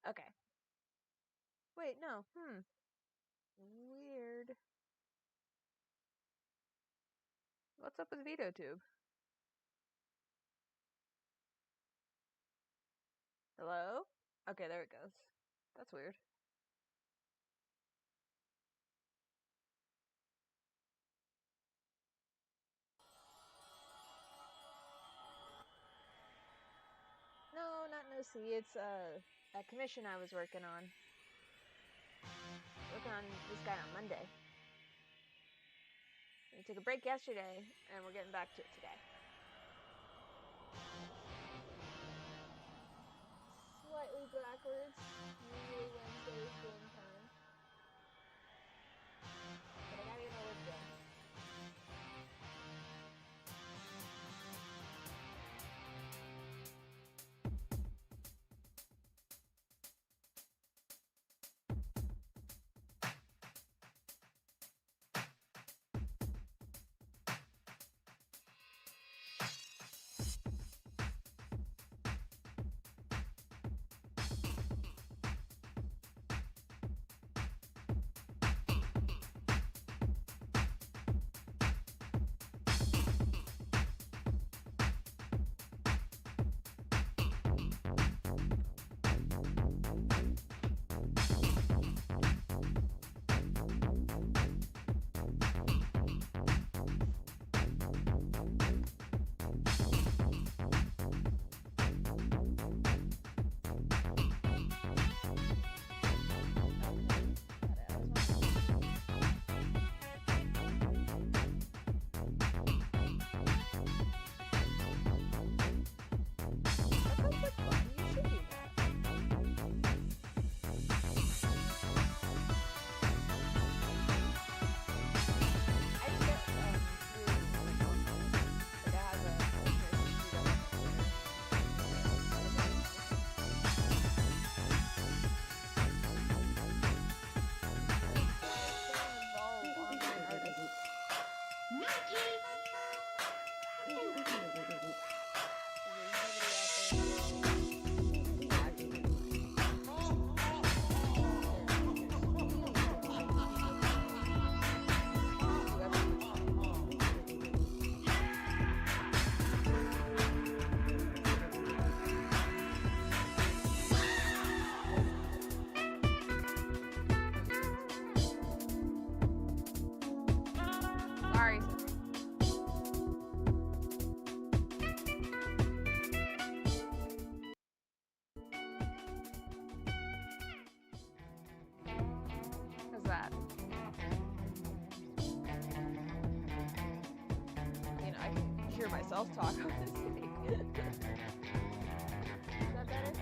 Okay. Wait, no. Weird. What's up with VideoTube? Hello? Okay, there it goes. That's weird. No, not no C. It's a commission I was working on. Working on this guy on Monday. We took a break yesterday, and we're getting back to it today. Slightly backwards. Usually Wednesday's game time. But I gotta get my work done. Sorry. How's that? You know, I can hear myself talk, honestly. Is that better?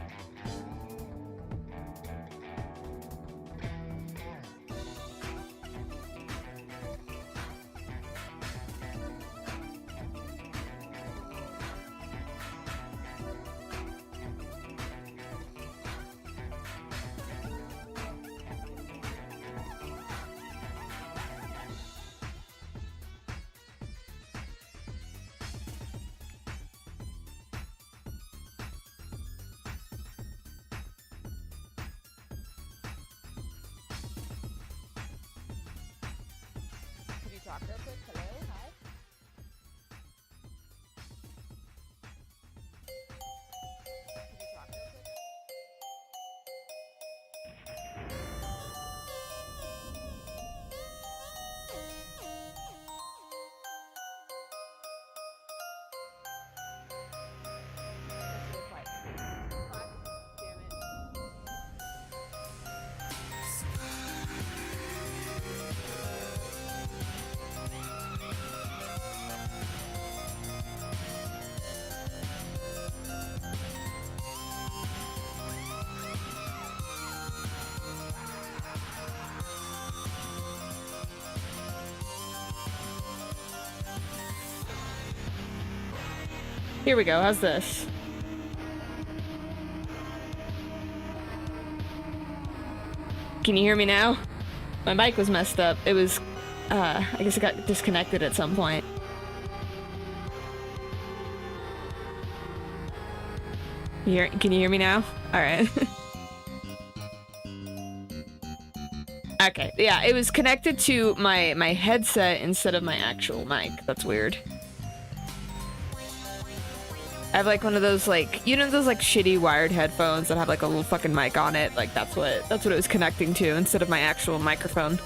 Could you talk real quick? Hello? Hi? Could you talk real quick? That's real quiet. Fuck. Damn it. Here we go, how's this? Can you hear me now? My mic was messed up. It was, I guess it got disconnected at some point. Can you hear me now? Alright. Okay, yeah, it was connected to my headset instead of my actual mic. That's weird. I have like one of those like, you know, those like shitty wired headphones that have like a little fucking mic on it. Like that's what it was connecting to instead of my actual microphone.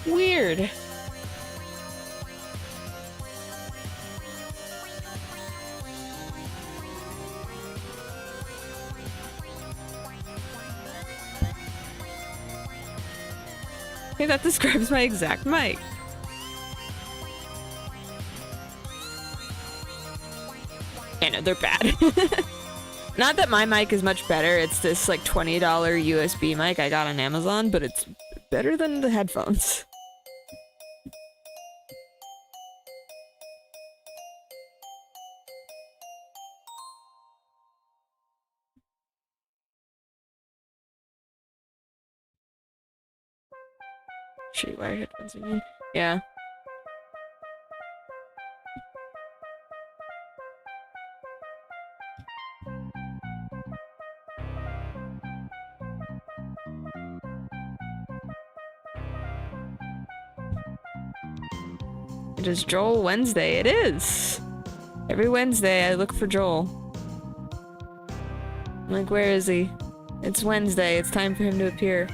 Weird. Okay, that describes my exact mic. I know, they're bad. Not that my mic is much better, it's this like $20 USB mic I got on Amazon, but it's better than the headphones. Shitty wired headphones again. Yeah. It is Joel Wednesday. It is! Every Wednesday I look for Joel. I'm like, where is he? It's Wednesday. It's time for him to appear.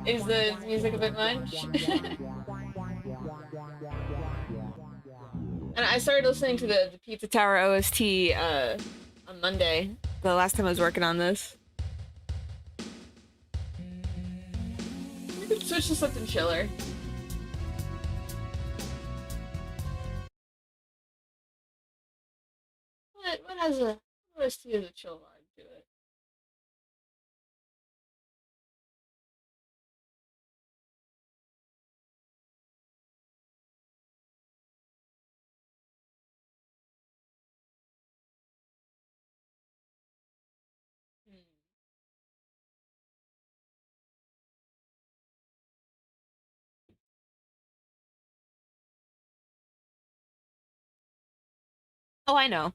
Is the music a bit much? And I started listening to the Pizza Tower OST on Monday, the last time I was working on this. We could switch to something chiller. What has a OST as a chill vibe to it? Hmm. Oh, I know.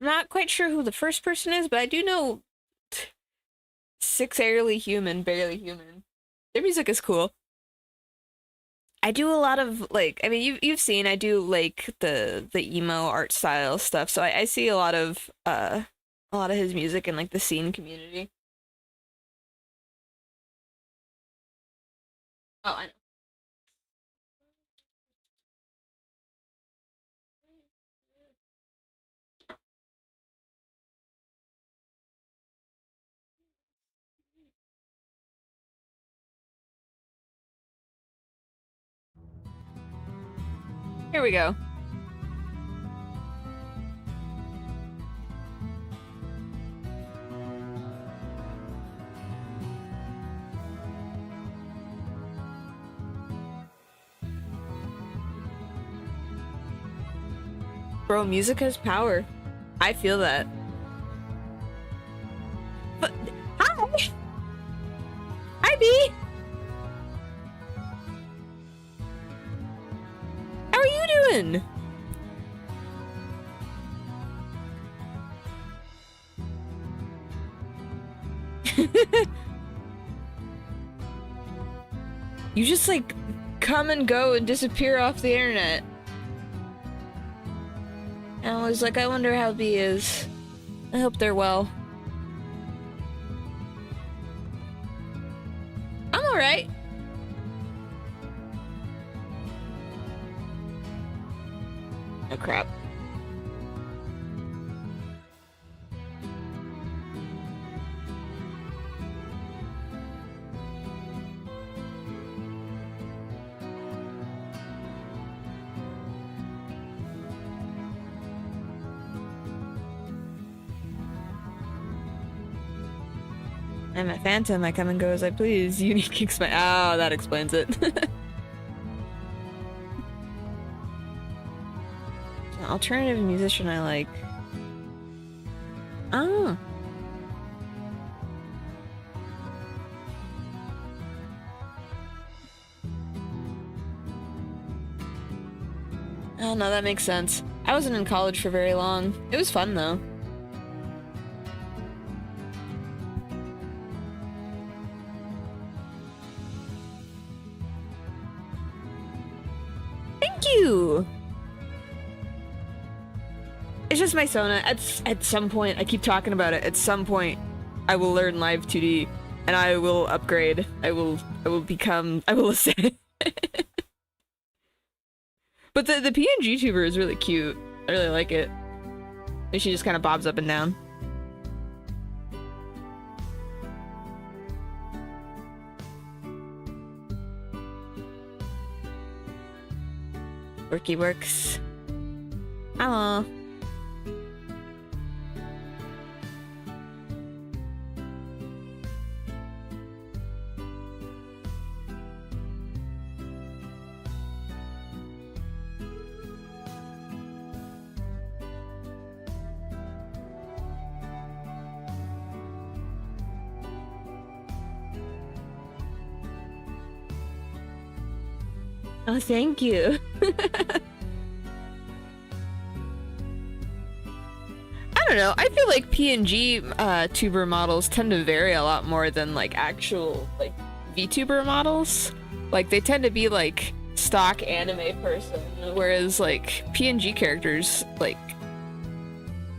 I'm not quite sure who the first person is, but I do know Six Airly Human, Barely Human. Their music is cool. I do a lot of like, I mean, you've seen I do like the emo art style stuff, so I see a lot of his music in like the scene community. Oh, I know. Here we go. Bro, music has power. I feel that. But hi, hi B. How are you doing? You just like come and go and disappear off the internet. And I was like, I wonder how B is. I hope they're well. I'm alright. Oh crap. I'm a phantom, I come and go as I please. Unique kicks my— oh, that explains it. An alternative musician I like. Oh. Oh no, that makes sense. I wasn't in college for very long. It was fun though. Thank you! It's just my Sona. At some point, I keep talking about it, at some point I will learn Live 2D and I will upgrade. I will ascend. But the PNG tuber is really cute. I really like it. And she just kind of bobs up and down. Worky works. Hello. Oh, thank you. I don't know. I feel like PNG tuber models tend to vary a lot more than like actual like VTuber models. Like they tend to be like stock anime person, whereas like PNG characters, like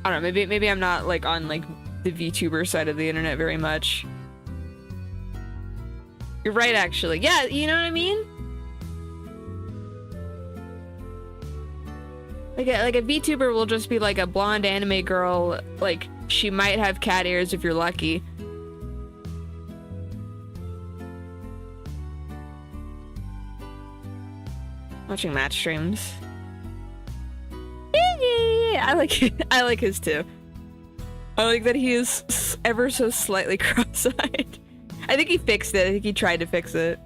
I don't know. Maybe I'm not like on like the VTuber side of the internet very much. You're right, actually. Yeah, you know what I mean. Like a VTuber will just be like a blonde anime girl, like she might have cat ears if you're lucky. Watching match streams. Yeah, I like his too. I like that he is ever so slightly cross-eyed. I think he fixed it. I think he tried to fix it.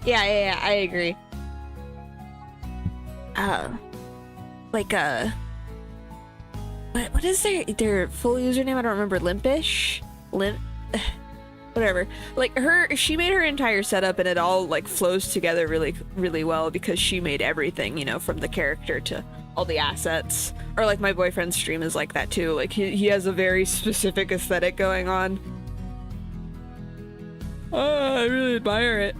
Yeah, I agree. Like, what is their full username? I don't remember. Limpish? Whatever. Like, she made her entire setup and it all, like, flows together really, really well because she made everything, you know, from the character to all the assets. Or like my boyfriend's stream is like that too. Like he has a very specific aesthetic going on. Oh, I really admire it.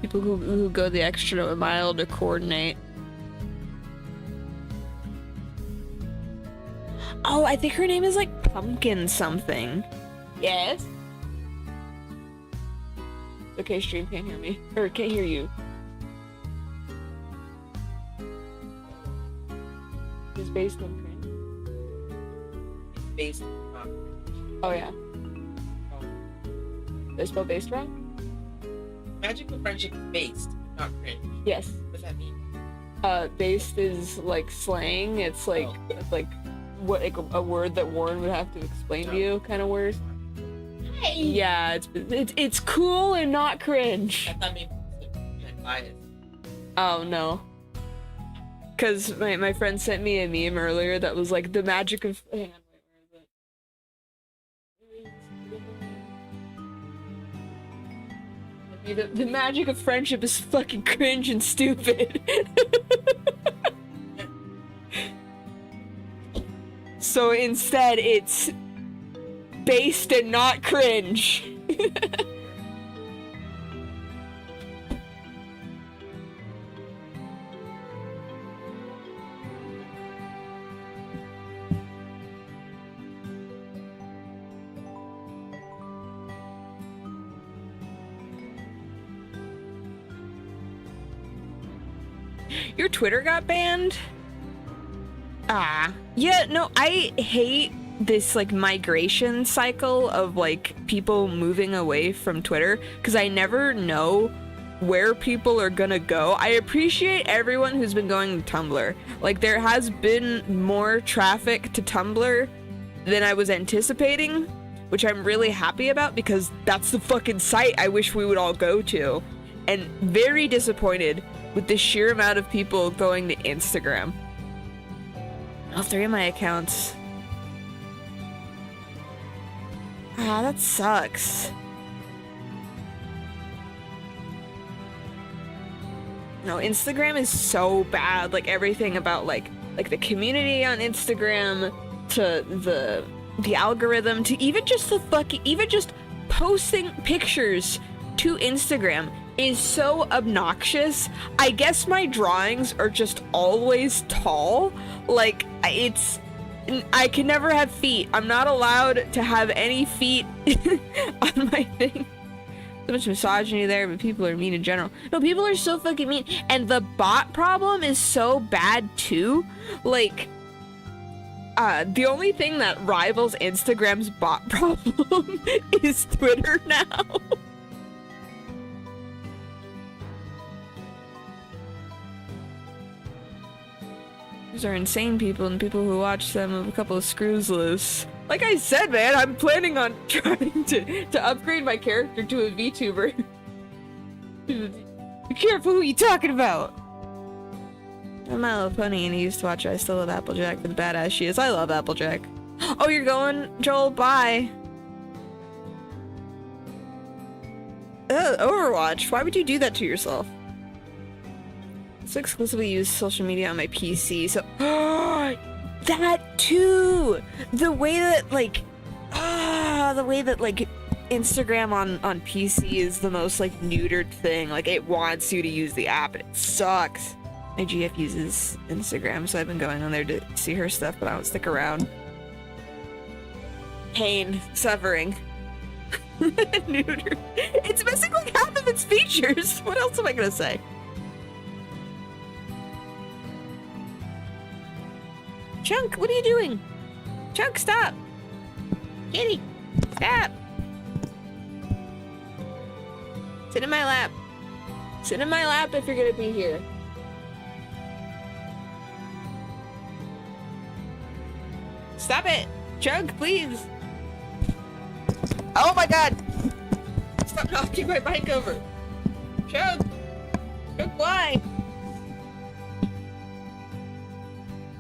People who go the extra mile to coordinate. Oh, I think her name is like Pumpkin something. Yes? Okay, stream can't hear me. Or can't hear you. It's based on cringe. It's based on cringe. Oh yeah. Did I spell based wrong? Magical friendship is based, not cringe. Yes. What does that mean? Based is like slang. It's like like what like a word that Warren would have to explain to you kind of word. Hey. Yeah, it's cool and not cringe. I thought maybe it biased. Oh no. Cause my friend sent me a meme earlier that was like the magic of hang on, wait, where is it? The magic of friendship is fucking cringe and stupid. So instead it's based and not cringe. Your Twitter got banned? Ah. Yeah, no, I hate this like migration cycle of like people moving away from Twitter because I never know where people are gonna go. I appreciate everyone who's been going to Tumblr. Like there has been more traffic to Tumblr than I was anticipating, which I'm really happy about because that's the fucking site I wish we would all go to. And very disappointed with the sheer amount of people going to Instagram. All 3 of my accounts. Ah, that sucks. No, Instagram is so bad. Like everything about like the community on Instagram to the algorithm to even just posting pictures to Instagram is so obnoxious. I guess my drawings are just always tall. Like I can never have feet. I'm not allowed to have any feet on my thing. So much misogyny there, but people are mean in general. No, people are so fucking mean. And the bot problem is so bad too. Like, the only thing that rivals Instagram's bot problem is Twitter now. These are insane people, and people who watch them have a couple of screws loose. Like I said, man, I'm planning on trying to upgrade my character to a VTuber. Be careful who you talking about! I'm My Little Pony and I used to watch her. I still love Applejack for the badass she is. I love Applejack. Oh, you're going? Joel, bye! Overwatch? Why would you do that to yourself? So exclusively use social media on my PC, so that too! The way that like Instagram on PC is the most like neutered thing. Like it wants you to use the app and it sucks. My GF uses Instagram, so I've been going on there to see her stuff, but I don't stick around. Pain, suffering. Neutered. It's missing like half of its features. What else am I gonna say? Chunk, what are you doing? Chunk, stop! Kitty, stop! Sit in my lap. Sit in my lap if you're gonna be here. Stop it! Chunk, please! Oh my god! Stop knocking my bike over! Chunk! Chunk, why?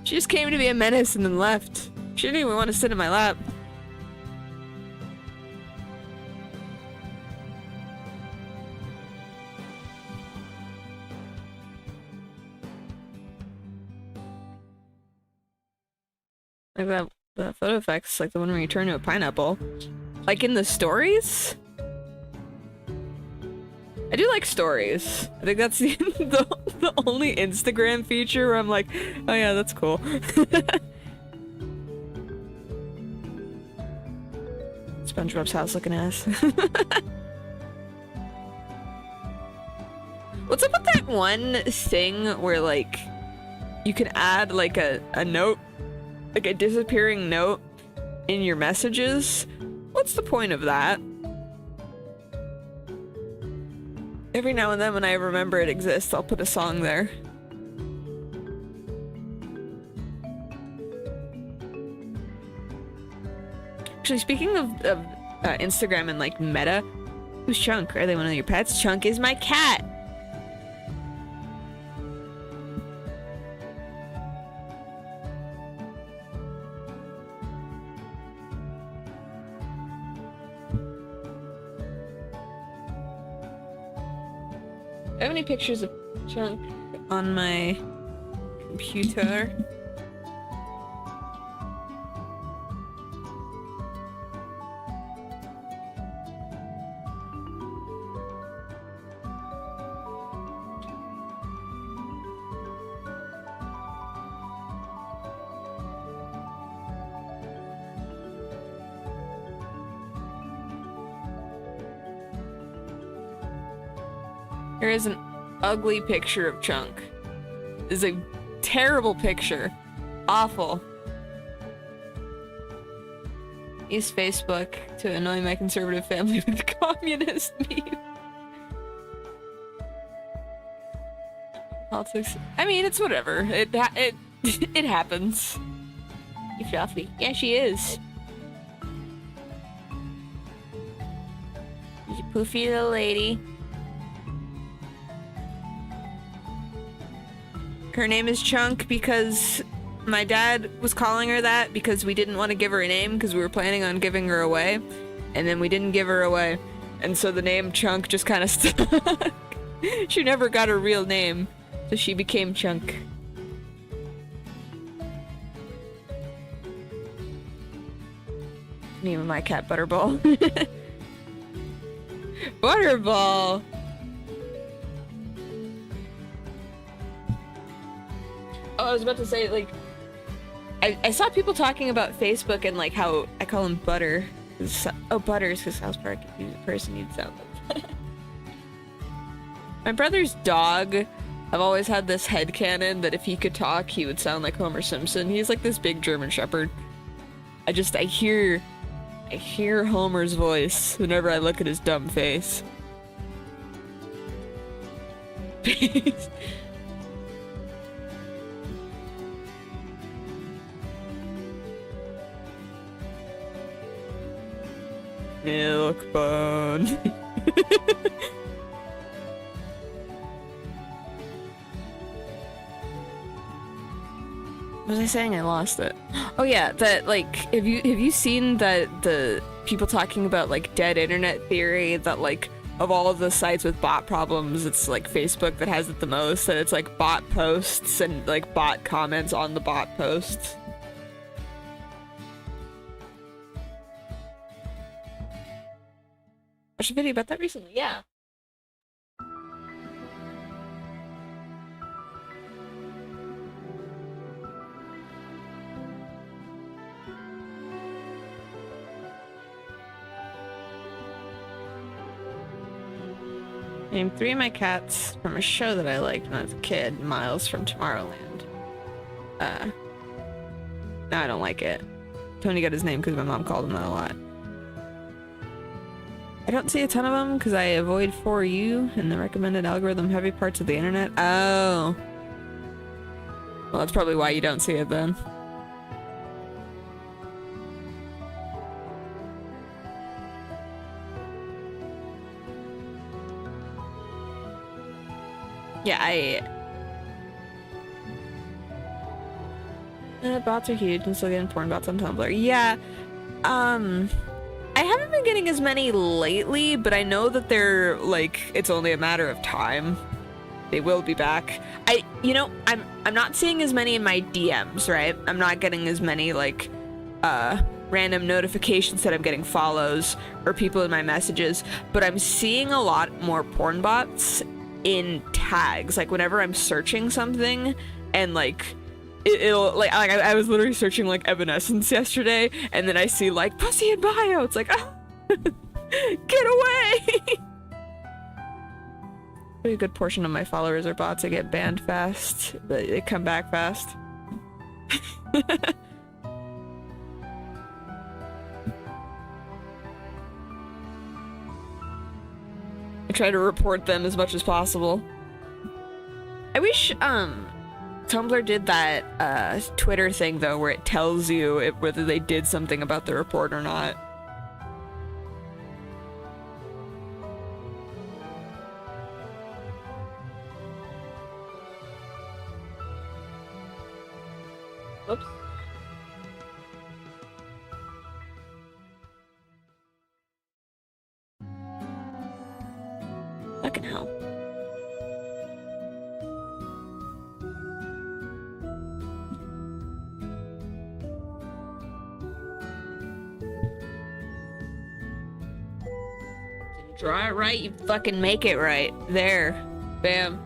She just came to be a menace and then left. She didn't even want to sit in my lap. Like that the photo effects, like the one where you turn to a pineapple. Like in the stories? I do like stories. I think that's the only Instagram feature where I'm like, oh yeah, that's cool. SpongeBob's house looking ass. What's up with that one thing where like you can add like a note, like a disappearing note in your messages? What's the point of that? Every now and then when I remember it exists, I'll put a song there. Actually, speaking of Instagram and like Meta, who's Chunk? Are they one of your pets? Chunk is my cat! I have any pictures of Chunk on my computer? There is an ugly picture of Chunk. It's a terrible picture. Awful. Use Facebook to annoy my conservative family with communist memes. Politics. I mean, it's whatever. It happens. You fluffy. Yeah, she is. She's a poofy little lady. Her name is Chunk because my dad was calling her that because we didn't want to give her a name because we were planning on giving her away, and then we didn't give her away, and so the name Chunk just kind of stuck. She never got her real name, so she became Chunk. Name of my cat, Butterball. Butterball! Oh, I was about to say, like, I saw people talking about Facebook and, like, how I call him Butter. Oh, Butters, because South Park is a person you'd sound like. My brother's dog, I've always had this headcanon that if he could talk, he would sound like Homer Simpson. He's like this big German Shepherd. I hear Homer's voice whenever I look at his dumb face. Milk bone. What was I saying? I lost it. Oh yeah, that like have you seen that the people talking about like dead internet theory that like of all of the sites with bot problems, it's like Facebook that has it the most, and it's like bot posts and like bot comments on the bot posts. I watched a video about that recently, yeah. Named 3 of my cats from a show that I liked when I was a kid, Miles from Tomorrowland. No, I don't like it. Tony got his name because my mom called him that a lot. I don't see a ton of them because I avoid For You and the recommended algorithm heavy parts of the internet. Oh. Well, that's probably why you don't see it then. Yeah, bots are huge and still getting porn bots on Tumblr. Yeah, I haven't been getting as many lately, but I know that they're, like, it's only a matter of time. They will be back. You know, I'm not seeing as many in my DMs, right? I'm not getting as many like random notifications that I'm getting follows or people in my messages, but I'm seeing a lot more porn bots in tags. Like whenever I'm searching something and like it'll like I was literally searching like Evanescence yesterday, and then I see like pussy in bio. It's like, ah, get away. A good portion of my followers are bots. I get banned fast, but they come back fast. I try to report them as much as possible. I wish Tumblr did that Twitter thing though, where it tells you whether they did something about the report or not. Whoops. Fucking hell. Didn't draw it right, you fucking make it right. There. Bam.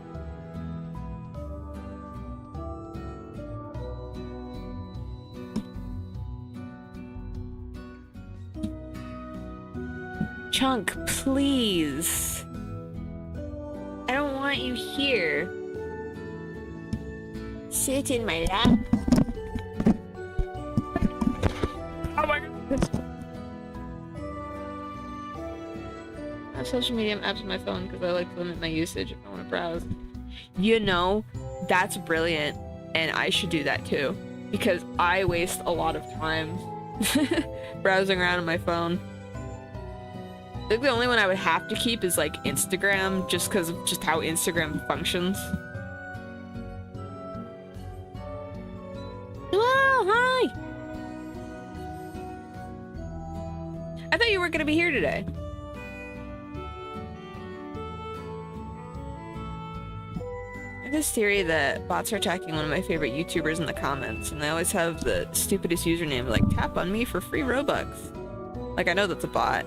Chunk, please. I don't want you here. Sit in my lap. Oh my god. I have social media apps on my phone because I like to limit my usage if I want to browse. You know, that's brilliant, and I should do that too, because I waste a lot of time browsing around on my phone. I think the only one I would have to keep is like Instagram, just because of just how Instagram functions. Hello, hi! I thought you weren't gonna be here today. I have this theory that bots are attacking one of my favorite YouTubers in the comments, and they always have the stupidest username, like tap on me for free Robux. Like, I know that's a bot.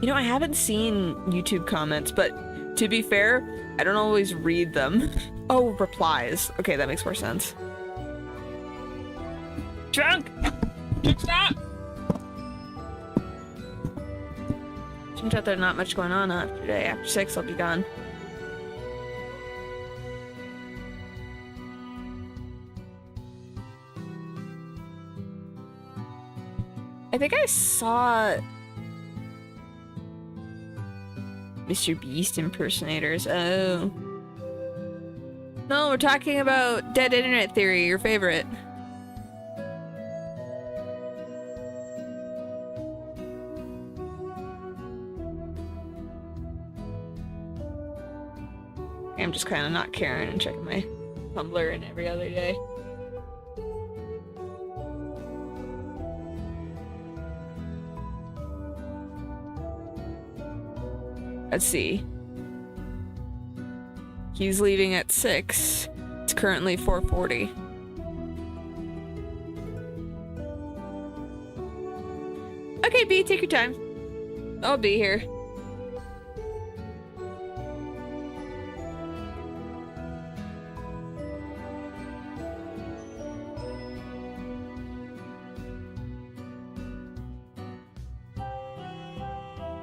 You know, I haven't seen YouTube comments, but to be fair, I don't always read them. Oh, replies. Okay, that makes more sense. Drunk! Stop! Turns out there's not much going on after today. After 6, I'll be gone. I think I saw Mr. Beast impersonators. Oh. No, we're talking about Dead Internet Theory, your favorite. I'm just kind of not caring and checking my Tumblr and every other day. Let's see. He's leaving at 6. It's currently 4:40. Okay, B, take your time. I'll be here.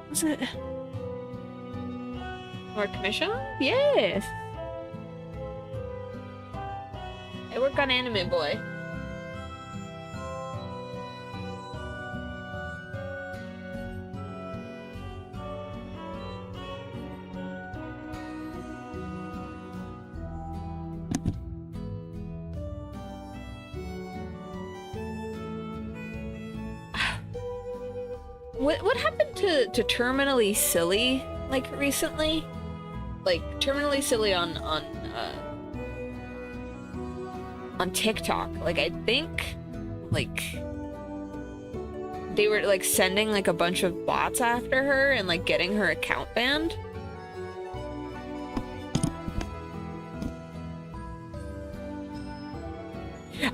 Was it? More commission? Yes. I work on Anime Boy. What happened to Terminally Silly, like, recently? Like, Terminally Silly on TikTok. Like, I think, like, they were, like, sending, like, a bunch of bots after her and, like, getting her account banned.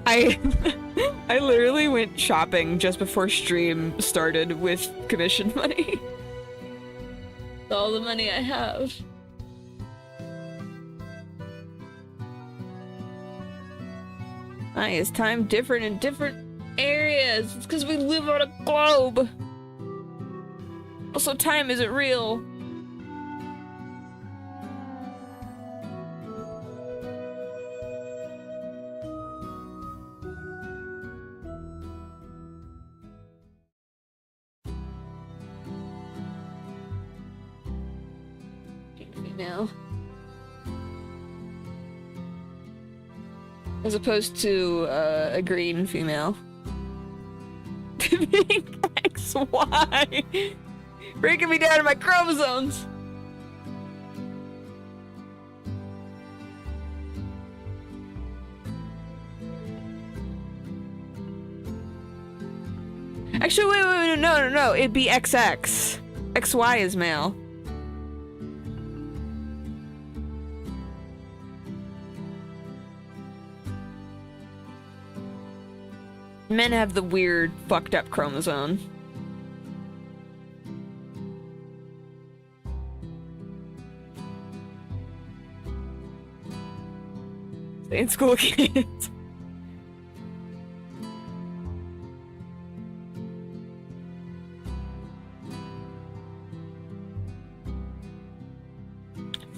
I I literally went shopping just before stream started with commission money. All the money I have. Why is time different in different areas? It's because we live on a globe. Also, time isn't real. Female. As opposed to a green female. Being XY. Breaking me down to my chromosomes. Actually, wait, no. It'd be XX. XY is male. Men have the weird, fucked up chromosome. Stay in school, kids.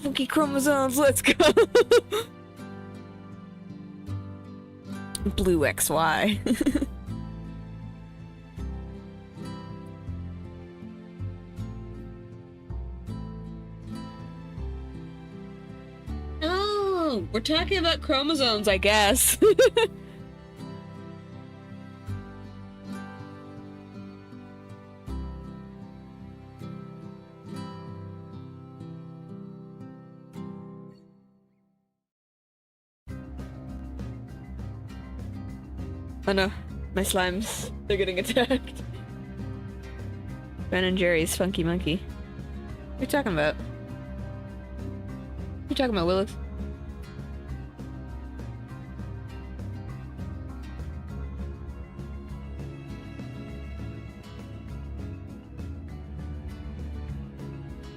Funky chromosomes, let's go. Blue XY. Oh, we're talking about chromosomes, I guess. Oh no, my slimes, they're getting attacked. Ben and Jerry's Funky Monkey. What are you talking about? What are you talking about, Willis?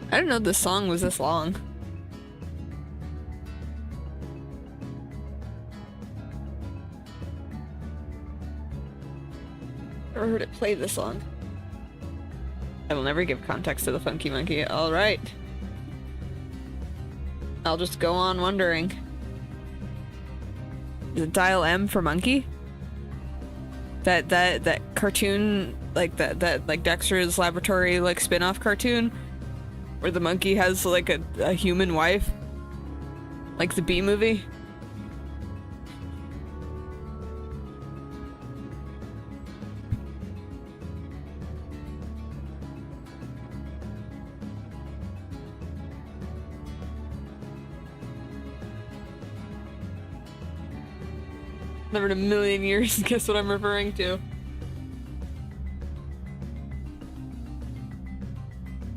I didn't know this song was this long. Never heard it play this long. I will never give context to the Funky Monkey. Alright. I'll just go on wondering. Is it Dial M for monkey? That cartoon, like that like Dexter's Laboratory like spin-off cartoon where the monkey has like a human wife? Like the Bee Movie? Never in a million years guess what I'm referring to.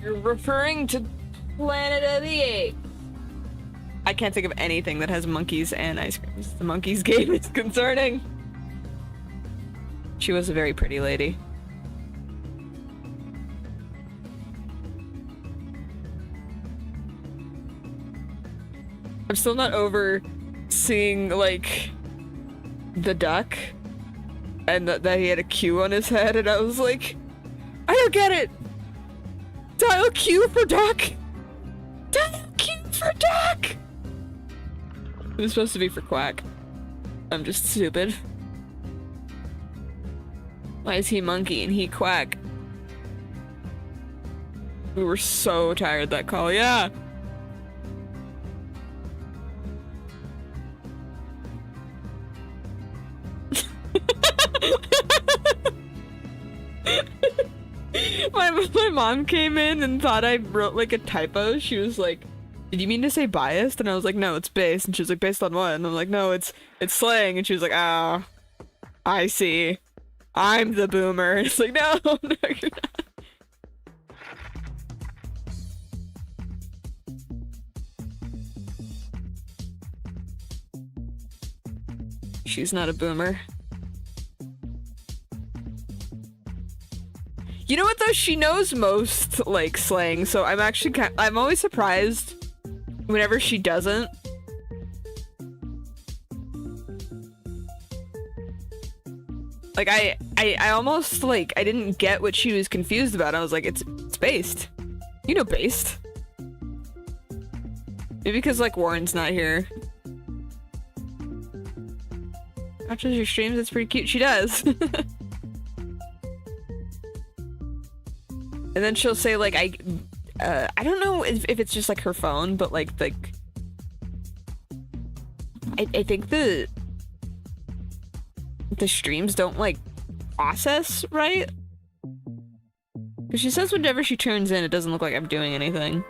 You're referring to Planet of the Apes. I can't think of anything that has monkeys and ice creams. The monkeys game is concerning. She was a very pretty lady. I'm still not over seeing, like, the duck, and that he had a Q on his head, and I was like, I don't get it! Dial Q for duck! Dial Q for duck! It was supposed to be for quack. I'm just stupid. Why is he monkey and he quack? We were so tired that call, yeah! My mom came in and thought I wrote like a typo. She was like, did you mean to say biased? And I was like, no, it's based. And she was like, based on what? And I'm like, no, it's slang. And she was like, oh, I see. I'm the boomer. And it's like, no, no, you're not. She's not a boomer. You know what though? She knows most like slang, so I'm actually I'm always surprised whenever she doesn't. Like I almost like I didn't get what she was confused about. I was like, it's based. You know based. Maybe because like Warren's not here. Watches your streams, it's pretty cute. She does. And then she'll say like I don't know if it's just like her phone, but like I think the streams don't like process right. Because she says whenever she turns in, it doesn't look like I'm doing anything.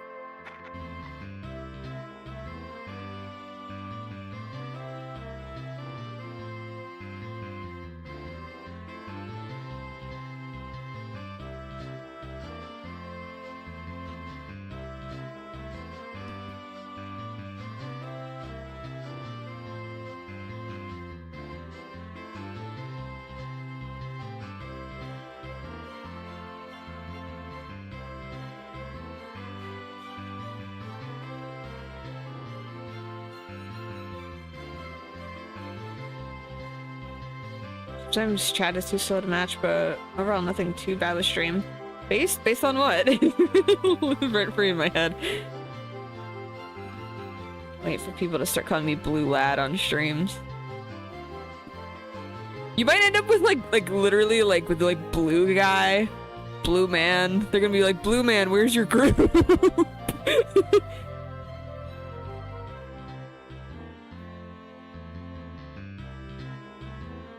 Sometimes chat is too slow to match, but overall nothing too bad with stream. Based on what? Rent free in my head. Wait for people to start calling me Blue Lad on streams. You might end up with like literally like with like Blue Guy, Blue Man. They're gonna be like, Blue Man, where's your group?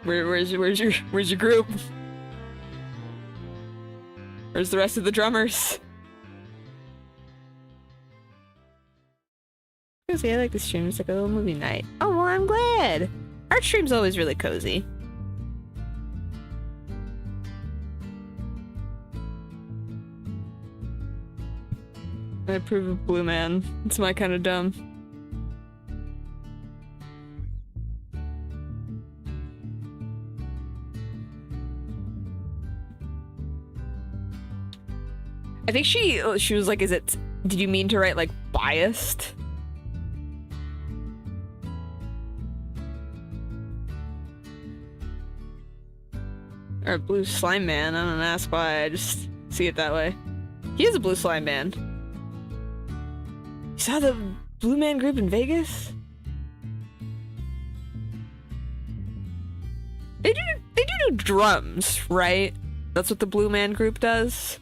Where's your group? Where's the rest of the drummers? Cozy, I like the stream. It's like a little movie night. Oh well, I'm glad. Our stream's always really cozy. I approve of Blue Man. It's my kind of dumb. I think she was like, did you mean to write like biased? Or Blue Slime Man, I don't ask why, I just see it that way. He is a Blue Slime Man. You saw the Blue Man group in Vegas? They do drums, right? That's what the Blue Man group does?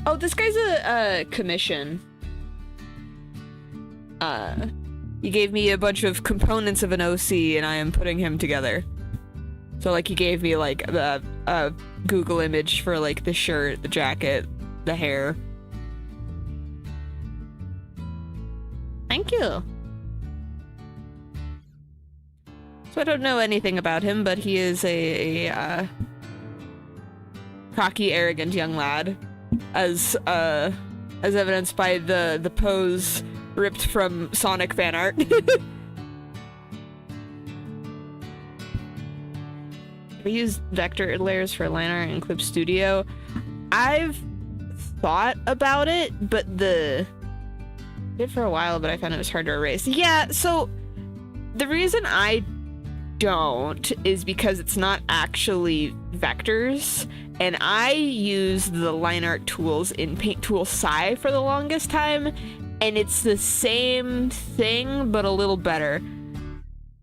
Oh, this guy's a commission. He gave me a bunch of components of an OC and I am putting him together. So like he gave me like a Google image for like the shirt, the jacket, the hair. Thank you. So I don't know anything about him, but he is a cocky, arrogant young lad. As evidenced by the pose ripped from Sonic fan art. We use vector layers for line art in Clip Studio. I've thought about it, but did for a while, but I found it was hard to erase. Yeah, so the reason I don't is because it's not actually vectors. And I use the line art tools in Paint Tool Sci for the longest time, and it's the same thing, but a little better.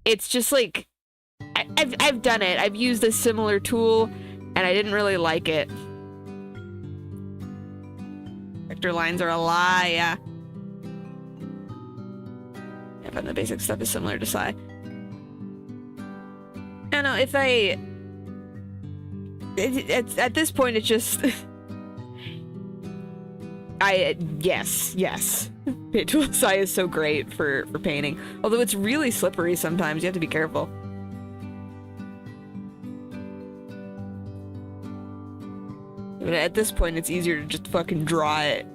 It's just like, I've done it. I've used a similar tool, and I didn't really like it. Vector lines are a lie, yeah. I find the basic stuff is similar to Sci. I don't know, if at this point, it's just... yes. Paint Tool Sci is so great for painting. Although it's really slippery sometimes, you have to be careful. But at this point, it's easier to just fucking draw it.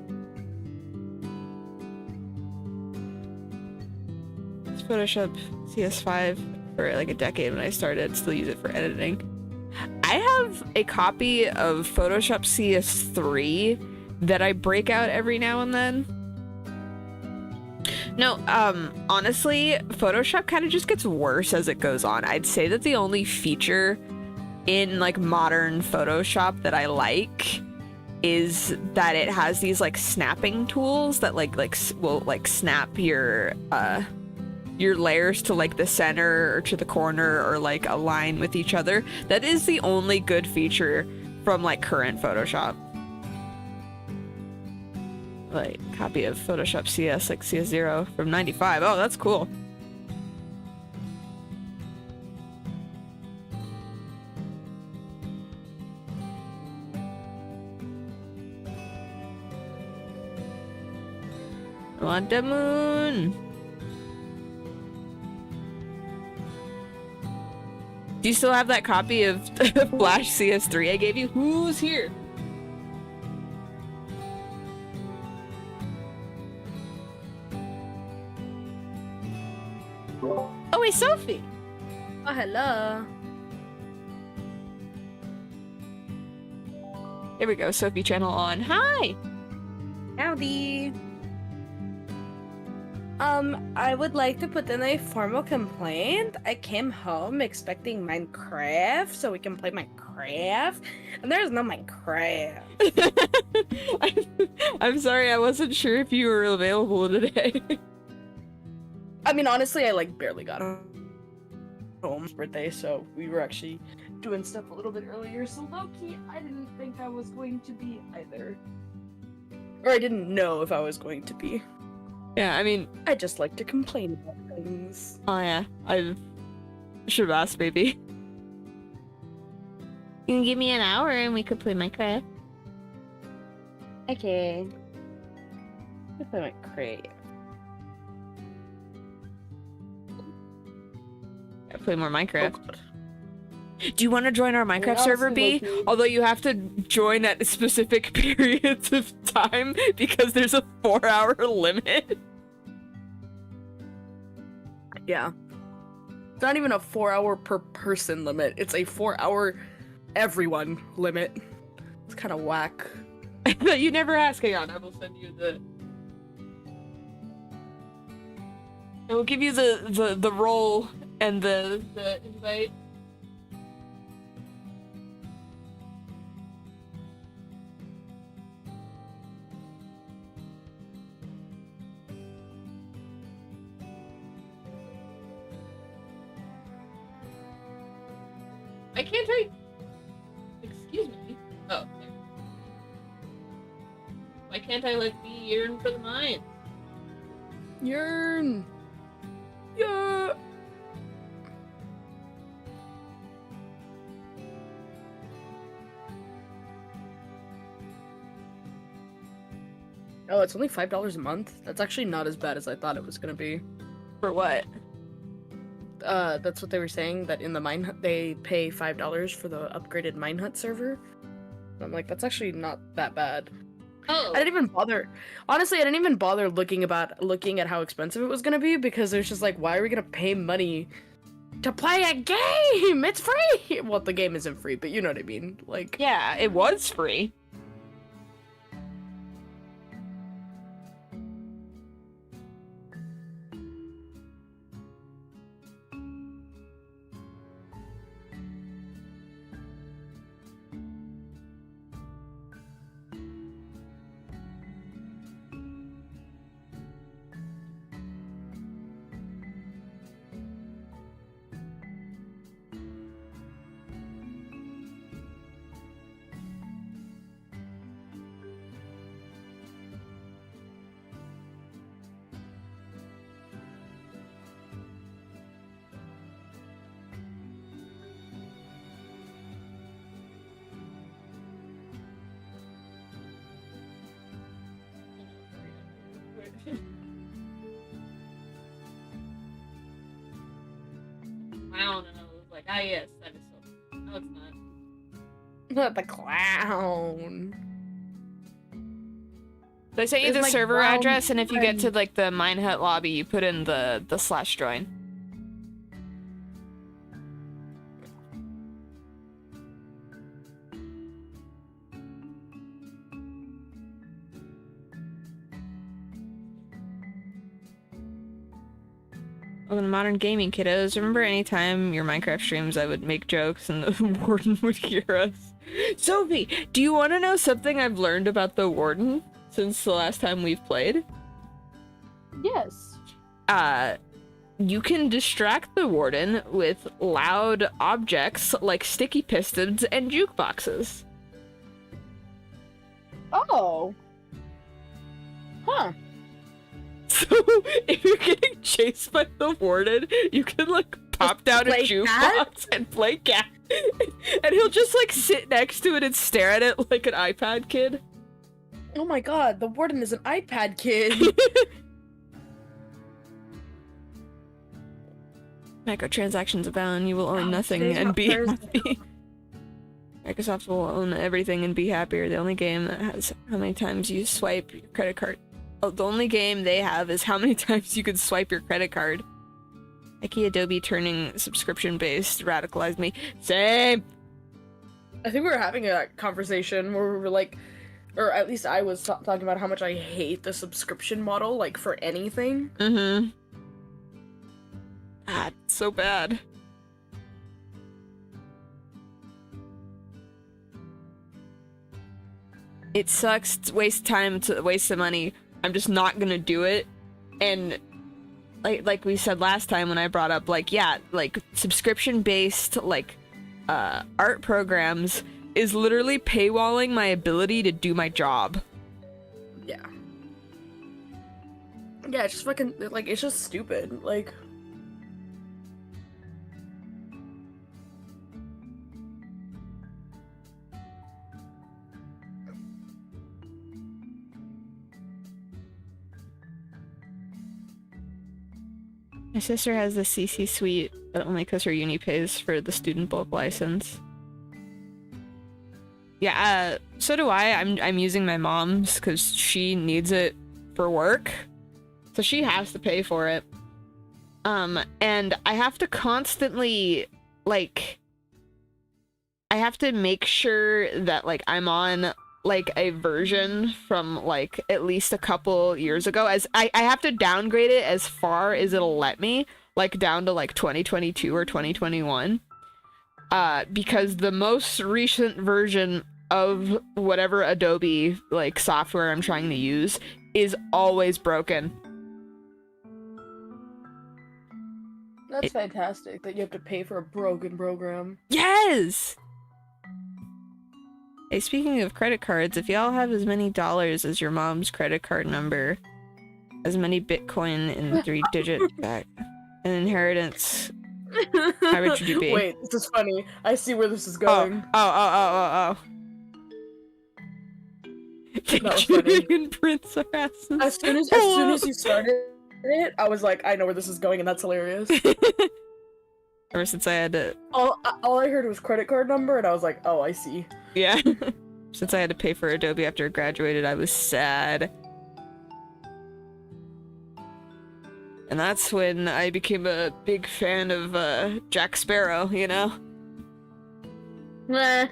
Photoshop CS5 for like a decade when I started. Still use it for editing. I have a copy of Photoshop CS3 that I break out every now and then. No, honestly, Photoshop kind of just gets worse as it goes on. I'd say that the only feature in like modern Photoshop that I like is that it has these like snapping tools that will like snap your layers to like the center or to the corner or like align with each other. That is the only good feature from like current Photoshop. Like copy of Photoshop CS, like CS0 from 95. Oh, that's cool. I want the moon. Do you still have that copy of Flash CS3 I gave you? Who's here? Oh wait, Sophie. Oh, hello. Here we go, Sophie channel on. Hi. Howdy. I would like to put in a formal complaint. I came home expecting Minecraft so we can play Minecraft, and there's no Minecraft. I'm sorry, I wasn't sure if you were available today. I mean, honestly, I like barely got home for his birthday, so we were actually doing stuff a little bit earlier. So low-key, I didn't think I was going to be either, or I didn't know if I was going to be. Yeah, I mean, I just like to complain about things. oh yeah, I should have asked, maybe. You can give me an hour and we could play Minecraft. Okay. I play Minecraft. I play more Minecraft. Oh, God. Do you want to join our Minecraft server, B? low-key. Although you have to join at specific periods of time because there's a 4-hour limit. Yeah. It's not even a 4-hour per person limit. It's a 4-hour everyone limit. It's kind of whack. You never ask. Hang on, I will send you the... I will give you the role and the invite. I can't I... Excuse me. Oh, there. Why can't I let me yearn for the mines? Yearn. Yeah. Oh, it's only $5 a month? That's actually not as bad as I thought it was gonna be. For what? That's what they were saying, that in the mine hut they pay $5 for the upgraded mine hut server. And I'm like, that's actually not that bad. Oh. I didn't even bother. Honestly, I didn't even bother looking at how expensive it was gonna be, because there's just like, why are we gonna pay money to play a game? It's free. Well, the game isn't free, but you know what I mean. Like, Yeah, it was free. Clown, and I was like, ah, yes, that is so. No, it's not. not the clown. So I sent you There's, the like, server round address, and if you get to and- like the Minehut lobby, you put in the /join. Welcome to Modern Gaming, kiddos. Remember anytime your Minecraft streams, I would make jokes and the warden would hear us? Sophie, do you want to know something I've learned about the warden since the last time we've played? Yes. You can distract the warden with loud objects like sticky pistons and jukeboxes. Oh. Huh. So if you're getting chased by the warden, you can like pop down a play jukebox cat? and play cat. And he'll just like sit next to it and stare at it like an iPad kid. Oh my god, the warden is an iPad kid. Microtransactions abound, you will own Oh, nothing today's and not be Thursday. happy. Microsoft will own everything and be happier. The only game that has how many times you swipe your credit card. Oh, the only game they have is how many times you can swipe your credit card. Ike Adobe turning subscription-based radicalized me. Same! I think we were having a conversation where we were like, or at least I was talking about how much I hate the subscription model, like for anything. Mm-hmm. Ah, it's so bad. It sucks, it's waste time, it's a waste of money. I'm just not gonna do it. And like we said last time when I brought up, like, yeah, like subscription-based, like, art programs is literally paywalling my ability to do my job. Yeah. Yeah, it's just fucking, like, it's just stupid. Like, My sister has the CC suite, but only because her uni pays for the student bulk license. Yeah, so do I. I'm using my mom's because she needs it for work, so she has to pay for it. And I have to constantly, like, I have to make sure that, like, I'm on, like, a version from, like, at least a couple years ago. As I have to downgrade it as far as it'll let me, like, down to, like, 2022 or 2021. Because the most recent version of whatever Adobe, like, software I'm trying to use is always broken. that's fantastic that you have to pay for a broken program. Yes! Hey, speaking of credit cards, if y'all have as many dollars as your mom's credit card number, as many Bitcoin in 3-digit back, an inheritance, how rich would you be? Wait, this is funny. I see where this is going. Oh. That was funny. And Prince are asses. As soon as you started it, I was like, I know where this is going, and that's hilarious. Ever since I had to... All I heard was credit card number, and I was like, oh, I see. Yeah. Since I had to pay for Adobe after I graduated, I was sad. And that's when I became a big fan of Jack Sparrow, you know? Meh.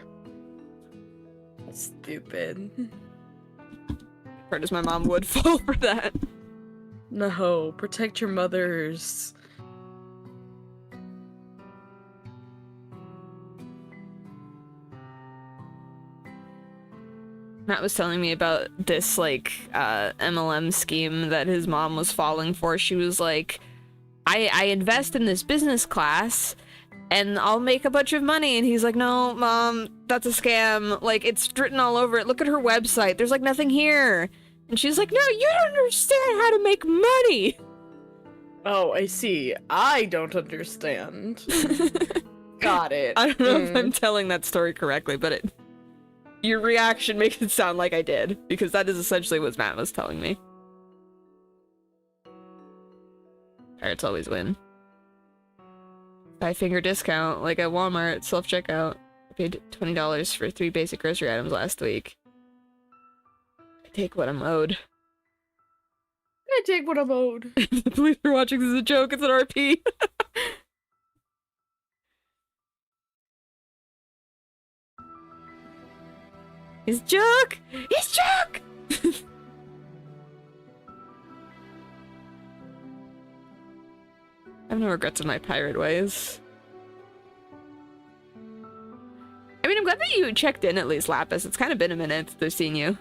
That's stupid. Hard as my mom would fall for that. No, protect your mothers. Matt was telling me about this, like, MLM scheme that his mom was falling for. She was like, I invest in this business class, and I'll make a bunch of money. And he's like, no, Mom, that's a scam. Like, it's written all over it. Look at her website. There's, like, nothing here. And she's like, no, you don't understand how to make money. Oh, I see. I don't understand. Got it. I don't know if I'm telling that story correctly, but your reaction makes it sound like I did, because that is essentially what Matt was telling me. Pirates always win. 5-finger discount, like at Walmart, self-checkout. I paid $20 for 3 basic grocery items last week. take what I'm owed. I take what I'm owed. Please for watching. This is a joke. It's an RP. It's joke. It's joke. I have no regrets in my pirate ways. I mean, I'm glad that you checked in at least, Lapis. It's kind of been a minute since I've seen you.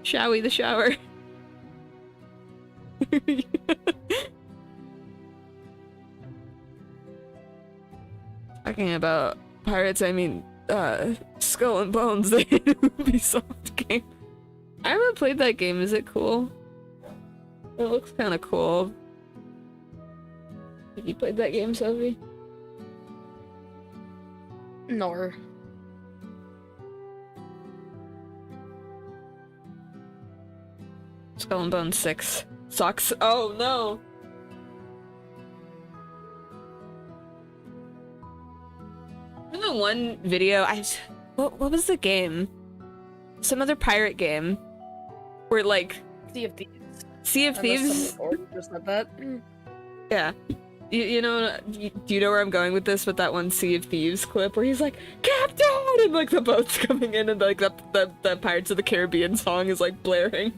Showy the shower. Talking about pirates, I mean, Skull and Bones, the Ubisoft game. I haven't played that game. Is it cool? It looks kind of cool. Have you played that game, Sophie? No. Skull and Bones 6 sucks. Oh no! Remember the one video what was the game? Some other pirate game where like Sea of Thieves. Sea of Thieves. Just said that. Yeah. You know, do you know where I'm going with this? With that one Sea of Thieves clip where he's like, Captain! And like the boat's coming in and like the Pirates of the Caribbean song is like blaring.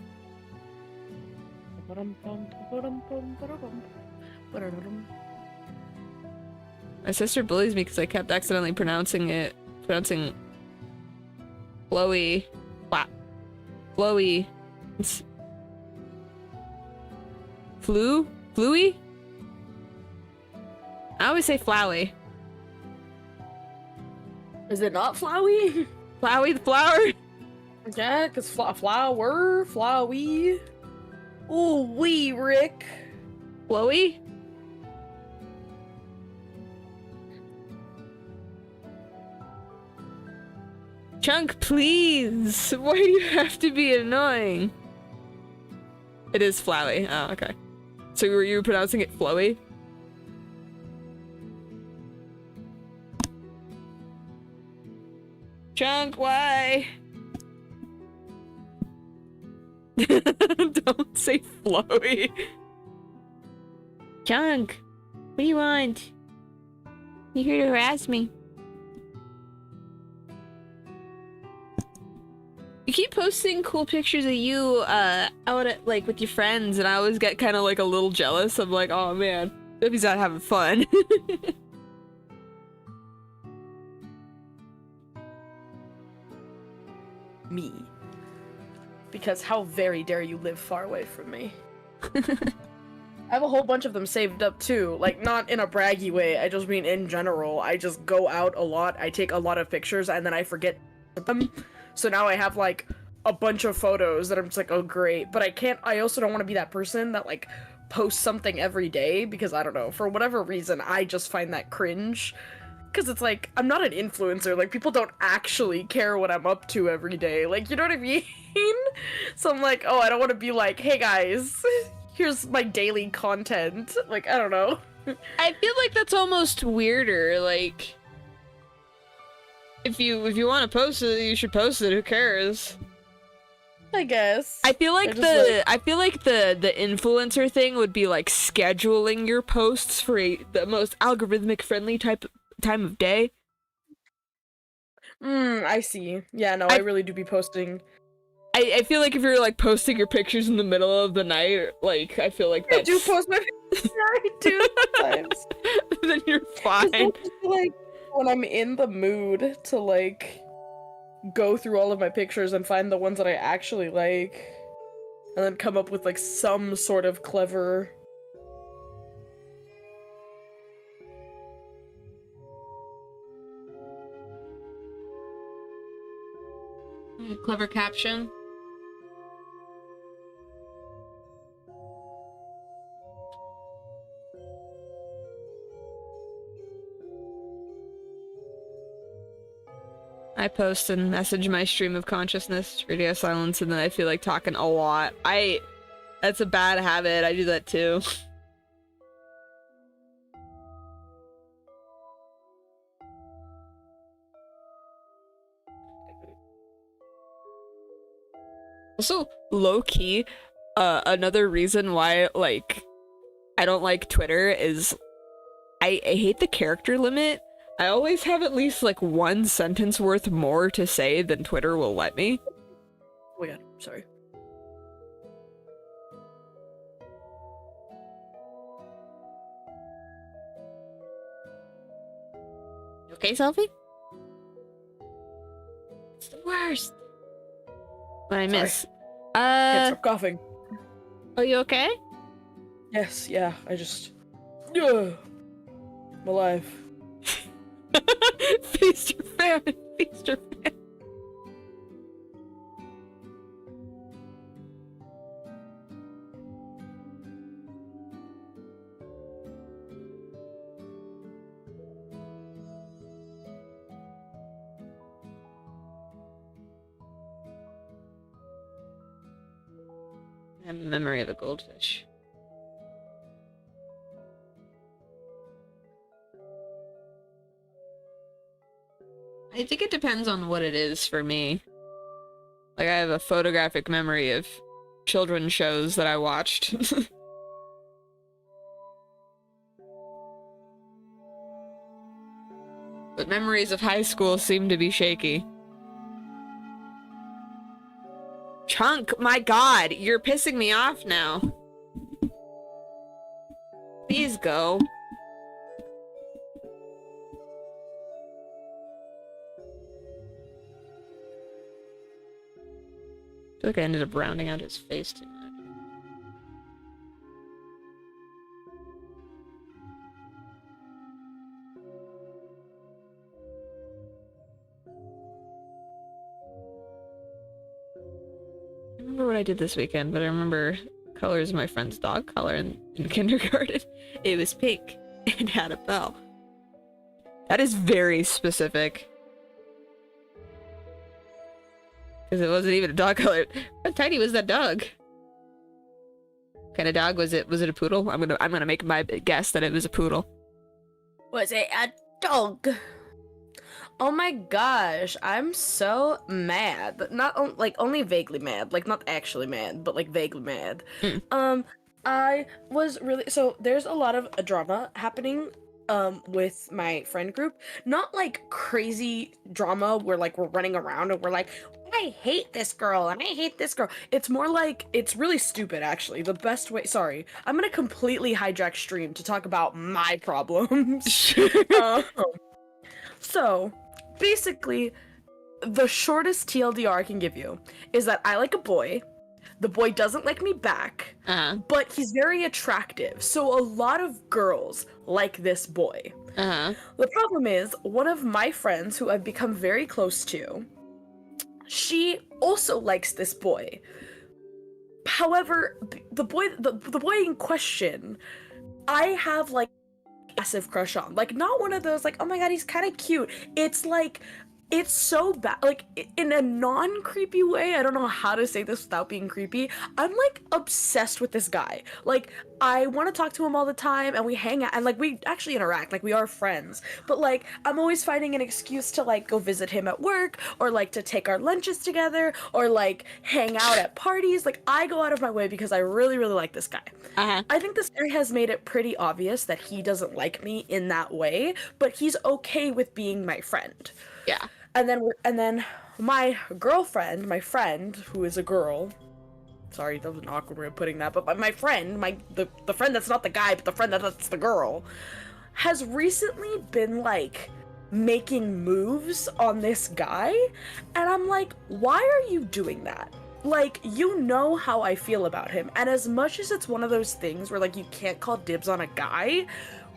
My sister bullies me because I kept accidentally pronouncing flowy. Flowy. Fluey? I always say flowy. Is it not flowy? Flowy the flower? Yeah, cause flower, flowy. Ooh, wee, Rick. Flowy? Chunk, please! Why do you have to be annoying? It is flowy. Oh, okay. So were you pronouncing it flowy? Chunk, why? Don't say flowy. Chunk, what do you want? You here to harass me? You keep posting cool pictures of you out at, like, with your friends, and I always get kind of like a little jealous. I'm like, oh man, Debbie's out having fun. Me. Because how very dare you live far away from me. I have a whole bunch of them saved up too. Like, not in a braggy way, I just mean in general. I just go out a lot, I take a lot of pictures, and then I forget them. So now I have, like, a bunch of photos that I'm just like, oh great. But I also don't want to be that person that, like, posts something every day, because I don't know, for whatever reason, I just find that cringe. Because it's like, I'm not an influencer, like, people don't actually care what I'm up to every day, like, you know what I mean? So I'm like, oh, I don't want to be like, hey guys, here's my daily content, like, I don't know. I feel like that's almost weirder, like, if you want to post it, you should post it, who cares? I guess. I feel like the influencer thing would be like scheduling your posts for the most algorithmic friendly time of day. I see. Yeah, no, I really do be posting. I feel like if you're like posting your pictures in the middle of the night, like I feel like that's... I do post my pictures. I do sometimes. Then you're fine. Like when I'm in the mood to like go through all of my pictures and find the ones that I actually like, and then come up with like some sort of clever. Clever caption. I post and message my stream of consciousness, radio silence, and then I feel like talking a lot. That's a bad habit. I do that too. Also, low key, another reason why like I don't like Twitter is I hate the character limit. I always have at least like one sentence worth more to say than Twitter will let me. Oh my god, sorry. Okay, Selfie? It's the worst. What I miss? Can't stop coughing. Are you okay? Yes, yeah, I just... Ugh. I'm alive. Feast your famine. Feast your famine. I have a memory of a goldfish. I think it depends on what it is for me. Like, I have a photographic memory of children's shows that I watched. But memories of high school seem to be shaky. Chunk, my god, you're pissing me off now. Please go. I feel like I ended up rounding out his face too much. I remember what I did this weekend, but I remember colors of my friend's dog collar in kindergarten. It was pink and had a bell. That is very specific. Because it wasn't even a dog color. How tiny was that dog? What kind of dog was it? Was it a poodle? I'm gonna make my guess that it was a poodle. Was it a dog? Oh my gosh, I'm so mad. Not like only vaguely mad, like not actually mad, but like vaguely mad. I was really so there's a lot of drama happening with my friend group. Not like crazy drama where like we're running around and we're like, I hate this girl and I hate this girl. It's more like it's really stupid actually. The best way, sorry, I'm gonna completely hijack stream to talk about my problems. So basically, the shortest TLDR I can give you is that I like a boy. The boy doesn't like me back, but he's very attractive. So a lot of girls like this boy. The problem is, one of my friends who I've become very close to, she also likes this boy. However, the boy in question, I have like massive crush on. Like, not one of those like, oh my god, he's kind of cute. It's like, it's so bad, like in a non-creepy way. I don't know how to say this without being creepy. I'm like obsessed with this guy. Like, I want to talk to him all the time and we hang out and like we actually interact, like we are friends, but like I'm always finding an excuse to like go visit him at work or like to take our lunches together or like hang out at parties. Like, I go out of my way because I really like this guy. I think this guy has made it pretty obvious that he doesn't like me in that way, but he's okay with being my friend. Yeah. And then my girlfriend, my friend, who is a girl, sorry, that was an awkward way of putting that, but my friend, the friend that's not the guy, but the friend that's the girl, has recently been like making moves on this guy, and I'm like, why are you doing that? Like, you know how I feel about him, and as much as it's one of those things where like you can't call dibs on a guy,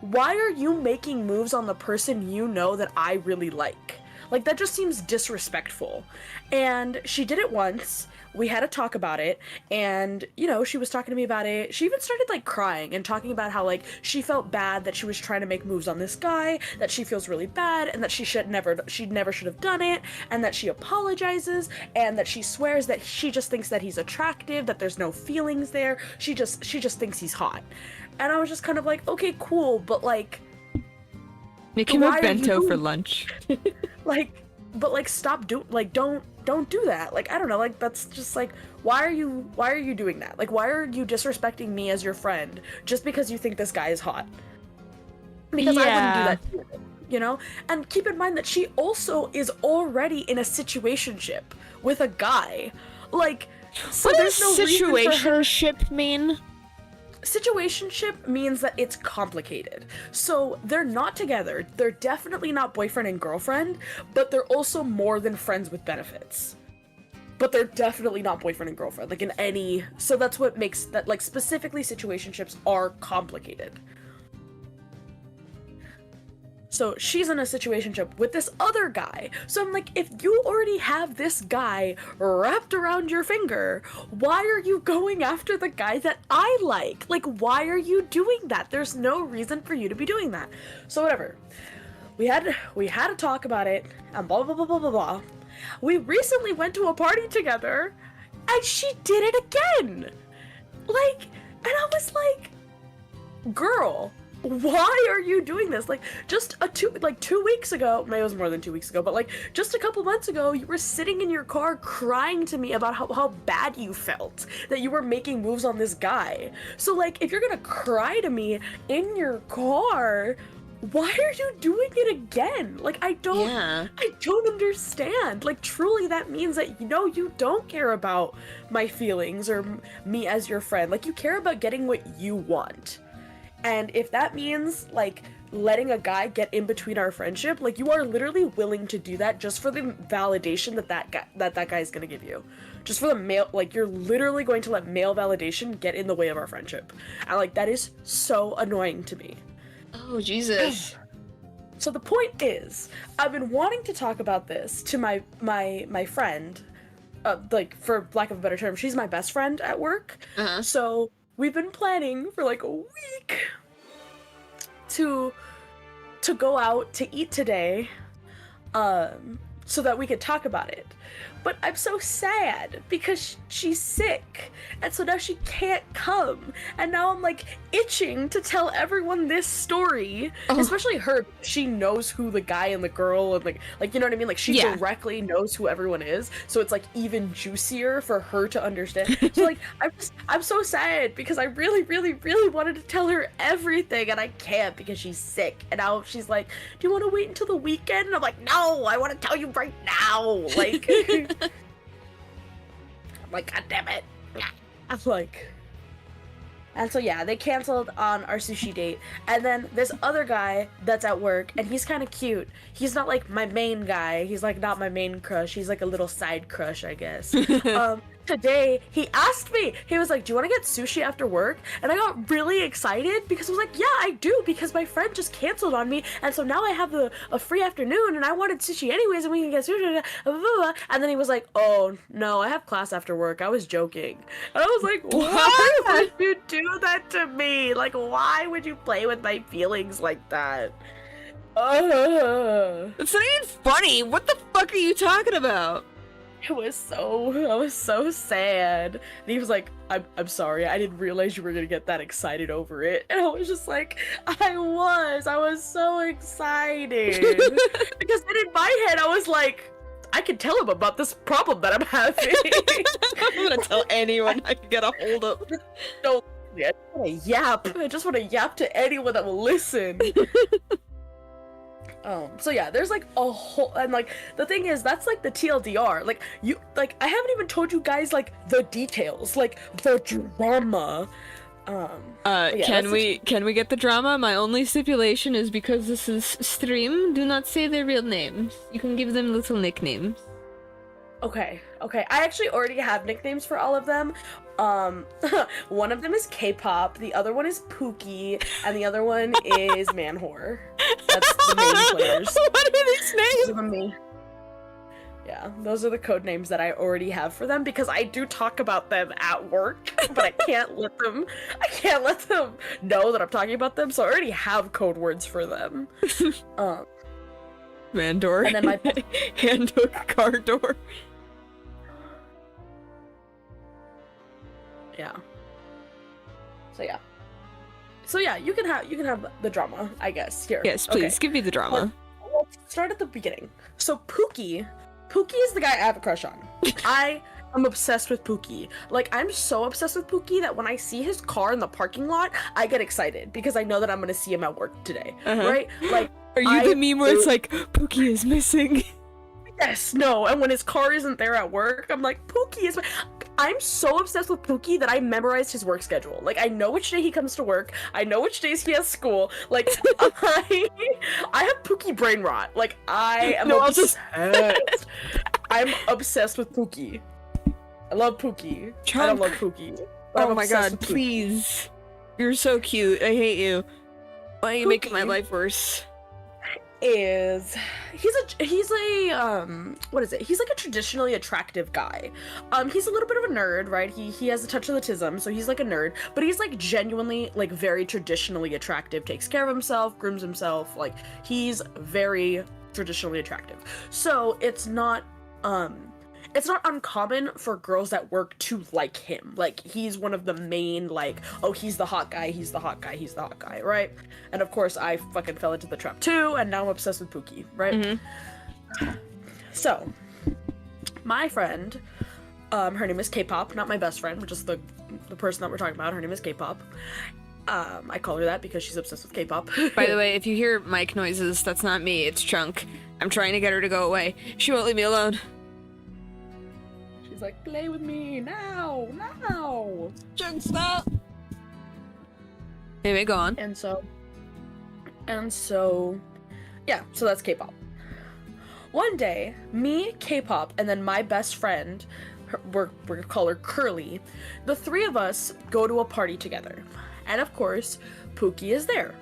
why are you making moves on the person you know that I really like? Like, that just seems disrespectful. And she did it once. We had a talk about it, and, you know, she was talking to me about it. She even started, like, crying and talking about how, like, she felt bad that she was trying to make moves on this guy, that she feels really bad, and that she never should have done it, and that she apologizes, and that she swears that she just thinks that he's attractive, that there's no feelings there. She just thinks he's hot. And I was just kind of like, okay, cool, but, like... Make him a bento for lunch. Like, but like stop don't do that. Like I don't know, like that's just like why are you doing that? Like why are you disrespecting me as your friend just because you think this guy is hot? Because I wouldn't do that to you, you know? And keep in mind that she also is already in a situationship with a guy. Like so what there's does no reason for her. situationship mean? Situationship means that it's complicated. So they're not together. They're definitely not boyfriend and girlfriend, but they're also more than friends with benefits. But they're definitely not boyfriend and girlfriend, like in any. So that's what makes that, like, specifically situationships are complicated. So she's in a situationship with this other guy. So I'm like, if you already have this guy wrapped around your finger, why are you going after the guy that I like? Like, why are you doing that? There's no reason for you to be doing that. So whatever. We had to talk about it, and blah blah blah blah blah blah. We recently went to a party together, and she did it again. Like, and I was like, girl, why are you doing this? Like, just 2 weeks ago, maybe it was more than 2 weeks ago, but like just a couple months ago, you were sitting in your car crying to me about how bad you felt that you were making moves on this guy. So like, if you're gonna cry to me in your car, why are you doing it again? Like, I don't understand. Like, truly that means that, you know, you don't care about my feelings or me as your friend. Like, you care about getting what you want. And if that means, like, letting a guy get in between our friendship, like, you are literally willing to do that just for the validation that guy is gonna give you. Just for the male, like, you're literally going to let male validation get in the way of our friendship. And, like, that is so annoying to me. Oh, Jesus. So the point is, I've been wanting to talk about this to my friend, like, for lack of a better term, she's my best friend at work. Uh-huh. So we've been planning for like a week to go out to eat today, so that we could talk about it. But I'm so sad because she's sick, and so now she can't come. And now I'm like itching to tell everyone this story, especially her. She knows who the guy and the girl and like you know what I mean. Like she directly knows who everyone is, so it's like even juicier for her to understand. So like I'm so sad because I really wanted to tell her everything, and I can't because she's sick. And now she's like, "Do you want to wait until the weekend?" And I'm like, "No, I want to tell you right now." Like. I'm like, God damn it. I'm like... And so yeah, they canceled on our sushi date. And then this other guy that's at work, and he's kind of cute. He's not like my main guy. He's like not my main crush. He's like a little side crush, I guess. Today, he asked me, he was like, "Do you want to get sushi after work?" And I got really excited because I was like, yeah, I do, because my friend just canceled on me, and so now I have a free afternoon, and I wanted sushi anyways, and we can get sushi, blah, blah, blah. And then he was like, "Oh, no, I have class after work. I was joking." And I was like, why would you do that to me? Like, why would you play with my feelings like that? It's not even funny. What the fuck are you talking about? I was so sad. And he was like, I'm sorry, I didn't realize you were gonna get that excited over it. And I was just like, I was so excited. Because then in my head, I was like, I can tell him about this problem that I'm having. I'm gonna tell anyone I can get a hold of. No, I just want to yap. I just want to yap to anyone that will listen. So yeah, there's like a whole, and like the thing is, that's like the TLDR. Like I haven't even told you guys like the details, like the drama. Yeah, can we get the drama? My only stipulation is because this is stream, do not say their real names. You can give them little nicknames. Okay. I actually already have nicknames for all of them. One of them is K-pop, the other one is Pookie, and the other one is Manwhore. That's the main players. What are these names? Those are the main... Yeah, those are the code names that I already have for them, because I do talk about them at work, but I can't let them know that I'm talking about them, so I already have code words for them. Mandor. And then my Handhook car door. Yeah. So yeah, you can have the drama, I guess. Here. Yes, please give me the drama. let's start at the beginning. So Pookie is the guy I have a crush on. I am obsessed with Pookie. Like, I'm so obsessed with Pookie that when I see his car in the parking lot, I get excited because I know that I'm gonna see him at work today, right? Like, Are you the meme where it's like, Pookie is missing? Yes, no, and when his car isn't there at work, I'm like, Pookie is. I'm so obsessed with Pookie that I memorized his work schedule. Like, I know which day he comes to work. I know which days he has school. Like, I have Pookie brain rot. Like, I am obsessed. I'm obsessed with Pookie. I love Pookie. Chunk. I don't love Pookie. But Oh I'm my obsessed god, with Pookie. please. You're so cute. I hate you. Why are you making my Pookie. life worse? He's like a traditionally attractive guy. He's a little bit of a nerd, right? He has a touch of autism, so he's like a nerd, but he's like genuinely like very traditionally attractive, takes care of himself, grooms himself, like he's very traditionally attractive. So it's not uncommon for girls at work to like him. Like, he's one of the main, like, oh, he's the hot guy, right? And of course, I fucking fell into the trap too, and now I'm obsessed with Pookie, right? Mm-hmm. So, my friend, her name is K-pop, not my best friend, but just the person that we're talking about, her name is K-pop. I call her that because she's obsessed with K-pop. By the way, if you hear mic noises, that's not me, it's Chunk. I'm trying to get her to go away. She won't leave me alone. She's like, play with me, now! Chunk, stop! Anyway, go on. And so, yeah, so that's K-pop. One day, me, K-pop, and then my best friend, we're gonna call her Curly, the three of us go to a party together. And of course, Pookie is there.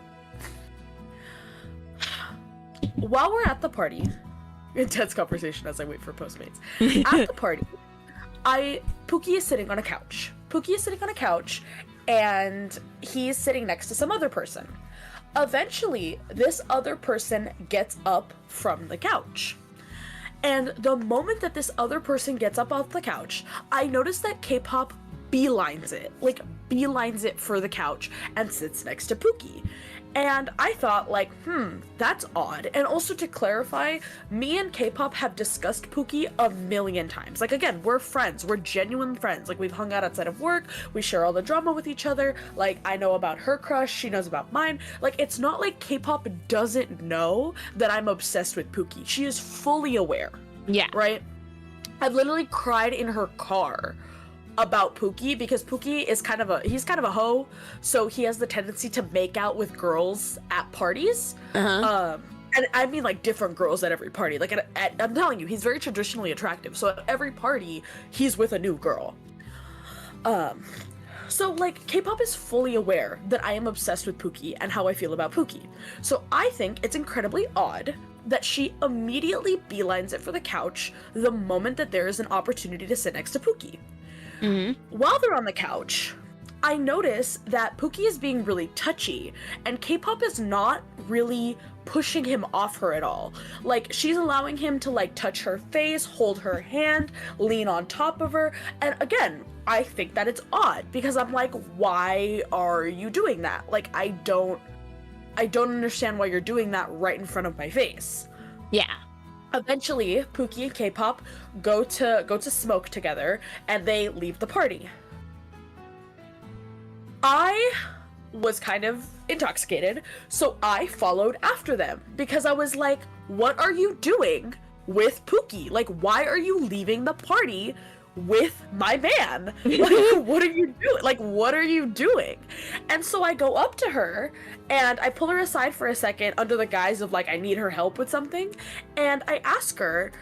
While we're at the party, intense conversation as I wait for Postmates. At the party, Pookie is sitting on a couch. And he's sitting next to some other person. Eventually, this other person gets up from the couch. And the moment that this other person gets up off the couch, I notice that K-pop beelines it for the couch and sits next to Pookie. And I thought, like, that's odd. And also, to clarify, me and K-pop have discussed Pookie a million times. Like, again, we're friends. We're genuine friends. Like, we've hung out outside of work. We share all the drama with each other. Like, I know about her crush. She knows about mine. Like, it's not like K-pop doesn't know that I'm obsessed with Pookie. She is fully aware. Yeah. Right? I've literally cried in her car about Pookie because Pookie is kind of a hoe, so he has the tendency to make out with girls at parties. And I mean, like, different girls at every party. Like, I'm telling you, he's very traditionally attractive, so at every party he's with a new girl. So, like, K-pop is fully aware that I am obsessed with Pookie and how I feel about Pookie. So I think it's incredibly odd that she immediately beelines it for the couch the moment that there is an opportunity to sit next to Pookie. While they're on the couch, I notice that Pookie is being really touchy, and K-pop is not really pushing him off her at all. Like, she's allowing him to, like, touch her face, hold her hand, lean on top of her, and again, I think that it's odd, because I'm like, why are you doing that? Like, I don't understand why you're doing that right in front of my face. Yeah. Eventually, Pookie and K-pop go to smoke together, and they leave the party. I was kind of intoxicated, so I followed after them because I was like, what are you doing with Pookie? Like, why are you leaving the party with my man? Like, what are you doing? Like, what are you doing? And so I go up to her and I pull her aside for a second under the guise of, like, I need her help with something. And I ask her,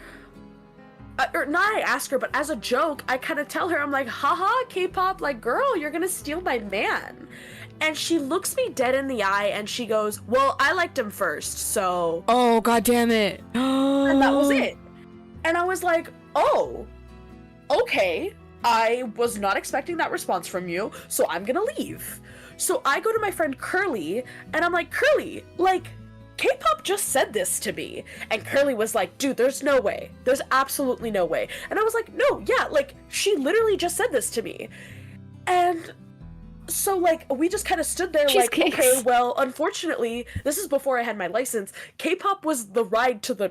or not I ask her, but as a joke, I kind of tell her, I'm like, haha, K-pop, like, girl, you're gonna steal my man. And she looks me dead in the eye and she goes, well, I liked him first, so. Oh, god damn it. And that was it. And I was like, oh, okay, I was not expecting that response from you, so I'm gonna leave. So I go to my friend Curly, and I'm like, Curly, like, K-pop just said this to me. And Curly was like, dude, there's no way. There's absolutely no way. And I was like, no, yeah, like, she literally just said this to me. And So, like, we just kind of stood there like, Cheesecakes. okay, well, unfortunately, this is before I had my license. K-pop was the ride to the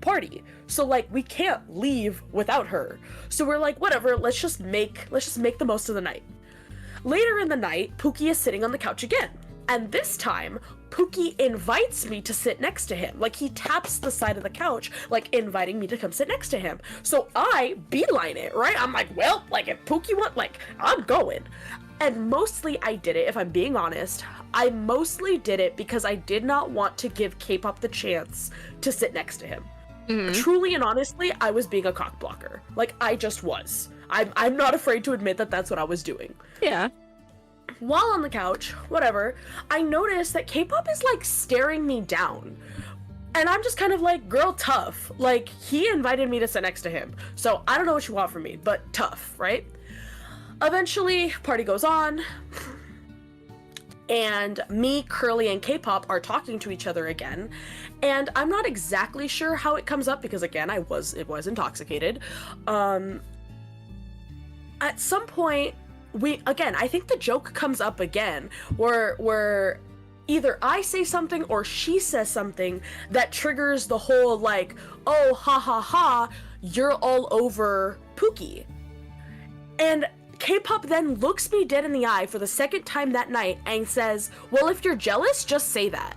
party. So, like, we can't leave without her. So we're like, whatever, let's just make the most of the night. Later in the night, Pookie is sitting on the couch again. And this time, Pookie invites me to sit next to him. Like, he taps the side of the couch, like, inviting me to come sit next to him. So I beeline it, right? I'm like, well, like, if Pookie want, like, I'm going. And mostly I did it, if I'm being honest, I mostly did it because I did not want to give K-pop the chance to sit next to him. Mhm. Truly and honestly, I was being a cock blocker. Like, I just was. I'm not afraid to admit that that's what I was doing. Yeah. While on the couch, whatever, I noticed that K-pop is, like, staring me down. And I'm just kind of like, girl, tough. Like, he invited me to sit next to him. So I don't know what you want from me, but tough, right? Eventually, party goes on. And me, Curly, and K-pop are talking to each other again. And I'm not exactly sure how it comes up because, again, it was intoxicated. At some point, I think the joke comes up again where either I say something or she says something that triggers the whole, like, oh, ha ha ha, you're all over Pookie. And K-pop then looks me dead in the eye for the second time that night and says, well, if you're jealous, just say that.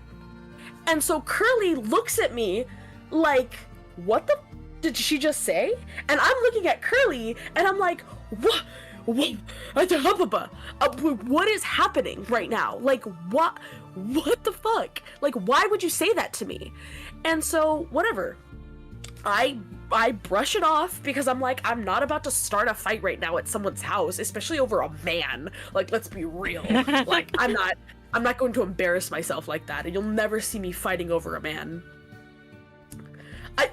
And so Curly looks at me like, what the did she just say? And I'm looking at Curly and I'm like, what is happening right now? Like, what the fuck? Like, why would you say that to me? And so, whatever. I brush it off because I'm like, I'm not about to start a fight right now at someone's house, especially over a man. Like, let's be real. Like, I'm not going to embarrass myself like that, and you'll never see me fighting over a man.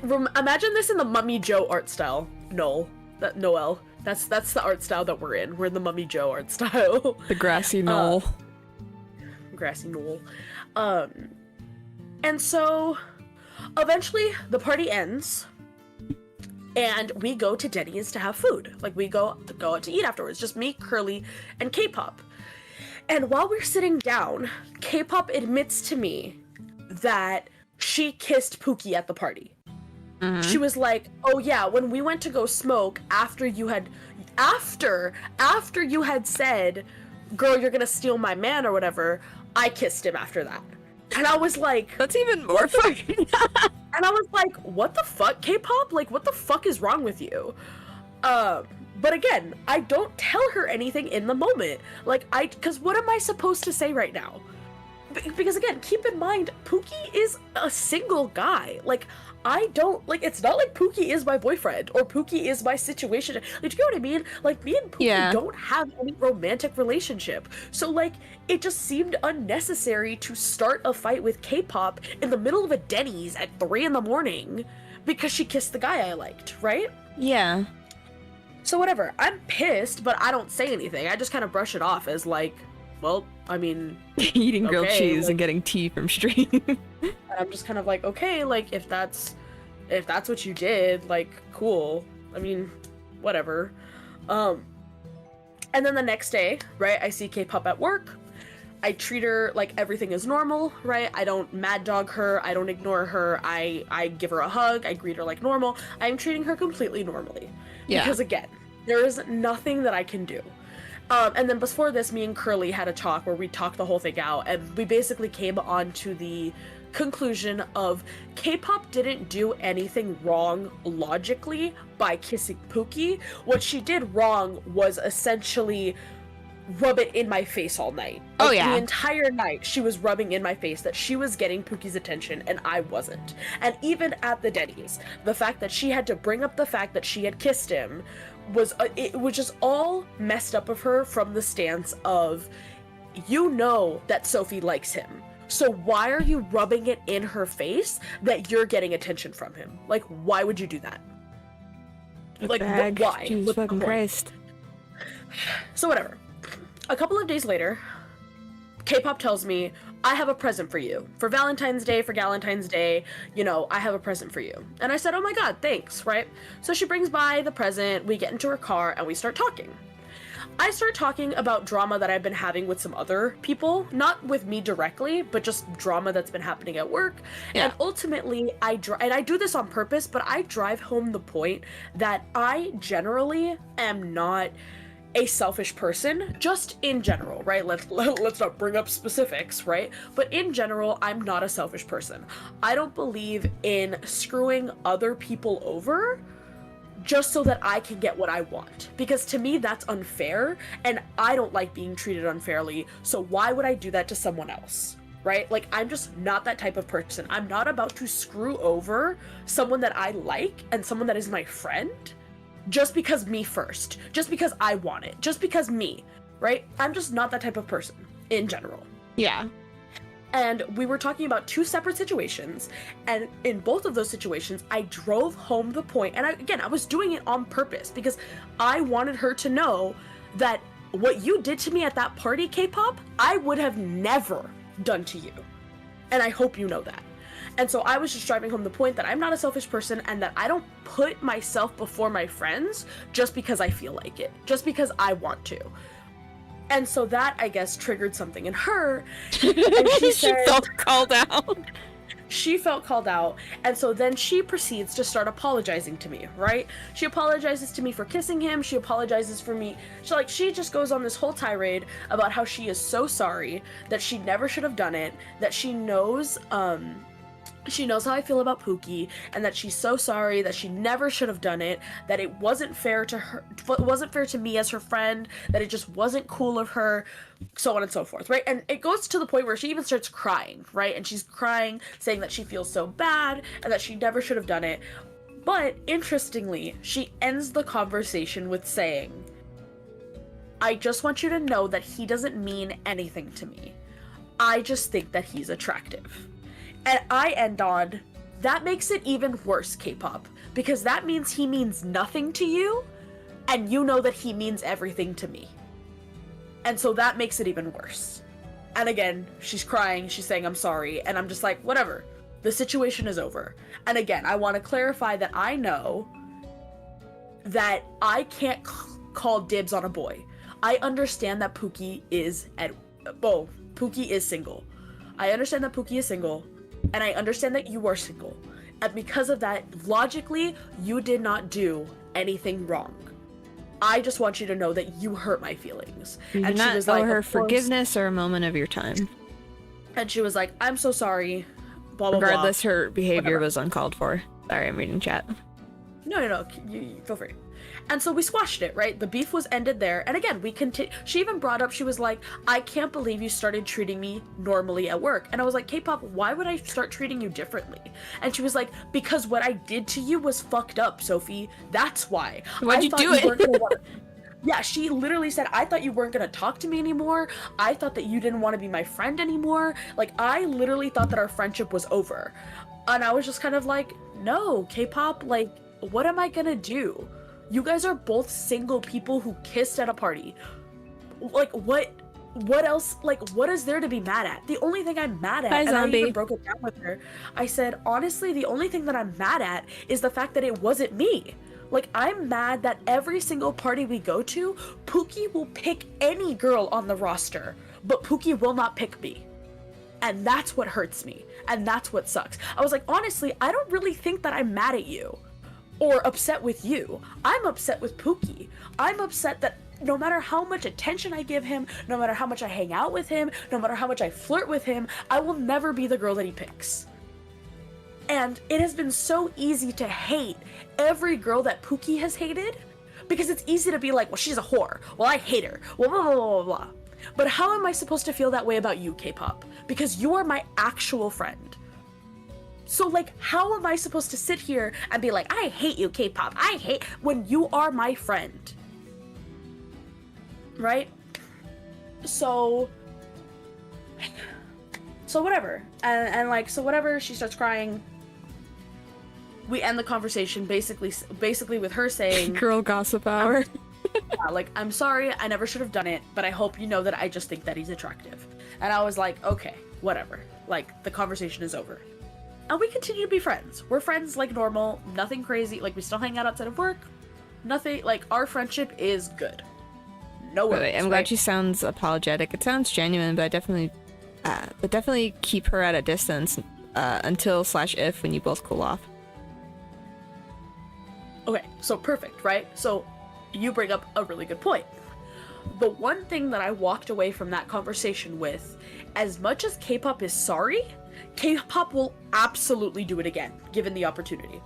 Imagine this in the Mummy Joe art style. Noel. That's the art style that we're in. We're in the Mummy Joe art style. The grassy knoll. Grassy knoll. And so eventually the party ends and we go to Denny's to have food. Like, we go out to eat afterwards. Just me, Curly, and K-pop. And while we're sitting down, K-pop admits to me that she kissed Pookie at the party. Mm-hmm. She was like, oh yeah, when we went to go smoke after you had said, girl, you're gonna steal my man or whatever, I kissed him after that. And I was like, that's even more fucking. And I was like, what the fuck, K-pop? Like, what the fuck is wrong with you? But again, I don't tell her anything in the moment. Like, because what am I supposed to say right now? Because again, keep in mind, Pookie is a single guy. Like, it's not like Pookie is my boyfriend or Pookie is my situation. Like, do you know what I mean? Like, me and Pookie don't have any romantic relationship. So, like, it just seemed unnecessary to start a fight with K-pop in the middle of a Denny's at 3 a.m. because she kissed the guy I liked, right? Yeah. So whatever, I'm pissed, but I don't say anything. I just kind of brush it off as like, well, I mean... Eating grilled cheese and getting tea from stream. And I'm just kind of like, okay, like, if that's what you did, like, cool. I mean, whatever. And then the next day, right, I see K-pop at work. I treat her like everything is normal, right? I don't mad dog her. I don't ignore her. I give her a hug. I greet her like normal. I'm treating her completely normally. Yeah. Because again, there is nothing that I can do. And then before this, me and Curly had a talk where we talked the whole thing out, and we basically came on to the conclusion of K-pop didn't do anything wrong logically by kissing Pookie. What she did wrong was essentially rub it in my face all night. Like, the entire night she was rubbing in my face that she was getting Pookie's attention and I wasn't. And even at the Denny's, the fact that she had to bring up the fact that she had kissed him was it was just all messed up of her from the stance of, you know that Sophie likes him, so why are you rubbing it in her face that you're getting attention from him? Like, why would you do that? Like, why? Jesus fucking Christ. So whatever. A couple of days later, K-pop tells me, I have a present for you. For Valentine's Day, for Galentine's Day, you know, I have a present for you. And I said, oh my god, thanks, right? So she brings by the present, we get into her car, and we start talking. I start talking about drama that I've been having with some other people, not with me directly, but just drama that's been happening at work. Yeah. And ultimately, and I do this on purpose, but I drive home the point that I generally am not a selfish person, just in general, right? Let's not bring up specifics, right? But in general, I'm not a selfish person. I don't believe in screwing other people over just so that I can get what I want. Because to me, that's unfair, and I don't like being treated unfairly, so why would I do that to someone else? Right? Like, I'm just not that type of person. I'm not about to screw over someone that I like and someone that is my friend just because me first, just because I want it, just because me, right? I'm just not that type of person in general. Yeah. And we were talking about two separate situations, and in both of those situations, I drove home the point, and I was doing it on purpose because I wanted her to know that what you did to me at that party, K-pop, I would have never done to you. And I hope you know that. And so I was just driving home the point that I'm not a selfish person and that I don't put myself before my friends just because I feel like it, just because I want to. And so that, I guess, triggered something in her. And she felt called out. She felt called out, and so then she proceeds to start apologizing to me, right? She apologizes to me for kissing him, she apologizes for me, she just goes on this whole tirade about how she is so sorry, that she never should have done it, that she knows how I feel about Pookie, and that she's so sorry, that she never should have done it, that it wasn't fair to her, it wasn't fair to me as her friend, that it just wasn't cool of her, so on and so forth, right? And it goes to the point where she even starts crying, right? And she's crying, saying that she feels so bad, and that she never should have done it. But, interestingly, she ends the conversation with saying, I just want you to know that he doesn't mean anything to me. I just think that he's attractive. And I end on, that makes it even worse, K-pop, because that means he means nothing to you, and you know that he means everything to me. And so that makes it even worse. And again, she's crying, she's saying I'm sorry, and I'm just like, whatever, the situation is over. And again, I want to clarify that I know that I can't call dibs on a boy. I understand that Pookie is single. I understand that Pookie is single. And I understand that you are single. And because of that, logically, you did not do anything wrong. I just want you to know that you hurt my feelings. You and did not she was owe like, her forgiveness or a moment of your time. And she was like, I'm so sorry, blah, blah, Regardless, blah. her behavior Whatever. was uncalled for. Sorry, I'm reading chat. No, you feel free. And so we squashed it, right? The beef was ended there. And again, we continued. She even brought up, she was like, I can't believe you started treating me normally at work. And I was like, K-pop, why would I start treating you differently? And she was like, because what I did to you was fucked up, Sophie. That's why. Why'd you do it? Yeah, she literally said, I thought you weren't gonna talk to me anymore. I thought that you didn't want to be my friend anymore. Like, I literally thought that our friendship was over. And I was just kind of like, no, K-pop, like, what am I gonna do? You guys are both single people who kissed at a party. Like, what else, like, what is there to be mad at? The only thing I'm mad at, Hi, and Zombie. I even broke it down with her, I said, honestly, the only thing that I'm mad at is the fact that it wasn't me. Like, I'm mad that every single party we go to, Pookie will pick any girl on the roster, but Pookie will not pick me. And that's what hurts me, and that's what sucks. I was like, honestly, I don't really think that I'm mad at you. Or upset with you. I'm upset with Pookie. I'm upset that no matter how much attention I give him, no matter how much I hang out with him, no matter how much I flirt with him, I will never be the girl that he picks. And it has been so easy to hate every girl that Pookie has hated, because it's easy to be like, well, she's a whore. Well, I hate her. Well, blah, blah, blah, blah, blah. But how am I supposed to feel that way about you, K-pop? Because you are my actual friend. So, like, how am I supposed to sit here and be like, I hate you, K-pop, when you are my friend? Right? So whatever. And like, so whatever, she starts crying. We end the conversation basically with her saying, Girl gossip hour. yeah, like, I'm sorry, I never should have done it, but I hope you know that I just think that he's attractive. And I was like, okay, whatever. Like, the conversation is over. And we continue to be friends. We're friends like normal, nothing crazy. Like, we still hang out outside of work. Nothing, like, our friendship is good. No worries. Wait, I'm glad she sounds apologetic. It sounds genuine, but definitely keep her at a distance until/if when you both cool off. Okay, so perfect, right? So you bring up a really good point. The one thing that I walked away from that conversation with, as much as K-pop is sorry, K-pop will absolutely do it again, given the opportunity.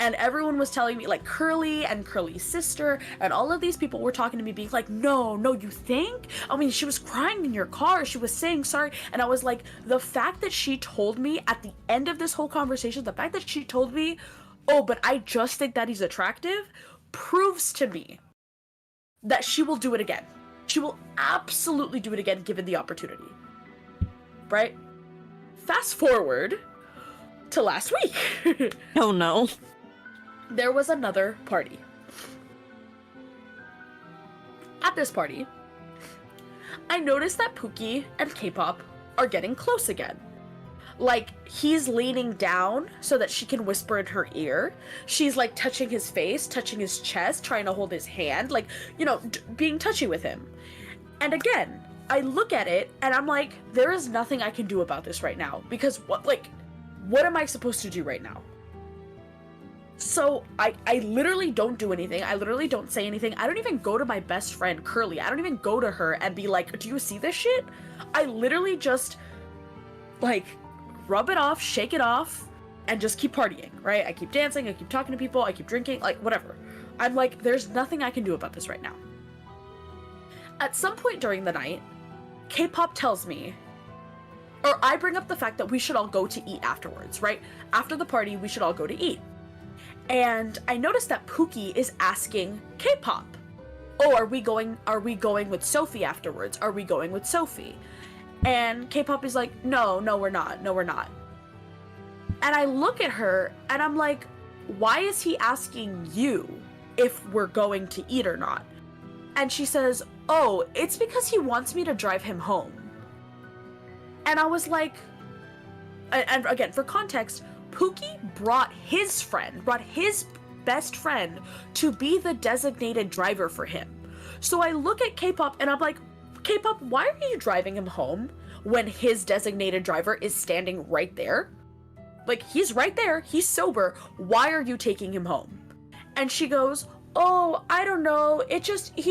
And everyone was telling me, like, Curly and Curly's sister, and all of these people were talking to me, being like, no, you think? I mean, she was crying in your car, she was saying sorry, and I was like, the fact that she told me at the end of this whole conversation, the fact that she told me, oh, but I just think that he's attractive, proves to me that she will do it again. She will absolutely do it again, given the opportunity. Right? Fast forward to last week. Oh no. There was another party. At this party, I noticed that Pookie and K-pop are getting close again. Like, he's leaning down so that she can whisper in her ear. She's, like, touching his face, touching his chest, trying to hold his hand, like, you know, being touchy with him. And again, I look at it, and I'm like, there is nothing I can do about this right now. Because, what am I supposed to do right now? So, I literally don't do anything. I literally don't say anything. I don't even go to my best friend, Curly. I don't even go to her and be like, do you see this shit? I literally just, like, rub it off, shake it off, and just keep partying, right? I keep dancing, I keep talking to people, I keep drinking, like, whatever. I'm like, there's nothing I can do about this right now. At some point during the night, K-pop tells me, or I bring up the fact that we should all go to eat afterwards, right? After the party, we should all go to eat. And I noticed that Pookie is asking K-pop, oh, are we going with Sophie afterwards? Are we going with Sophie? And K-pop is like, no, we're not. And I look at her, and I'm like, why is he asking you if we're going to eat or not? And she says, oh, it's because he wants me to drive him home. And I was like, and again, for context, Pookie brought his best friend to be the designated driver for him. So I look at K-pop, and I'm like, K-pop, why are you driving him home when his designated driver is standing right there? Like, he's right there, he's sober, why are you taking him home? And she goes, oh, I don't know, he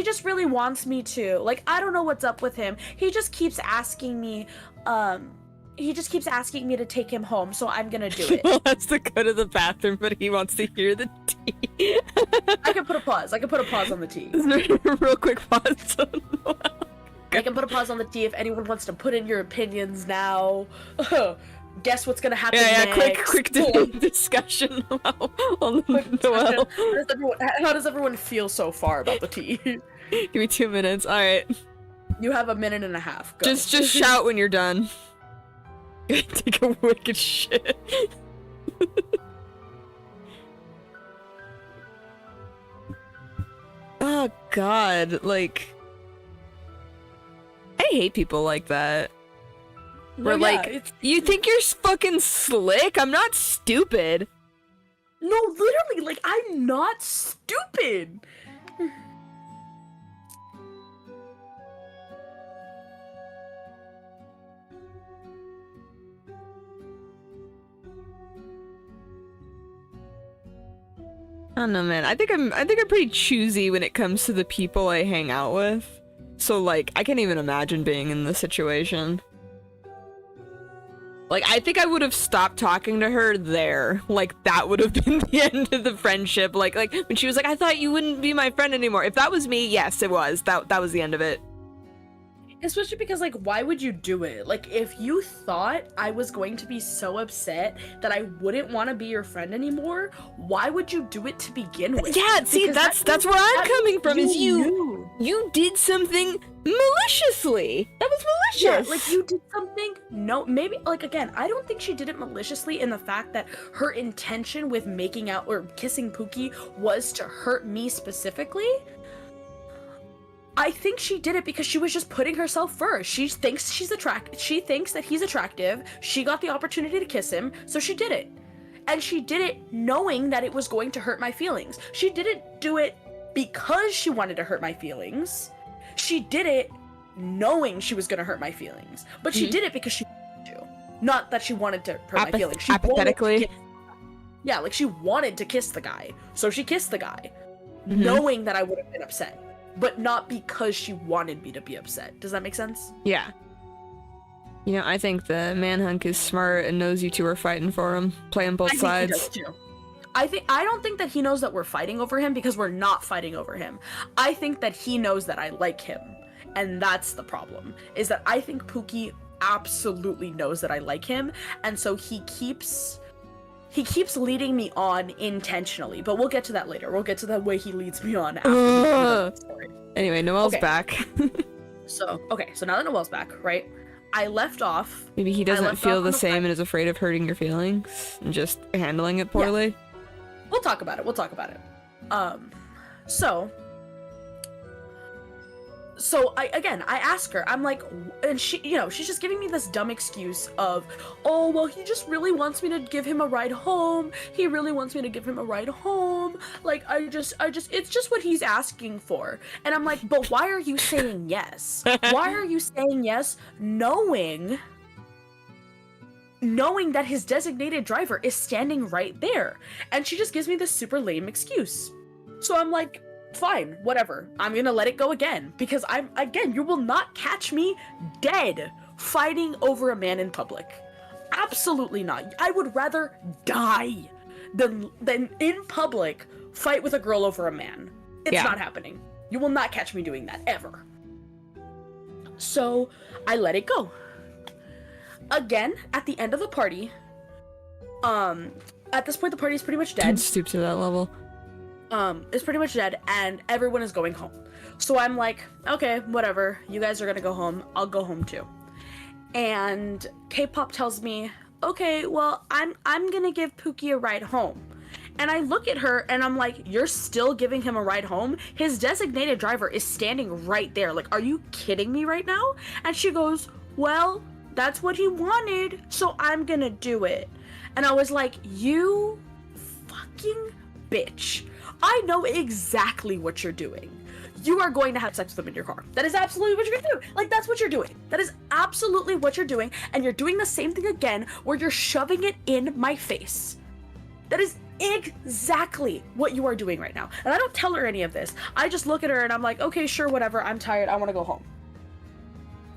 just really wants me to. Like, I don't know what's up with him. He just keeps asking me to take him home, so I'm gonna do it. He wants to go to the bathroom, but he wants to hear the tea. I can put a pause on the tea. Real quick pause. I can put a pause on the tea if anyone wants to put in your opinions now. Guess what's gonna happen next. Quick discussion about Noelle. How does everyone feel so far about the tea? Give me 2 minutes. All right. You have a minute and a half. Go. Just shout when you're done. Take a wicked shit. Oh god, like, I hate people like that. Where, you think you're fucking slick? I'm not stupid. No, literally, like, I'm not stupid. I don't know, man. I think I'm pretty choosy when it comes to the people I hang out with. So, like, I can't even imagine being in this situation. Like, I think I would have stopped talking to her there. Like, that would have been the end of the friendship. Like when she was like, I thought you wouldn't be my friend anymore. If that was me, yes, it was. That was the end of it. Especially because, like, why would you do it? Like, if you thought I was going to be so upset that I wouldn't want to be your friend anymore, why would you do it to begin with? Yeah, see, because that's where I'm coming from, is knew. You did something maliciously. That was malicious. Yeah, like, you did something, no, maybe, like, again, I don't think she did it maliciously in the fact that her intention with making out or kissing Pookie was to hurt me specifically. I think she did it because she was just putting herself first. She thinks she thinks that he's attractive. She got the opportunity to kiss him, so she did it. And she did it knowing that it was going to hurt my feelings. She didn't do it because she wanted to hurt my feelings. she did it knowing she was gonna hurt my feelings. But she did it because she wanted to. Not that she wanted to hurt my feelings. She apathetically. Yeah, like she wanted to kiss the guy. So she kissed the guy. Knowing that I would have been upset. But not because she wanted me to be upset. Does that make sense? Yeah. You know, I think the manhunk is smart and knows you two are fighting for him, playing both sides. I think he does too. I don't think that he knows that we're fighting over him because we're not fighting over him. I think that he knows that I like him. And that's the problem. Is that I think Pookie absolutely knows that I like him, and so he keeps leading me on intentionally. But we'll get to that later. We'll get to the way he leads me on after the story. Anyway, Noelle's back. So now that Noelle's back, right? I left off. Maybe he doesn't feel the same and is afraid of hurting your feelings and just handling it poorly. Yeah. We'll talk about it. So I ask her, I'm like, and she, you know, she's just giving me this dumb excuse of, oh, well, he just really wants me to give him a ride home. He really wants me to give him a ride home. Like, it's just what he's asking for. And I'm like, but why are you saying yes? Why are you saying yes knowing that his designated driver is standing right there? And she just gives me this super lame excuse. So I'm like, fine, whatever. I'm gonna let it go again, because you will not catch me dead fighting over a man in public. Absolutely not. I would rather die than in public fight with a girl over a man. It's not happening. You will not catch me doing that, ever. So, I let it go. Again, at the end of the party, at this point the party is pretty much dead. Don't stoop to that level. Is pretty much dead, and everyone is going home. So I'm like, okay, whatever. You guys are gonna go home. I'll go home too. And K-pop tells me, okay, well, I'm gonna give Pookie a ride home. And I look at her and I'm like, you're still giving him a ride home? His designated driver is standing right there. Like, are you kidding me right now? And she goes, well, that's what he wanted, so I'm gonna do it. And I was like, you fucking bitch. I know exactly what you're doing. You are going to have sex with him in your car. That is absolutely what you're gonna do. Like, that's what you're doing. That is absolutely what you're doing. And you're doing the same thing again, where you're shoving it in my face. That is exactly what you are doing right now. And I don't tell her any of this. I just look at her and I'm like, okay, sure, whatever. I'm tired. I want to go home.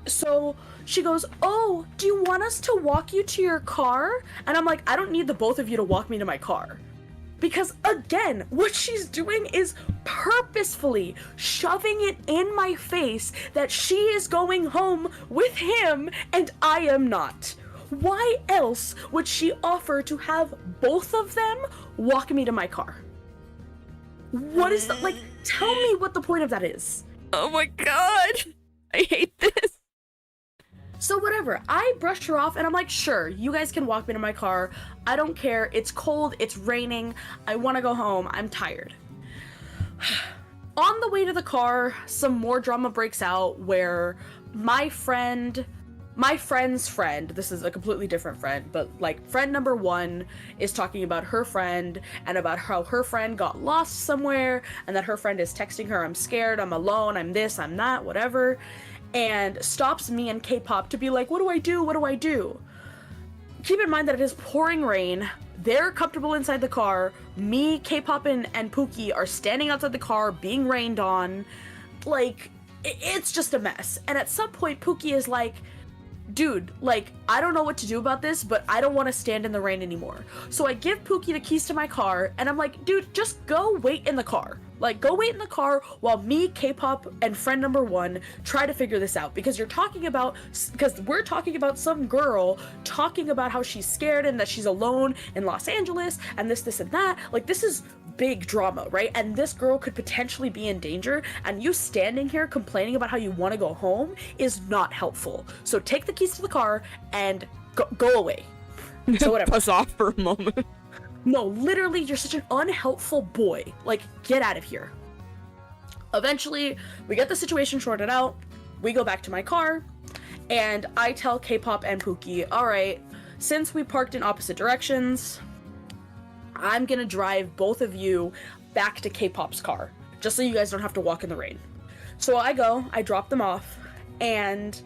So she goes, oh, do you want us to walk you to your car? And I'm like, I don't need the both of you to walk me to my car. Because, again, what she's doing is purposefully shoving it in my face that she is going home with him and I am not. Why else would she offer to have both of them walk me to my car? What is that? Like, tell me what the point of that is. Oh my god! I hate this. So whatever, I brushed her off and I'm like, sure, you guys can walk me to my car. I don't care. It's cold. It's raining. I want to go home. I'm tired. On the way to the car, some more drama breaks out where my friend's friend, this is a completely different friend, but like friend number one is talking about her friend and about how her friend got lost somewhere and that her friend is texting her, I'm scared, I'm alone, I'm this, I'm that, whatever. And stops me and K-pop to be like, what do I do? What do I do? Keep in mind that it is pouring rain. They're comfortable inside the car. Me, K-pop, and Pookie are standing outside the car being rained on. Like, it's just a mess. And at some point, Pookie is like, dude, like, I don't know what to do about this, but I don't want to stand in the rain anymore. So I give Pookie the keys to my car, and I'm like, dude, just go wait in the car. Like, go wait in the car while me, K-pop, and friend number one try to figure this out. Because we're talking about some girl talking about how she's scared and that she's alone in Los Angeles, and this, and that. Like, this is big drama, right? And this girl could potentially be in danger, and you standing here complaining about how you want to go home is not helpful. So take the keys to the car and go away. So whatever. Buzz off for a moment. No, literally, you're such an unhelpful boy. Like, get out of here. Eventually, we get the situation sorted out. We go back to my car, and I tell K-pop and Pookie, alright, since we parked in opposite directions, I'm gonna drive both of you back to K-pop's car, just so you guys don't have to walk in the rain. So I go, I drop them off, and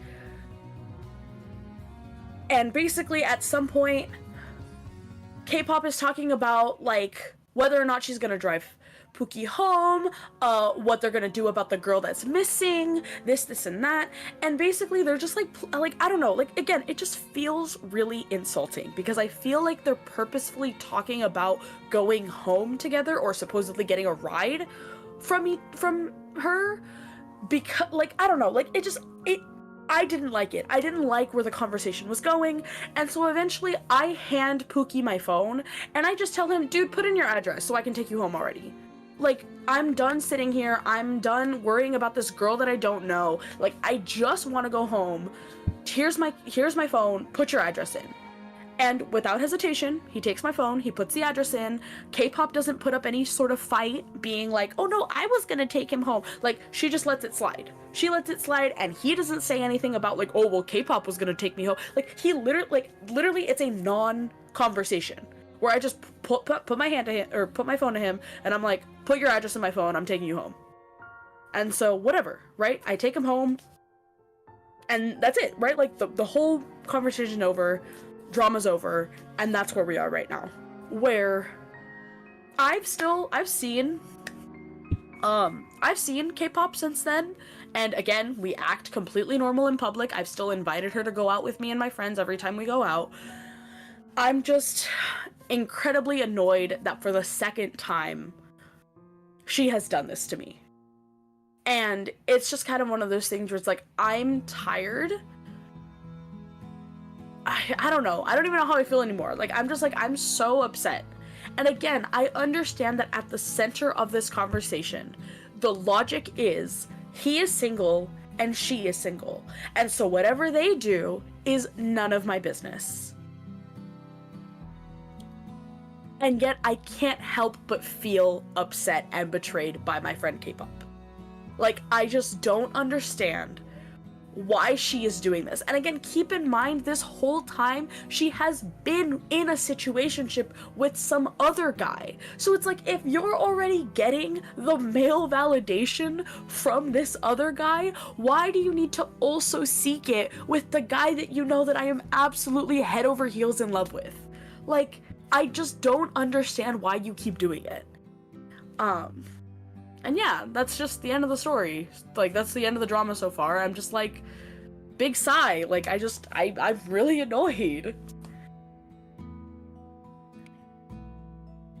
basically at some point, K-pop is talking about, like, whether or not she's gonna drive Pookie home, what they're gonna do about the girl that's missing, this, and that, and basically they're just like, I don't know, like, again, it just feels really insulting, because I feel like they're purposefully talking about going home together, or supposedly getting a ride from her, because, like, I don't know, like, I didn't like it. I didn't like where the conversation was going, and so eventually I hand Pookie my phone, and I just tell him, dude, put in your address so I can take you home already. Like, I'm done sitting here, I'm done worrying about this girl that I don't know, like, I just want to go home. Here's my phone, put your address in. And without hesitation, he takes my phone, he puts the address in. K-pop doesn't put up any sort of fight, being like, oh no, I was gonna take him home. Like, she just lets it slide. She lets it slide, and he doesn't say anything about, like, oh, well, K-pop was gonna take me home. Like, he literally, it's a non-conversation, where I just put my hand to him, or put my phone to him, and I'm like, put your address in my phone, I'm taking you home. And so, whatever, right? I take him home, and that's it, right? Like, the whole conversation over, drama's over, and that's where we are right now. Where I've seen K-pop since then, and again, we act completely normal in public. I've still invited her to go out with me and my friends every time we go out. I'm just incredibly annoyed that for the second time, she has done this to me. And it's just kind of one of those things where it's like, I'm tired. I don't know. I don't even know how I feel anymore. Like, I'm just like, I'm so upset. And again, I understand that at the center of this conversation, the logic is he is single and she is single. And so whatever they do is none of my business. And yet I can't help but feel upset and betrayed by my friend K-pop. Like, I just don't understand why she is doing this. And again, keep in mind, this whole time she has been in a situationship with some other guy. So it's like, if you're already getting the male validation from this other guy, why do you need to also seek it with the guy that you know that I am absolutely head over heels in love with? Like, I just don't understand why you keep doing it. And yeah, that's just the end of the story. Like, that's the end of the drama so far. I'm just like, big sigh. Like, I'm really annoyed.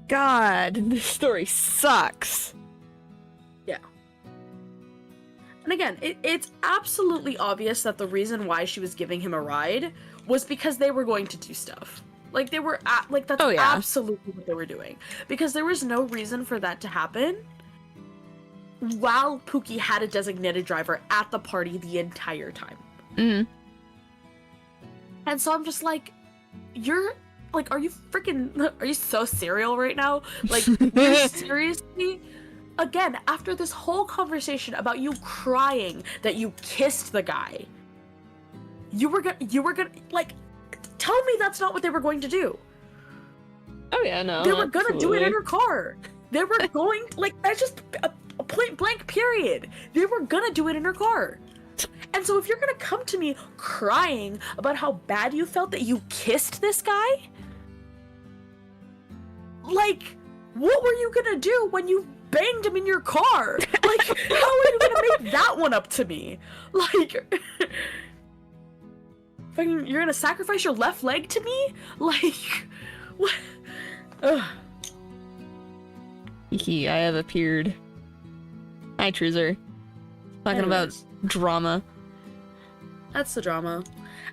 God, this story sucks. Yeah. And again, it's absolutely obvious that the reason why she was giving him a ride was because they were going to do stuff. Like, they were, that's absolutely what they were doing. Because there was no reason for that to happen while Pookie had a designated driver at the party the entire time. Mm-hmm. And so I'm just like, you're, like, are you so serial right now? Like, you're seriously? Again, after this whole conversation about you crying that you kissed the guy, you were gonna, like, tell me that's not what they were going to do. Oh yeah, no. They were gonna do it in her car. They were going, like, that's just a point blank period. They were gonna do it in her car. And so if you're gonna come to me crying about how bad you felt that you kissed this guy, like, what were you gonna do when you banged him in your car? Like, how are you gonna make that one up to me? Like, fucking, you're gonna sacrifice your left leg to me? Like, what? Ugh. I have appeared. Hi, Truzer. Talking about drama. That's the drama.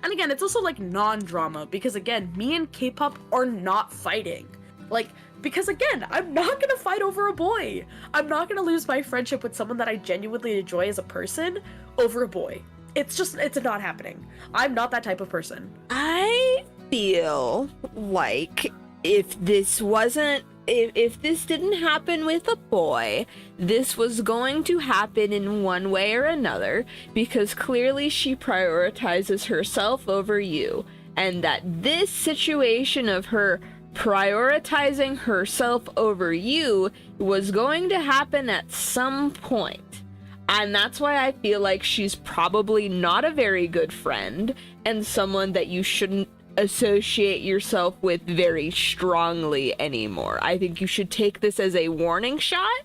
And again, it's also like non-drama, because again, me and K-pop are not fighting. Like, because again, I'm not gonna fight over a boy. I'm not gonna lose my friendship with someone that I genuinely enjoy as a person over a boy. It's not happening. I'm not that type of person. I feel like if this didn't happen with a boy, this was going to happen in one way or another, because clearly she prioritizes herself over you, and that this situation of her prioritizing herself over you was going to happen at some point. And that's why I feel like she's probably not a very good friend and someone that you shouldn't associate yourself with very strongly anymore. I think you should take this as a warning shot,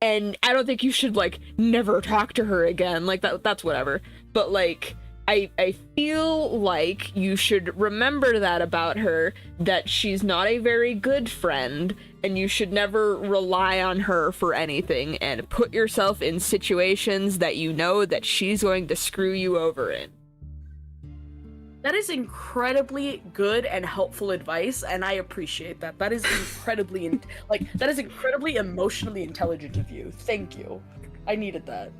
and I don't think you should, like, never talk to her again. Like, that's whatever. But, like, I feel like you should remember that about her, that she's not a very good friend, and you should never rely on her for anything, and put yourself in situations that you know that she's going to screw you over in. That is incredibly good and helpful advice, and I appreciate that. That is incredibly, that is incredibly emotionally intelligent of you. Thank you. I needed that.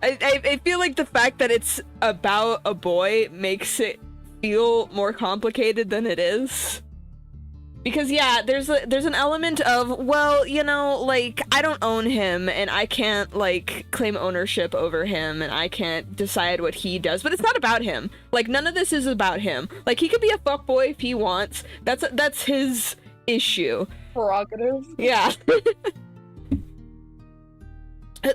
I feel like the fact that it's about a boy makes it feel more complicated than it is. Because yeah, there's an element of, well, you know, like, I don't own him and I can't, like, claim ownership over him and I can't decide what he does, but it's not about him. Like, none of this is about him. Like, he could be a fuckboy if he wants. That's his issue. Prerogative. Yeah.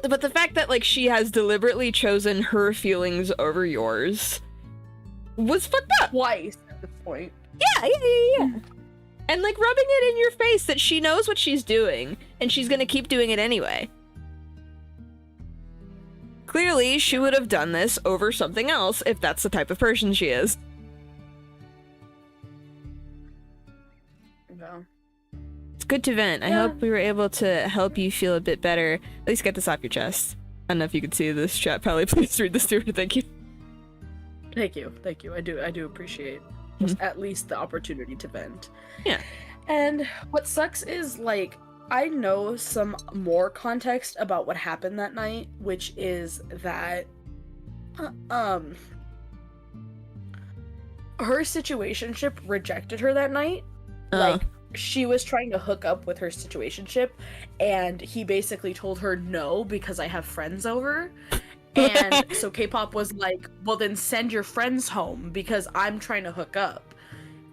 But the fact that, like, she has deliberately chosen her feelings over yours was fucked up. Twice at this point. Yeah. And, like, rubbing it in your face that she knows what she's doing, and she's gonna keep doing it anyway. Clearly, she would have done this over something else if that's the type of person she is. No. It's good to vent. I hope we were able to help you feel a bit better. At least get this off your chest. I don't know if you could see this chat, Pally. Please read this through. Thank you. Thank you. I do appreciate just at least the opportunity to vent. Yeah. And what sucks is, like, I know some more context about what happened that night, which is that her situationship rejected her that night. Like, she was trying to hook up with her situationship, and he basically told her no because I have friends over. And so K-pop was like, well, then send your friends home because I'm trying to hook up.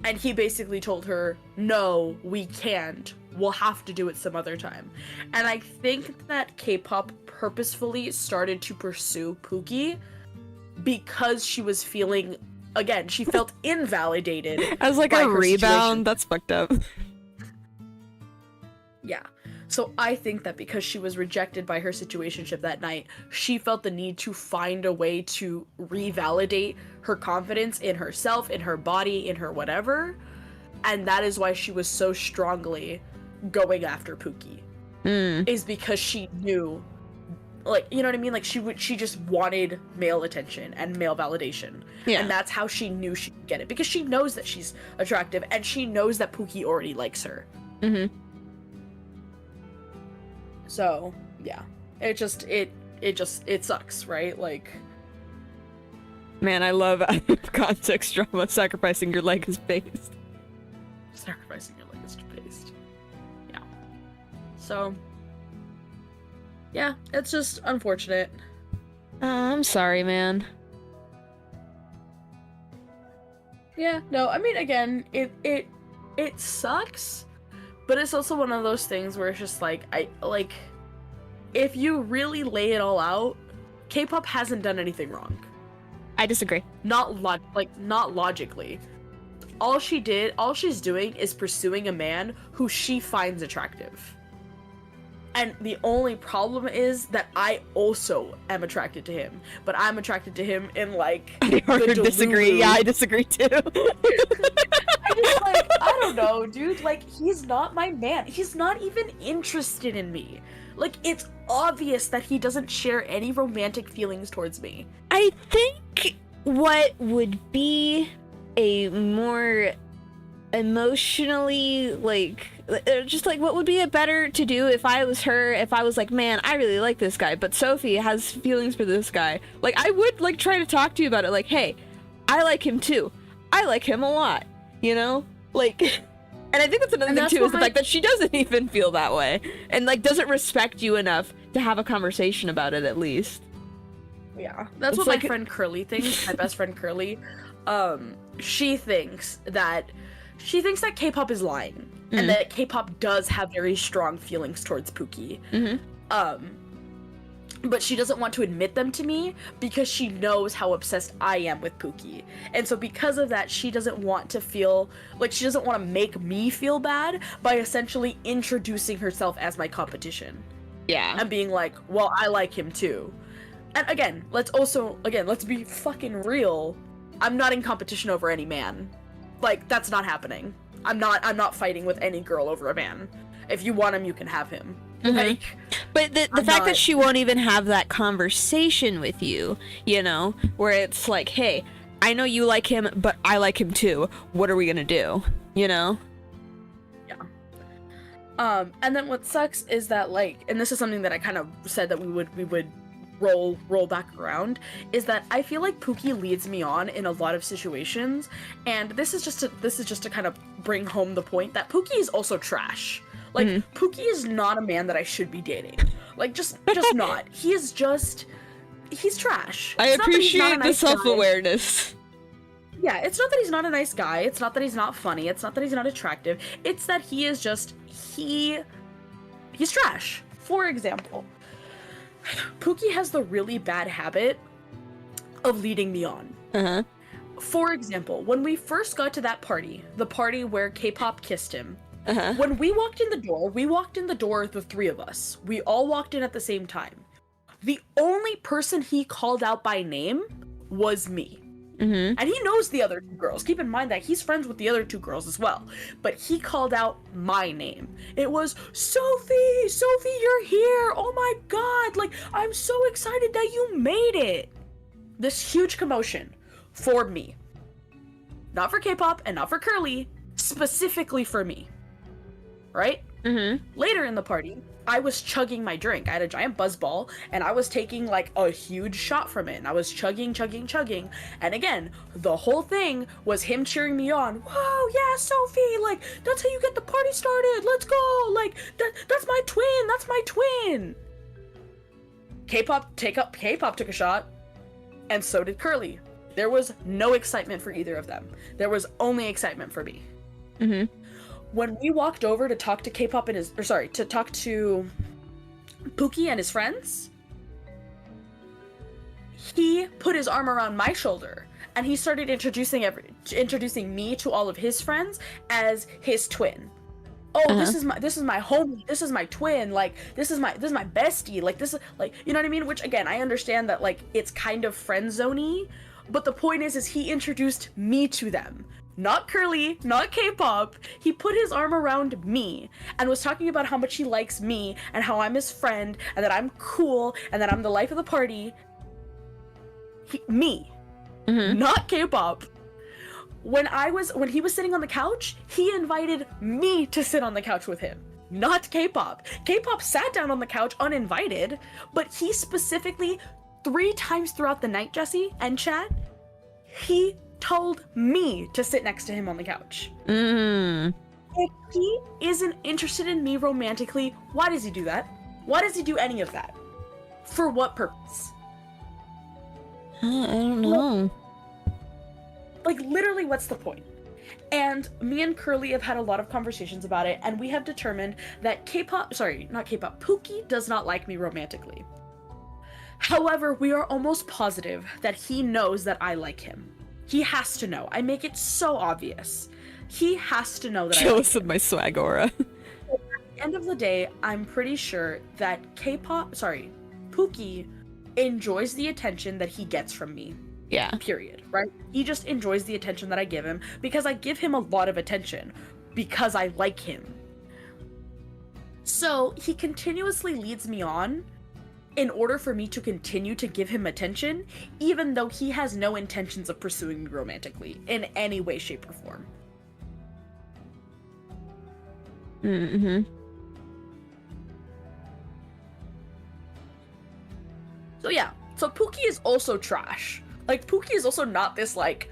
And he basically told her, no, we can't. We'll have to do it some other time. And I think that K-pop purposefully started to pursue Pookie because she was feeling, again, she felt invalidated. As like a rebound, that's fucked up. Yeah. So I think that because she was rejected by her situationship that night, she felt the need to find a way to revalidate her confidence in herself, in her body, in her whatever. And that is why she was so strongly going after Pookie. Is because she knew, like, you know what I mean? Like, she just wanted male attention and male validation. Yeah. And that's how she knew she could get it. Because she knows that she's attractive and she knows that Pookie already likes her. So, yeah. It sucks, right? Like, man, I love context drama. Sacrificing your leg is based. Sacrificing your leg is based. Yeah. So, yeah, it's just unfortunate. I'm sorry, man. Yeah, no, I mean, again, it sucks. But it's also one of those things where it's just like, if you really lay it all out, K-pop hasn't done anything wrong. I disagree. Not logically. All she's doing is pursuing a man who she finds attractive. And the only problem is that I also am attracted to him. But I'm attracted to him in, like, I disagree. Yeah, I disagree too. I'm just like, I don't know, dude. Like, he's not my man. He's not even interested in me. Like, it's obvious that he doesn't share any romantic feelings towards me. I think what would be a more emotionally, like, just like, what would be a better to do if I was her, if I was like, man, I really like this guy, but Sophie has feelings for this guy. Like, I would, like, try to talk to you about it, like, hey, I like him too. I like him a lot, you know? Like, and I think that's another thing too, is the fact that she doesn't even feel that way, and, like, doesn't respect you enough to have a conversation about it, at least. Yeah, that's what my friend Curly thinks, my best friend Curly. She thinks that K-pop is lying, and that K-pop does have very strong feelings towards Pookie. but she doesn't want to admit them to me because she knows how obsessed I am with Pookie. And so because of that, she doesn't want to feel like she doesn't want to make me feel bad by essentially introducing herself as my competition. Yeah. And being like, well, I like him too. And again, let's be fucking real. I'm not in competition over any man. Like, that's not happening. I'm not fighting with any girl over a man. If you want him, you can have him. Mm-hmm. Like, but the fact that she won't even have that conversation with you, you know, where it's like, hey, I know you like him, but I like him too. What are we gonna do? You know? Yeah. And then what sucks is that, like, and this is something that I kind of said that we would roll back around, is that I feel like Pookie leads me on in a lot of situations, and this is just to kind of bring home the point that Pookie is also trash. Like, Pookie is not a man that I should be dating. Like, just not. He's trash. I appreciate the self-awareness. Yeah, it's not that he's not a nice guy. It's not that he's not funny. It's not that he's not attractive. It's that he is just, he's trash. For example, Pookie has the really bad habit of leading me on. Uh-huh. For example, when we first got to that party, the party where K-pop kissed him, when we walked in the door, the three of us. We all walked in at the same time. The only person he called out by name was me. And he knows the other two girls. Keep in mind that he's friends with the other two girls as well. But he called out my name. It was, Sophie, you're here. Oh my god, like, I'm so excited that you made it. This huge commotion for me. Not for K-pop and not for Curly, specifically for me. Right? Later in the party, I was chugging my drink. I had a giant buzzball, and I was taking, like, a huge shot from it, and I was chugging, and again, the whole thing was him cheering me on. Whoa, yeah, Sophie, like, that's how you get the party started, let's go, like, that's my twin! K-pop took a shot, and so did Curly. There was no excitement for either of them. There was only excitement for me. When we walked over to talk to K-pop to talk to Pookie and his friends, he put his arm around my shoulder and he started introducing me to all of his friends as his twin. Oh, this is my homie, this is my twin, like, this is my bestie, like, this is, like, you know what I mean? Which, again, I understand that, like, it's kind of friend-zoney, but the point is he introduced me to them. Not Curly, not K-pop. He put his arm around me and was talking about how much he likes me and how I'm his friend and that I'm cool and that I'm the life of the party. Not K-pop. When he was sitting on the couch, he invited me to sit on the couch with him. Not K-pop. K-pop sat down on the couch uninvited, but he specifically, 3 times throughout the night, Jesse and Chad, he told me to sit next to him on the couch. If he isn't interested in me romantically, why does he do that? Why does he do any of that? For what purpose? I don't know. Like, literally, what's the point? And me and Curly have had a lot of conversations about it, and we have determined that Pookie does not like me romantically. However, we are almost positive that he knows that I like him. He has to know. I make it so obvious. He has to know that Jealous of my swag aura. At the end of the day, I'm pretty sure that Pookie enjoys the attention that he gets from me. Yeah. Period. Right? He just enjoys the attention that I give him because I give him a lot of attention because I like him. So he continuously leads me on in order for me to continue to give him attention, even though he has no intentions of pursuing me romantically in any way, shape, or form. So yeah, so Pookie is also trash. Like, Pookie is also not this, like,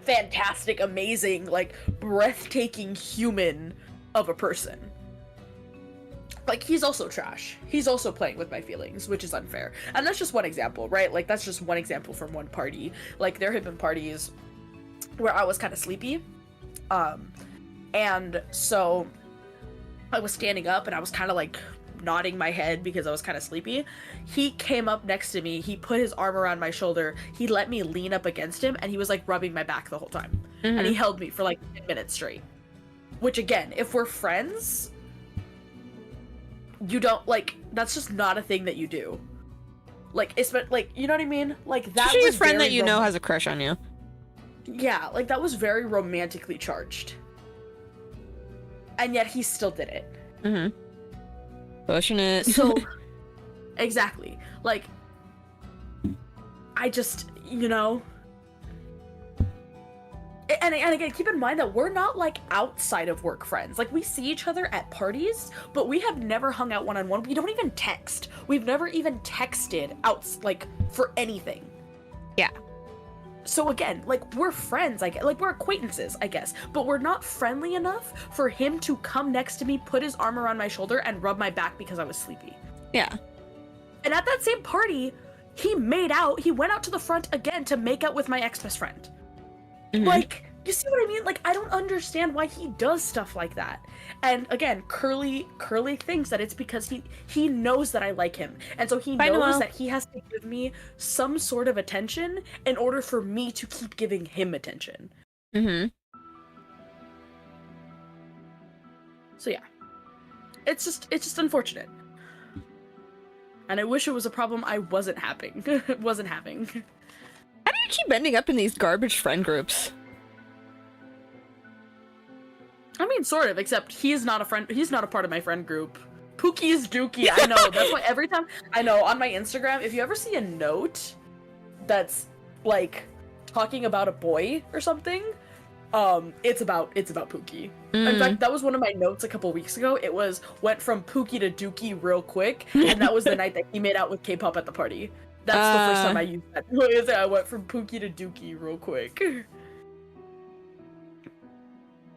fantastic, amazing, like, breathtaking human of a person. Like, he's also trash. He's also playing with my feelings, which is unfair. And that's just one example, right? Like, that's just one example from one party. Like, there have been parties where I was kind of sleepy. And so I was standing up and I was kind of, like, nodding my head because I was kind of sleepy. He came up next to me, he put his arm around my shoulder, he let me lean up against him, and he was like rubbing my back the whole time. And he held me for like 10 minutes straight. Which again, if we're friends, you don't, like, that's just not a thing that you do. Like, it's, like, you know what I mean? Like, that She's was a friend very that you know has a crush on you. Yeah, like, that was very romantically charged. And yet he still did it. Pushing it. So, exactly. Like, I just, you know... And again, keep in mind that we're not, like, outside of work friends. Like, we see each other at parties, but we have never hung out one-on-one. We don't even text. We've never even texted out, like, for anything. Yeah. So again, like, we're friends, like, we're acquaintances, I guess. But we're not friendly enough for him to come next to me, put his arm around my shoulder, and rub my back because I was sleepy. Yeah. And at that same party, he went out to the front again to make out with my ex-best friend. Like, you see what I mean? Like, I don't understand why he does stuff like that. And again, Curly thinks that it's because he knows that I like him. And so he knows that he has to give me some sort of attention in order for me to keep giving him attention. So yeah. It's just unfortunate. And I wish it was a problem I wasn't having. How do you keep ending up in these garbage friend groups? I mean, sort of, except he's not a friend. He's not a part of my friend group. Pookie is Dookie. I know. That's why every time I know on my Instagram, if you ever see a note that's like talking about a boy or something, it's about Pookie. In fact, that was one of my notes a couple weeks ago. It went from Pookie to Dookie real quick, and that was the night that he made out with K-pop at the party. That's the first time I used that. I went from Pookie to Dookie real quick.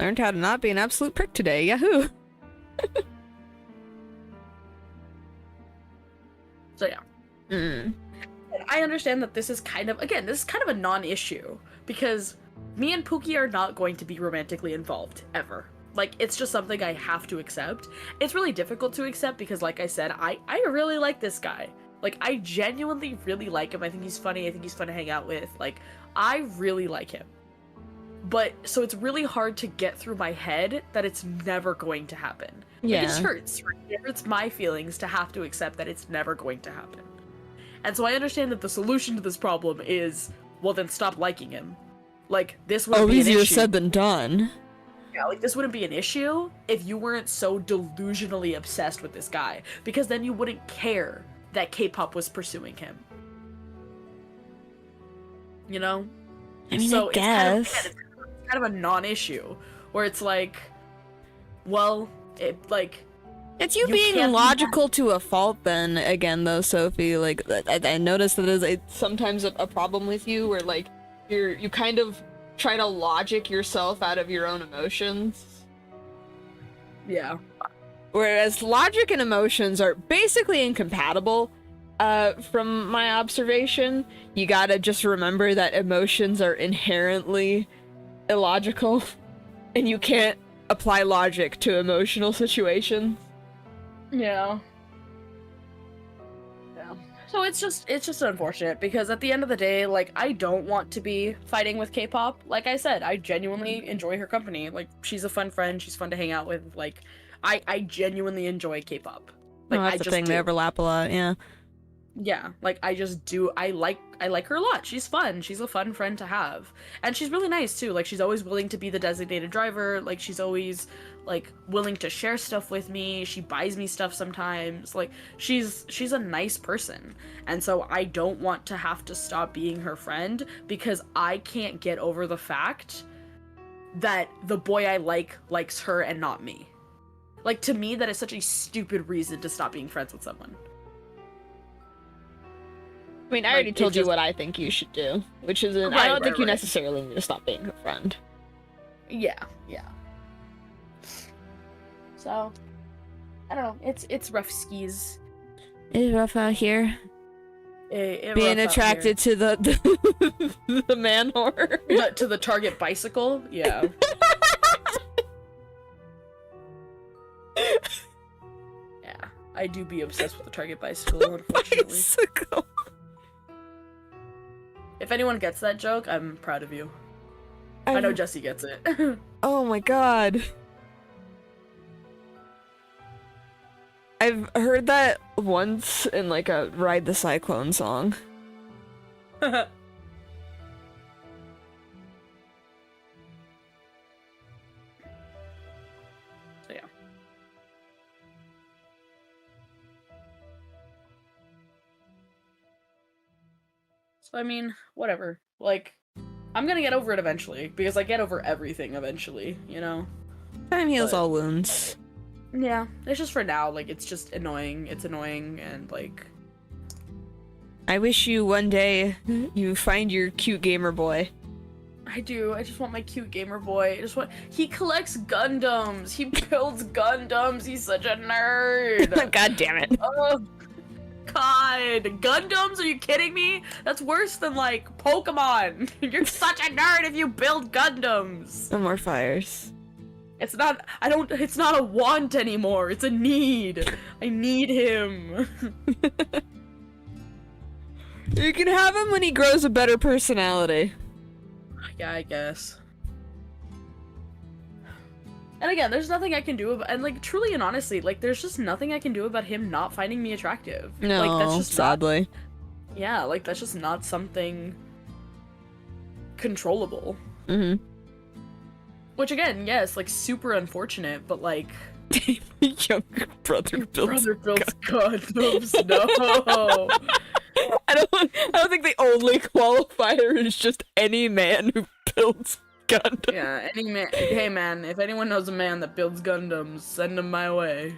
Learned how to not be an absolute prick today. Yahoo! So yeah. And I understand that this is kind of a non-issue, because me and Pookie are not going to be romantically involved, ever. Like, it's just something I have to accept. It's really difficult to accept because, like I said, I really like this guy. Like, I genuinely really like him. I think he's funny. I think he's fun to hang out with. Like, I really like him. But, so it's really hard to get through my head that it's never going to happen. Yeah. Like, it hurts. Right? It hurts my feelings to have to accept that it's never going to happen. And so I understand that the solution to this problem is, well, then stop liking him. Like, this wouldn't be an issue. Easier said than done. Yeah, like, this wouldn't be an issue if you weren't so delusionally obsessed with this guy. Because then you wouldn't care that K-pop was pursuing him. You know? I mean, so I guess. It's kind of a non-issue. Where it's like, well, it's you being logical to a fault then, again, though, Sophie. Like, I noticed that it's sometimes a problem with you where, like, you kind of try to logic yourself out of your own emotions. Yeah. Whereas logic and emotions are basically incompatible, from my observation. You gotta just remember that emotions are inherently illogical, and you can't apply logic to emotional situations. Yeah. Yeah. So it's just unfortunate, because at the end of the day, like, I don't want to be fighting with K-pop. Like I said, I genuinely enjoy her company. Like, she's a fun friend, she's fun to hang out with. Like, I genuinely enjoy K-pop. Like, that's the thing, they overlap a lot, yeah. Yeah, like, I just do. I like her a lot. She's fun. She's a fun friend to have. And she's really nice, too. Like, she's always willing to be the designated driver. Like, she's always, like, willing to share stuff with me. She buys me stuff sometimes. Like, she's a nice person. And so I don't want to have to stop being her friend, because I can't get over the fact that the boy I likes her and not me. Like, to me, that is such a stupid reason to stop being friends with someone. I mean, I already told you what I think you should do, which is I don't think you necessarily need to stop being her friend. Yeah. So, I don't know. It's rough skis. It's rough out here. Being attracted to the man whore. To the Target bicycle? Yeah. Yeah. I do be obsessed with the Target bicycle, unfortunately. Bicycle. If anyone gets that joke, I'm proud of you. I know Jesse gets it. Oh my god. I've heard that once in like a Ride the Cyclone song. So yeah. So I mean, whatever. Like, I'm gonna get over it eventually, because I get over everything eventually, you know? Time heals But- all wounds. Yeah, it's just for now, like, it's just annoying. It's annoying, and, like... I wish you one day you find your cute gamer boy. I do. I just want my cute gamer boy. I just want... He collects Gundams! He builds Gundams! He's such a nerd! God damn it. Oh, God! Gundams? Are you kidding me? That's worse than, like, Pokemon! You're such a nerd if you build Gundams! No more fires. It's not a want anymore, it's a need! I need him! You can have him when he grows a better personality. Yeah, I guess. And again, there's nothing I can do about, and like, truly and honestly, like, there's just nothing I can do about him not finding me attractive. No, like, that's just sadly. yeah, like, that's just not something controllable. Mm-hmm. Which again, yes, like, super unfortunate, but like... Younger brother builds Gundams, no! I don't think the only qualifier is just any man who builds Gundams. Yeah, any man. Hey man, if anyone knows a man that builds Gundams, send him my way.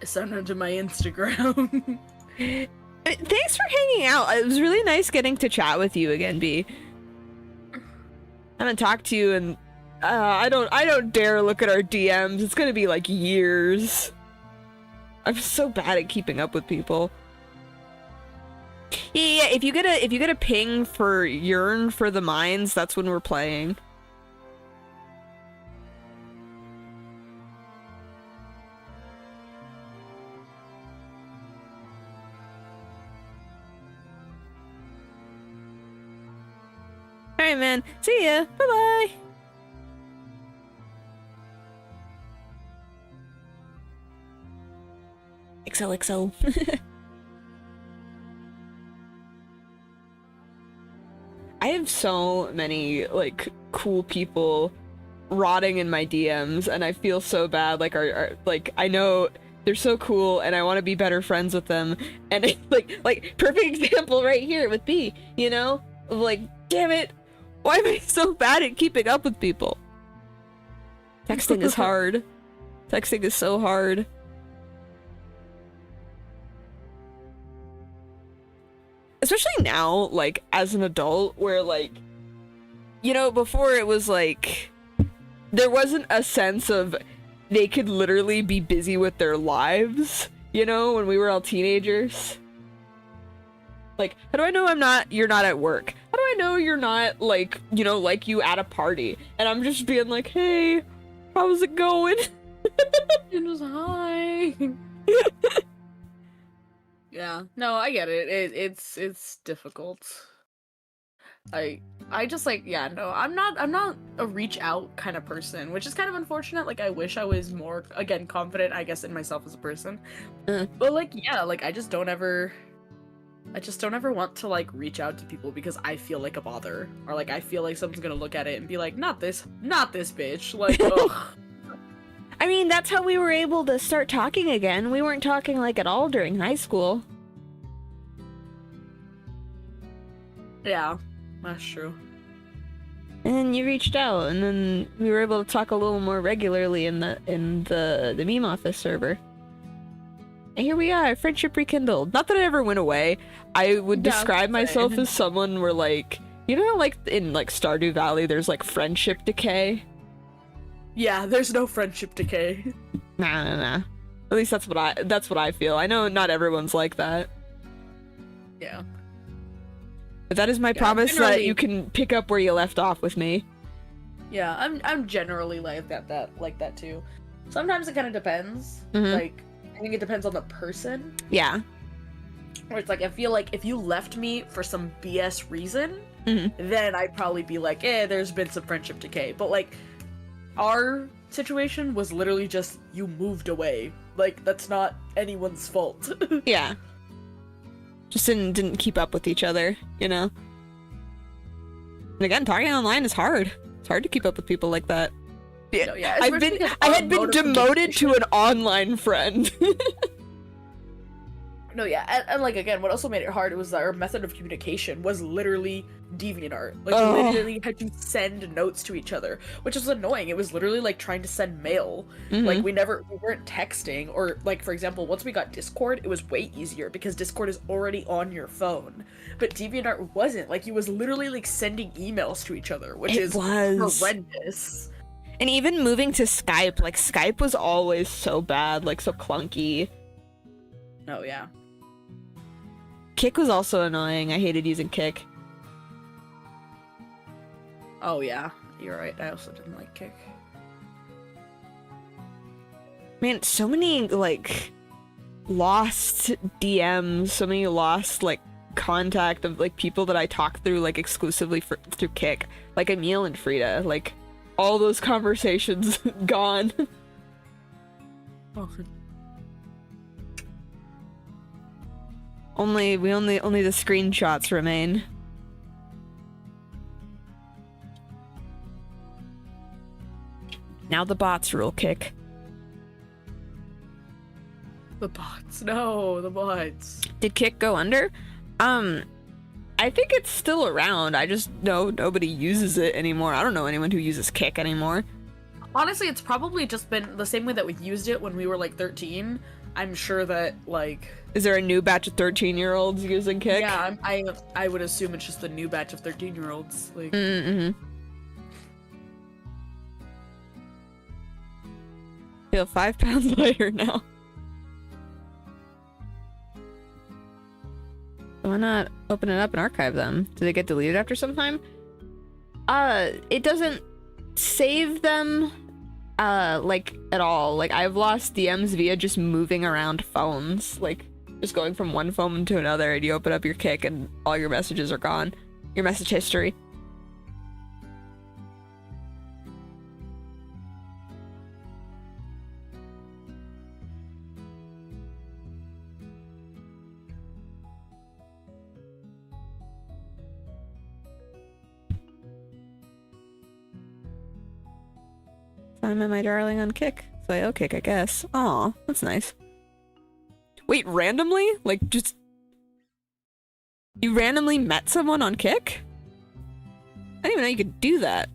Send him to my Instagram. Thanks for hanging out. It was really nice getting to chat with you again, B. I haven't talked to you and I don't dare look at our DMs. It's gonna be like years. I'm so bad at keeping up with people. Yeah, if you get a ping for Yearn for the Mines, that's when we're playing. Alright, man. See ya. Bye-bye. XOXO. I have so many, like, cool people rotting in my DMs, and I feel so bad. Like, like, I know they're so cool, and I want to be better friends with them. And, it's like, perfect example right here with B, you know? Of, like, damn it, why am I so bad at keeping up with people? Texting is hard. Texting is so hard. Especially now, like, as an adult, where, like, you know, before it was, like, there wasn't a sense of they could literally be busy with their lives, you know, when we were all teenagers. Like, how do I know you're not at work? How do I know you're not, like, you know, like you at a party? And I'm just being like, hey, how's it going? It was hi. Yeah, no, I get it. It's difficult. I just like, yeah, no, I'm not a reach out kind of person, which is kind of unfortunate. Like, I wish I was more, again, confident, I guess, in myself as a person. But like, yeah, like, I just don't ever want to like reach out to people because I feel like a bother, or like I feel like someone's gonna look at it and be like, not this bitch. Like, ugh. I mean, that's how we were able to start talking again. We weren't talking, like, at all during high school. Yeah, that's true. And then you reached out, and then we were able to talk a little more regularly in the meme office server. And here we are, friendship rekindled. Not that it ever went away. I would describe myself as someone where, like, you know, like in like Stardew Valley, there's like friendship decay. Yeah, there's no friendship decay. Nah. At least that's what I feel. I know not everyone's like that. Yeah. But that is my promise that you can pick up where you left off with me. Yeah, I'm generally like that too. Sometimes it kind of depends. Mhm. Like, I think it depends on the person. Yeah. Where it's like, I feel like if you left me for some BS reason, Mhm. then I'd probably be like, there's been some friendship decay. But like, our situation was literally just you moved away. Like, that's not anyone's fault. Yeah. Just didn't keep up with each other, you know? And again, talking online is hard. It's hard to keep up with people like that. No, yeah, I had been mode of demoted to communication- an online friend. No, yeah, and like again, what also made it hard was that our method of communication was literally DeviantArt. Like, Oh. we literally had to send notes to each other, which was annoying. It was literally like trying to send mail. Like, Mhm. we weren't texting, or like, for example, once we got Discord, it was way easier because Discord is already on your phone. But DeviantArt wasn't. Like, it was literally like sending emails to each other, which is horrendous. And even moving to Skype, like Skype was always so bad, like so clunky. No, yeah. Kick was also annoying. I hated using Kick. Oh yeah, you're right. I also didn't like Kick. Man, so many like lost DMs, so many lost like contact of like people that I talk through like exclusively through Kick, like Emil and Frida, like all those conversations gone. Oh. Only the screenshots remain. Now the bots rule Kick. The bots. No, the bots. Did Kick go under? I think it's still around. I just know nobody uses it anymore. I don't know anyone who uses Kick anymore. Honestly, it's probably just been the same way that we used it when we were like 13. I'm sure that like Is there a new batch of 13-year-olds using Kick? yeah, I would assume it's just the new batch of 13-year-olds. Like Mm-hmm. Feel 5 pounds lighter now. Why not open it up and archive them? Do they get deleted after some time? It doesn't save them, like, at all. Like, I've lost DMs via just moving around phones. Like, just going from one phone to another, and you open up your Kick and all your messages are gone. Your message history. I met my darling on Kick. So I Kick, I guess. Aw, that's nice. Wait, randomly? Like, just... You randomly met someone on Kick? I didn't even know you could do that.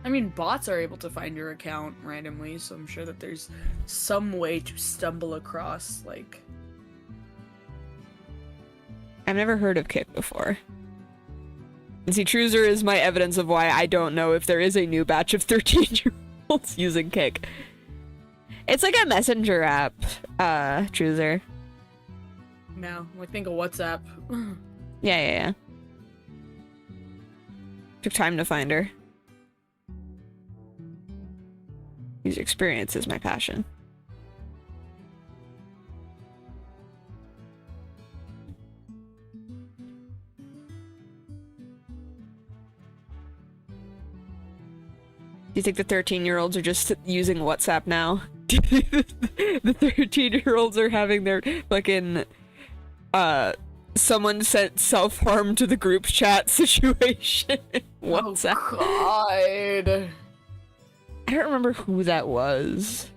I mean, bots are able to find your account randomly, so I'm sure that there's some way to stumble across like I've never heard of Kick before. And see, Truzer is my evidence of why I don't know if there is a new batch of 13-year-olds using Kick. It's like a messenger app, Truzer. now. Like think of WhatsApp. Yeah. Took time to find her. User experience is my passion. Do you think the 13-year-olds are just using WhatsApp now? Do you think the 13-year-olds are having their fucking, someone sent self-harm to the group chat situation? WhatsApp. Oh god. I don't remember who that was.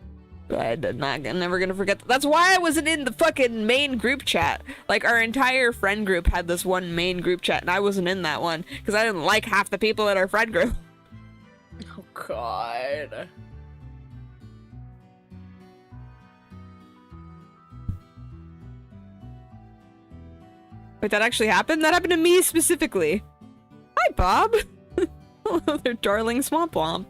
But I'm never gonna forget. That's why I wasn't in the fucking main group chat. Like, our entire friend group had this one main group chat, and I wasn't in that one, because I didn't like half the people in our friend group. Oh god. Wait, that actually happened? That happened to me specifically. Hi, Bob. Hello there, darling Swamp Womp.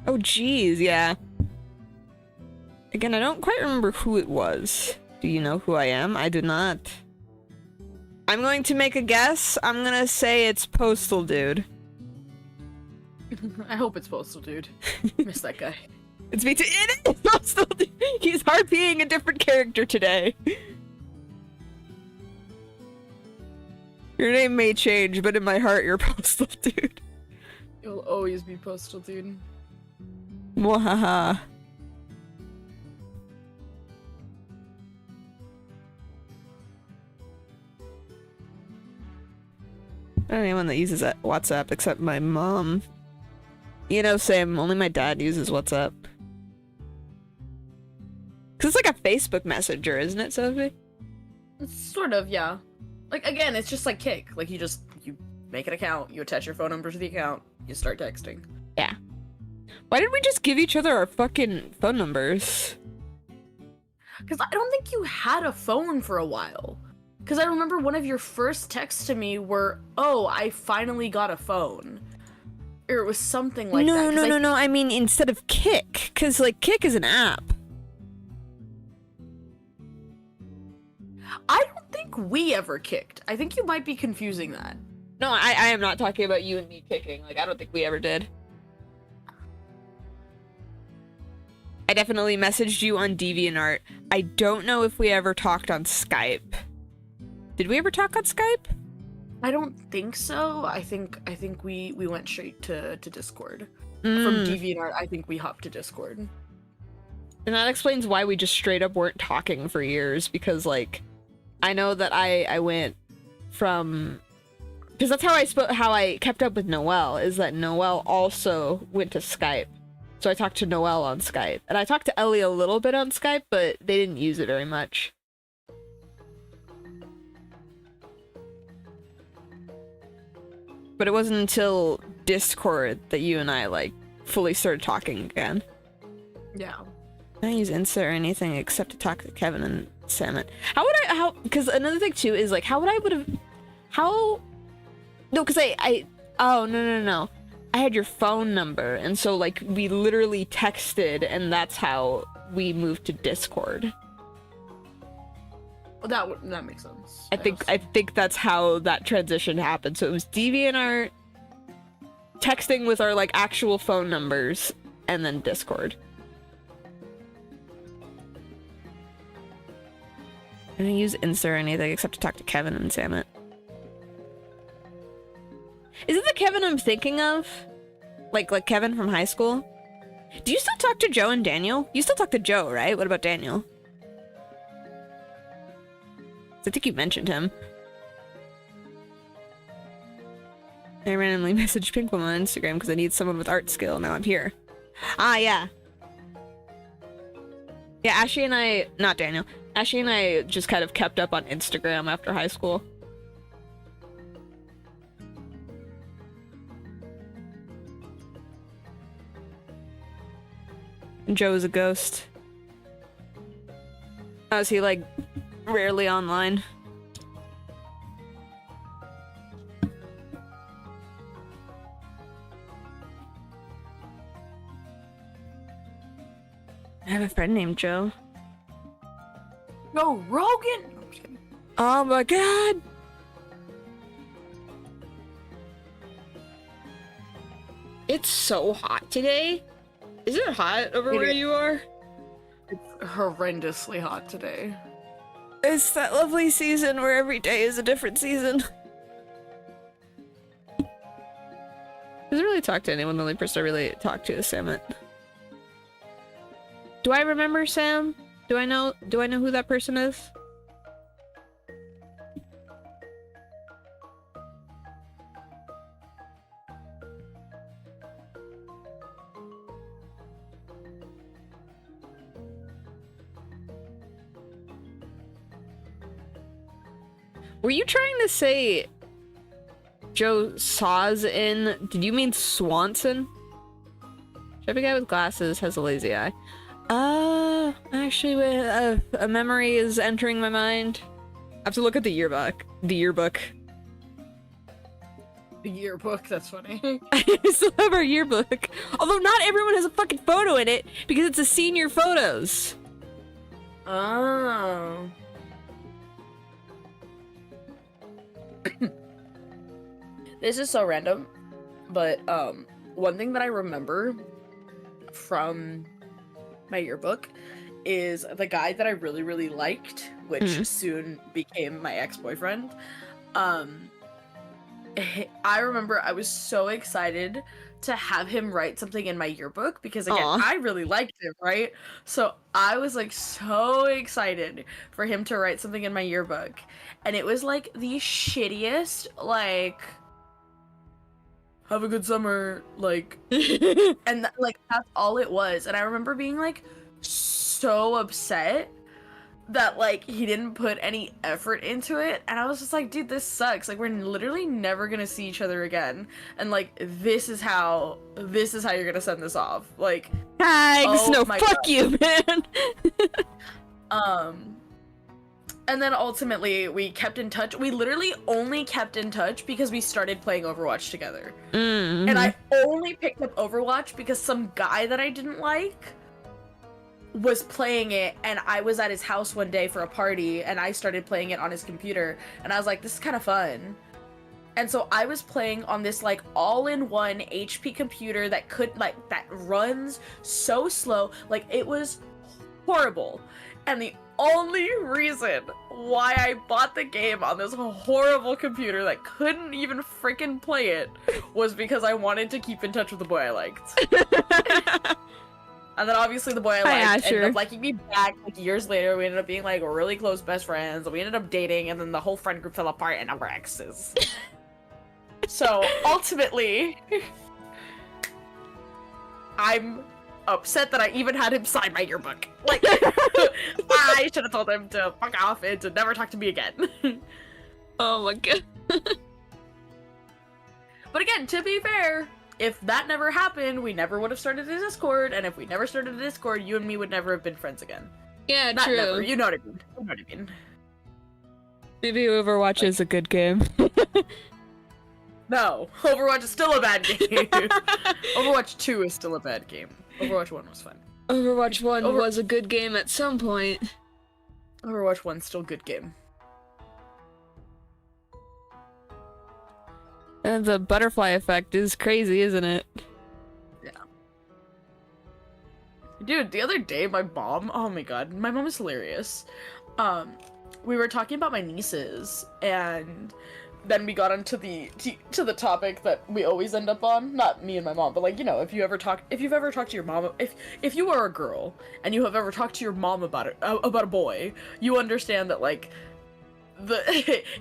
Oh, jeez, yeah. Again, I don't quite remember who it was. Do you know who I am? I do not. I'm going to make a guess. I'm gonna say it's Postal Dude. I hope it's Postal Dude. Miss that guy. It's me too. It is Postal Dude! He's harpying a different character today. Your name may change, but in my heart, you're Postal Dude. You'll always be Postal Dude. Mwahaha. I don't know anyone that uses WhatsApp except my mom. You know, same. Only my dad uses WhatsApp. Cause it's like a Facebook Messenger, isn't it, Sophie? It's sort of, yeah. Like, again, it's just like Kick. Like, you make an account, you attach your phone number to the account, you start texting. Yeah. Why did we just give each other our fucking phone numbers? Because I don't think you had a phone for a while. Because I remember one of your first texts to me were, oh, I finally got a phone. Or it was something like that. No. I mean, instead of Kick. Because, like, Kick is an app. I don't think we ever kicked. I think you might be confusing that. No, I am not talking about you and me kicking. Like, I don't think we ever did. I definitely messaged you on DeviantArt. I don't know if we ever talked on Skype. Did we ever talk on Skype? I don't think so. I think we went straight to Discord. From DeviantArt, I think we hopped to Discord. And that explains why we just straight up weren't talking for years, because, like, I know that I went from... Because that's how I kept up with Noelle, is that Noelle also went to Skype. So I talked to Noelle on Skype. And I talked to Ellie a little bit on Skype, but they didn't use it very much. But it wasn't until Discord that you and I, like, fully started talking again. Yeah. I don't use Insta or anything except to talk to Kevin and Samet. Because another thing too is, like, no, because no. I had your phone number, and so, like, we literally texted, and that's how we moved to Discord. Well, that makes sense. I think that's how that transition happened. So it was DeviantArt, texting with our, like, actual phone numbers, and then Discord. I don't use Insta or anything except to talk to Kevin and Samet. Is it the Kevin I'm thinking of? Like Kevin from high school? Do you still talk to Joe and Daniel? You still talk to Joe, right? What about Daniel? I think you mentioned him. I randomly messaged Pinkwoman on Instagram because I need someone with art skill. Now I'm here. Ah, yeah. Yeah, Ashley and I... Not Daniel. Ashley and I just kind of kept up on Instagram after high school. And Joe is a ghost. Oh, is he, like, rarely online? I have a friend named Joe. Joe Rogan! No, I'm just kidding. Oh my god! It's so hot today. Is it hot over where you are? It's horrendously hot today. It's that lovely season where every day is a different season. Doesn't really talk to anyone. The only person I really talk to is Samet. Do I remember Sam? Do I know who that person is? Were you trying to say Joe Saws in? Did you mean Swanson? Chubby guy with glasses has a lazy eye. Actually, a memory is entering my mind. I have to look at the yearbook. The yearbook. The yearbook, that's funny. I still have our yearbook. Although not everyone has a fucking photo in it because it's a senior photos. Oh. This is so random, but one thing that I remember from my yearbook is the guy that I really, really liked, which soon became my ex-boyfriend. I remember I was so excited to have him write something in my yearbook because, again, I really liked him, right? So I was like so excited for him to write something in my yearbook, and it was like the shittiest, like, have a good summer, like, and like that's all it was. And I remember being like so upset that like he didn't put any effort into it, and I was just like, dude, this sucks. Like, we're literally never gonna see each other again, and like this is how you're gonna send this off. Like, tags, oh no, my fuck God. you, man. And then ultimately we kept in touch. We literally only kept in touch because we started playing Overwatch together. And I only picked up Overwatch because some guy that I didn't like was playing it, and I was at his house one day for a party, and I started playing it on his computer, and I was like, this is kind of fun. And so I was playing on this like all-in-one HP computer that that runs so slow, like it was horrible. And the only reason why I bought the game on this horrible computer that couldn't even freaking play it was because I wanted to keep in touch with the boy I liked. And then obviously the boy I liked ended up liking me back like years later. We ended up being like really close best friends. We ended up dating, and then the whole friend group fell apart, and now we're exes. So ultimately, I'm upset that I even had him sign my yearbook. Like, I should have told him to fuck off and to never talk to me again. Oh my God. But again, to be fair, if that never happened, we never would have started a Discord, and if we never started a Discord, you and me would never have been friends again. Yeah, Not true. never, you know what I mean. You know what I mean. Maybe Overwatch is a good game. No, Overwatch is still a bad game. Overwatch 2 is still a bad game. Overwatch 1 was fun. Overwatch 1 was a good game at some point. Overwatch 1's still a good game. And the butterfly effect is crazy, isn't it? Yeah. Dude, the other day, my mom, oh my God, my mom is hilarious. We were talking about my nieces, and then we got onto the topic that we always end up on. Not me and my mom, but like, you know, if you've ever talked to your mom, if you are a girl and you have ever talked to your mom about a boy, you understand that like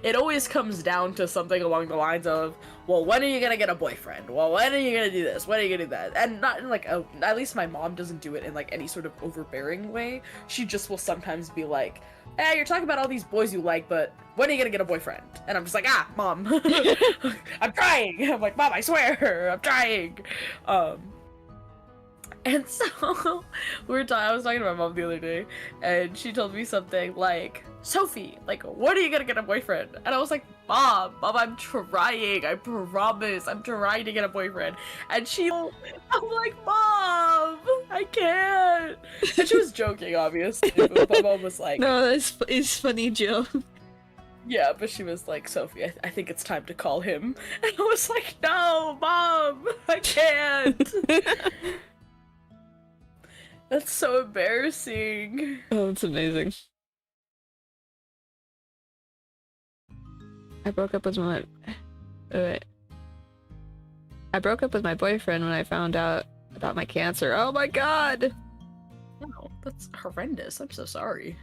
it always comes down to something along the lines of, well, when are you gonna get a boyfriend? Well, when are you gonna do this? When are you gonna do that? And not in like at least my mom doesn't do it in like any sort of overbearing way. She just will sometimes be like, hey, you're talking about all these boys you like, but when are you gonna get a boyfriend? And I'm just like, Mom, I'm trying. I'm like, Mom, I swear, I'm trying. And so I was talking to my mom the other day, and she told me something like, Sophie, like, when are you gonna get a boyfriend? And I was like, Mom, I'm trying. I promise, I'm trying to get a boyfriend. And I'm like, Mom, I can't. And she was joking, obviously, but my mom was like, no, it's funny, Jill. Yeah, but she was like, Sophie, I think it's time to call him. And I was like, no, Mom, I can't. That's so embarrassing. Oh, it's amazing. I broke up with my boyfriend when I found out about my cancer. Oh my God! No, that's horrendous. I'm so sorry.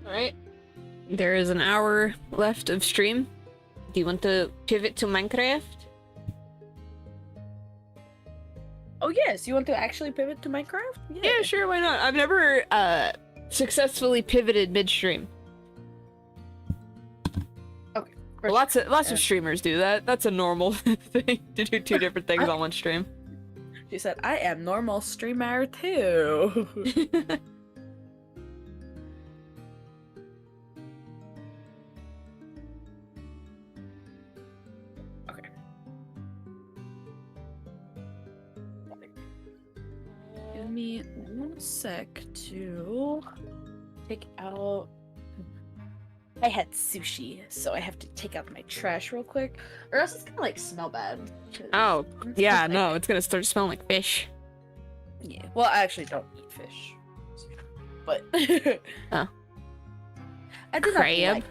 Alright. There is an hour left of stream. Do you want to pivot to Minecraft? Oh yes, you want to actually pivot to Minecraft? Yeah, sure, why not? I've never successfully pivoted midstream. Okay. Well, lots of streamers do that. That's a normal thing to do two different things on one stream. She said, "I am normal streamer too." Okay. Give me 1 sec to take out. I had sushi, so I have to take out my trash real quick, or else it's gonna like smell bad. Oh, yeah, no, it's gonna start smelling like fish. Yeah. Well, I actually don't eat fish, but Oh. I did Crab?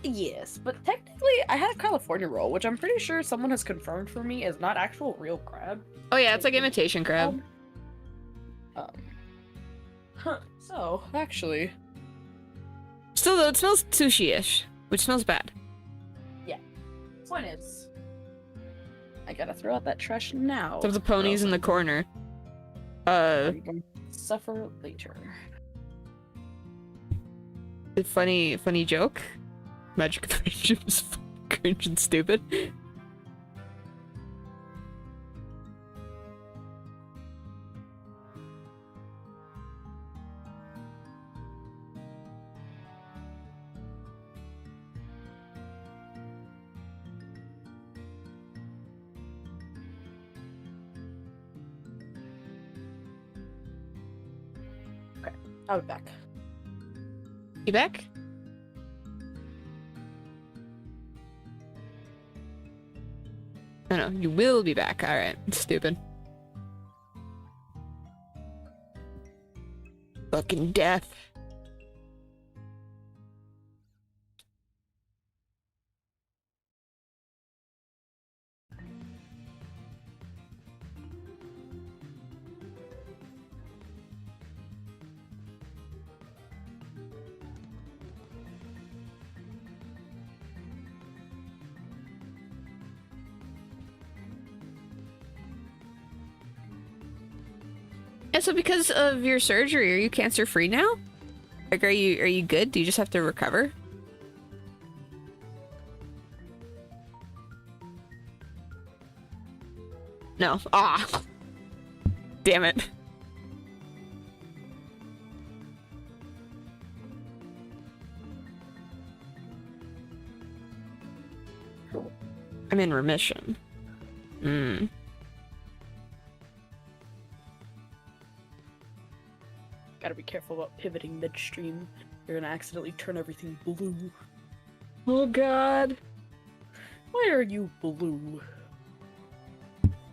yes, but technically, I had a California roll, which I'm pretty sure someone has confirmed for me is not actual real crab. Oh yeah, it's like imitation crab. So actually, Still though, it smells sushi-ish, which smells bad. point is, I gotta throw out that trash now. Some of the ponies in the corner. I'm going to suffer later. Funny joke. Magic of friendship is cringe and stupid. I'll be back. You back? No, you will be back. Alright, stupid. Fucking death. And so because of your surgery, are you cancer free now? Like, are you good? Do you just have to recover? No. Ah. Damn it. I'm in remission. Gotta be careful about pivoting midstream. You're gonna accidentally turn everything blue. Oh god. Why are you blue?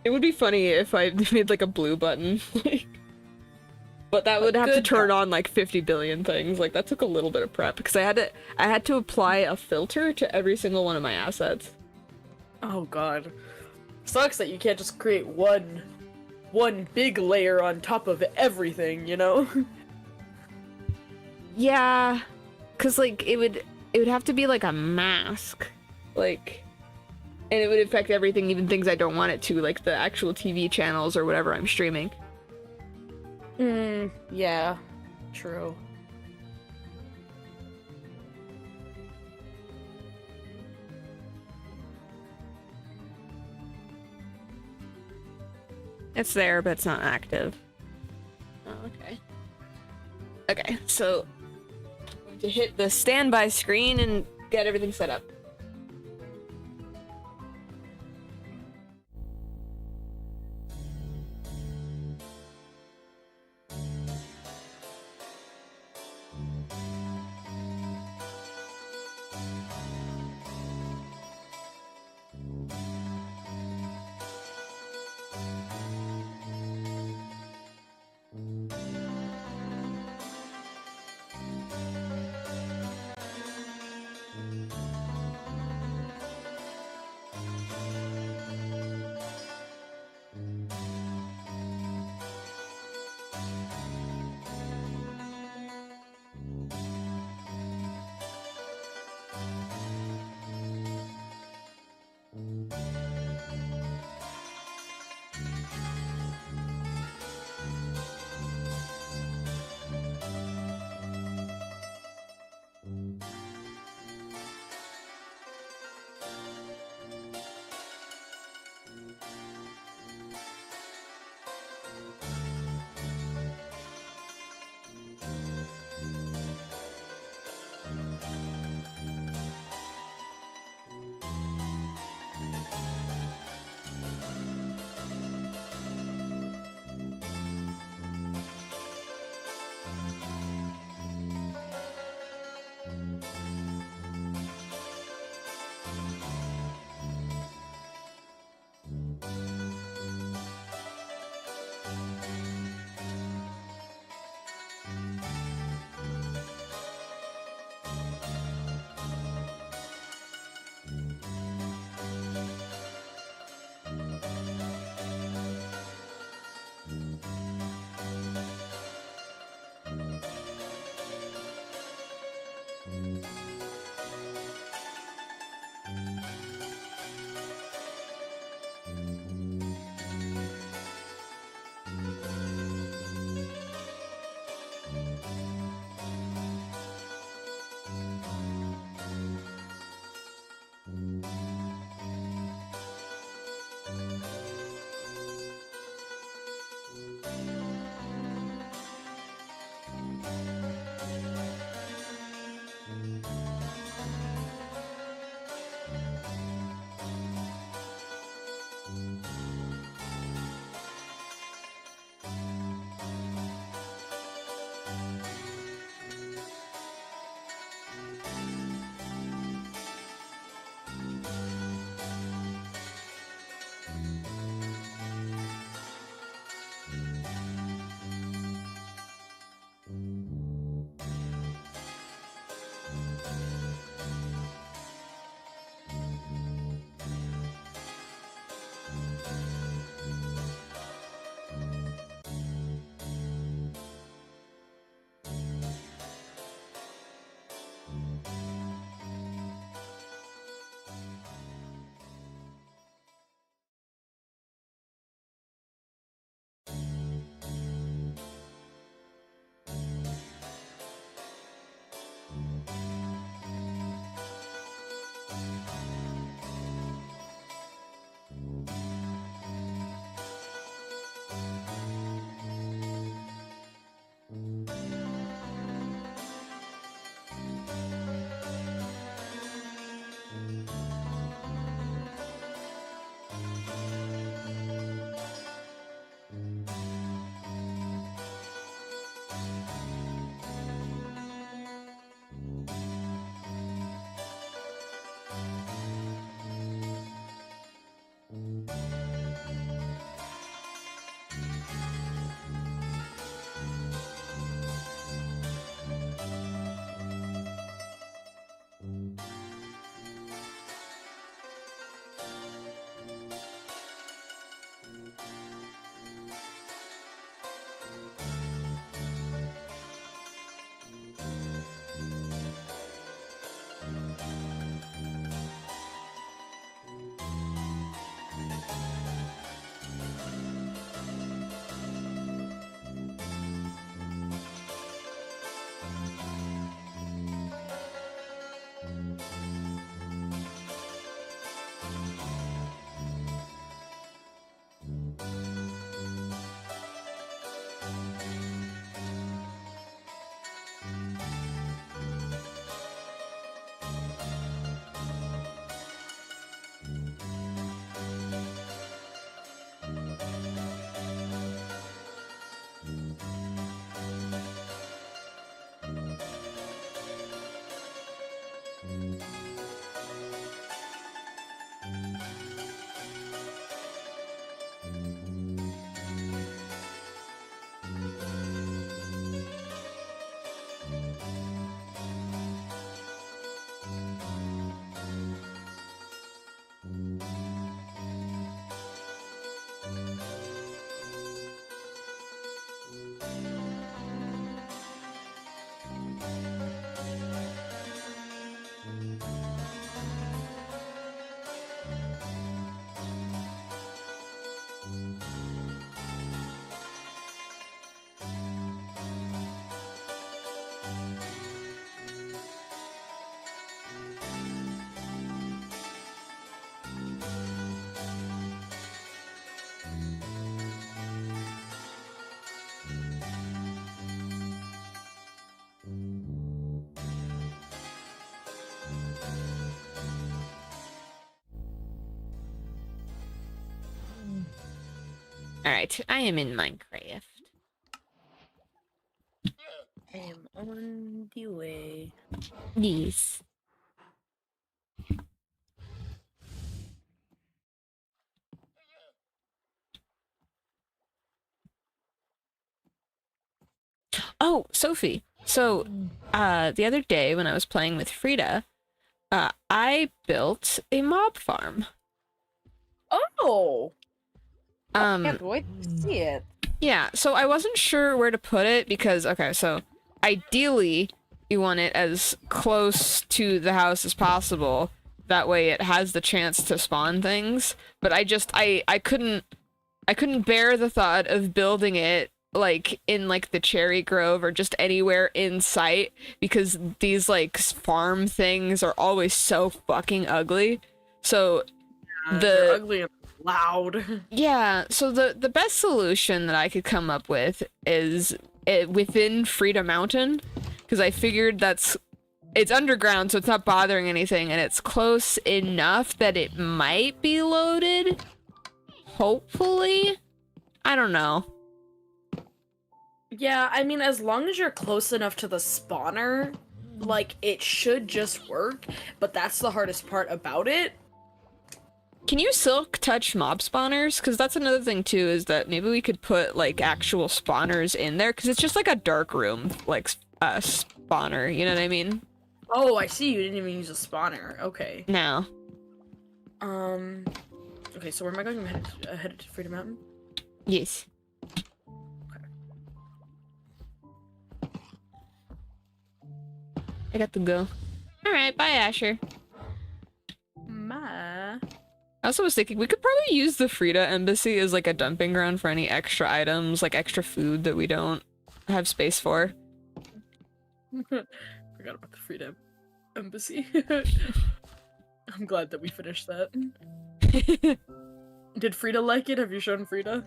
It would be funny if I made like a blue button, like, but that would have to turn on like 50 billion things. Like that took a little bit of prep because I had to apply a filter to every single one of my assets. Oh god. Sucks that you can't just create one big layer on top of everything, you know? Yeah, cause like it would have to be like a mask, like, and it would affect everything, even things I don't want it to, like the actual TV channels or whatever I'm streaming. Yeah, true. It's there, but it's not active. Oh, okay. Okay, so I'm going to hit the standby screen and get everything set up. Alright, I am in Minecraft. I am on the way. Yes. Oh, Sophie. So, the other day when I was playing with Frida, I built a mob farm. Oh! Um, Can't wait to see it. yeah, so I wasn't sure where to put it because, okay, so ideally you want it as close to the house as possible. That way it has the chance to spawn things. But I couldn't bear the thought of building it like in like the cherry grove or just anywhere in sight because these like farm things are always so fucking ugly. So They're ugly and loud. yeah, so the best solution that I could come up with is within Frida Mountain, because I figured it's underground, so it's not bothering anything, and it's close enough that it might be loaded. Hopefully, I don't know. Yeah, I mean, as long as you're close enough to the spawner, like, it should just work, but that's the hardest part about it. Can you silk touch mob spawners? Because that's another thing too, is that maybe we could put like actual spawners in there, because it's just like a dark room, like spawner, you know what I mean? Oh, I see, you didn't even use a spawner. Okay. No. Okay, so where am I going? I'm headed to Freedom Mountain? Yes. I got to go. Alright, bye Asher. Ma. I also was thinking we could probably use the Frida Embassy as like a dumping ground for any extra items, like extra food that we don't have space for. Forgot about the Freedom Embassy. I'm glad that we finished that. Did Frida like it? Have you shown Frida?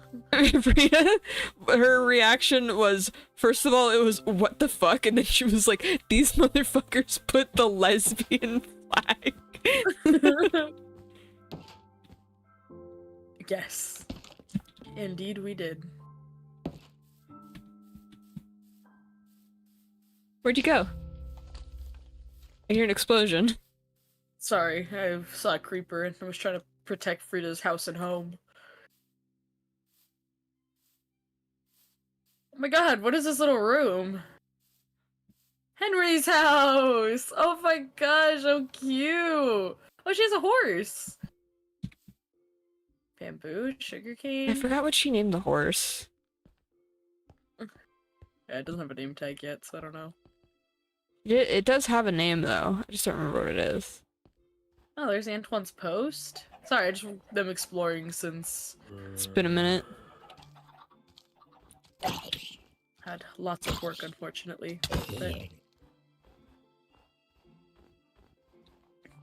Frida, her reaction was, first of all, it was, what the fuck? And then she was like, these motherfuckers put the lesbian flag. Yes. Indeed we did. Where'd you go? I hear an explosion. Sorry, I saw a creeper and I was trying to protect Frida's house and home. Oh my god, what is this little room? Henry's house! Oh my gosh, how cute! Oh, she has a horse! Bamboo, sugarcane. I forgot what she named the horse. Yeah, it doesn't have a name tag yet, so I don't know. It does have a name, though. I just don't remember what it is. Oh, there's Antoine's post. Sorry, I just them exploring since It's been a minute. had lots of work, unfortunately. But...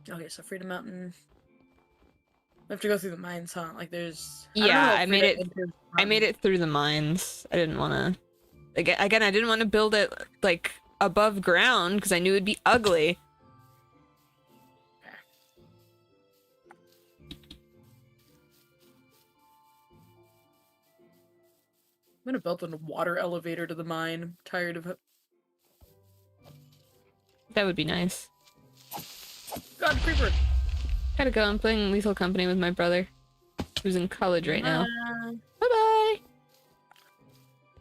Okay, so Freedom Mountain. We have to go through the mines, huh? Like there's. Yeah, I made it through the mines. I didn't want to. Again, I didn't want to build it like above ground because I knew it'd be ugly. I'm gonna build a water elevator to the mine. I'm tired of it. That would be nice. God, creeper! Gotta go. I'm playing Lethal Company with my brother, who's in college right now. Bye bye.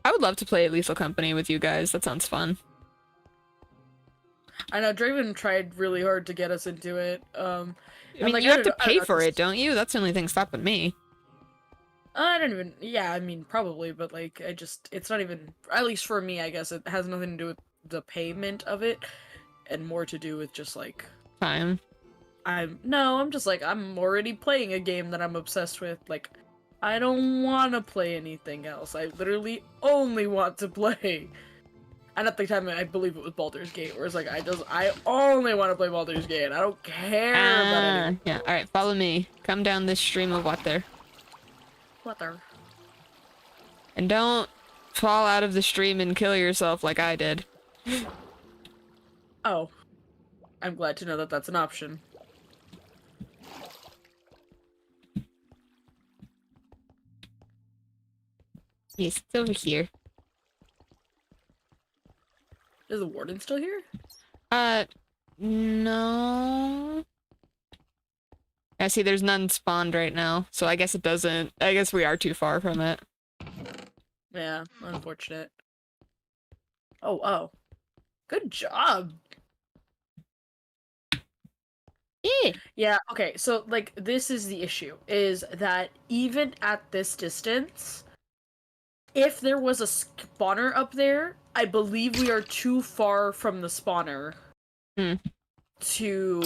I would love to play Lethal Company with you guys. That sounds fun. I know Draven tried really hard to get us into it. I mean, like, you have to pay for it, don't you? That's the only thing stopping me. I don't even. Yeah, I mean, probably, but like, it's not even. At least for me, I guess it has nothing to do with the payment of it, and more to do with just like Time. I'm just like I'm already playing a game that I'm obsessed with. Like, I don't want to play anything else. I literally only want to play. And at the time, I believe it was Baldur's Gate, where it's like I only want to play Baldur's Gate. I don't care about anything. Yeah. All right, follow me. Come down this stream of water. Water. And don't fall out of the stream and kill yourself like I did. Oh, I'm glad to know that that's an option. Yes, it's over here. Is the warden still here? No. I see there's none spawned right now, so I guess it doesn't. I guess we are too far from it. Yeah, unfortunate. Oh. Good job. Yeah, okay, so, like, this is the issue, is that even at this distance, if there was a spawner up there, I believe we are too far from the spawner to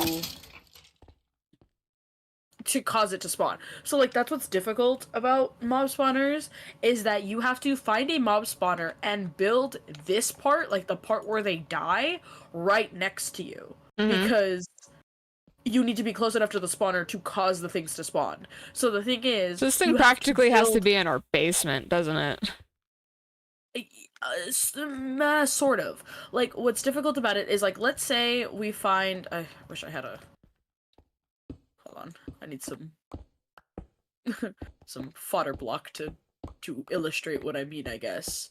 cause it to spawn. So, like, that's what's difficult about mob spawners, is that you have to find a mob spawner and build this part, like the part where they die, right next to you. Because you need to be close enough to the spawner to cause the things to spawn. So the thing is... So this thing practically has to be in our basement, doesn't it? Sort of. Like, what's difficult about it is, like, let's say we find... I wish I had a... Hold on. I need some... some fodder block to illustrate what I mean, I guess.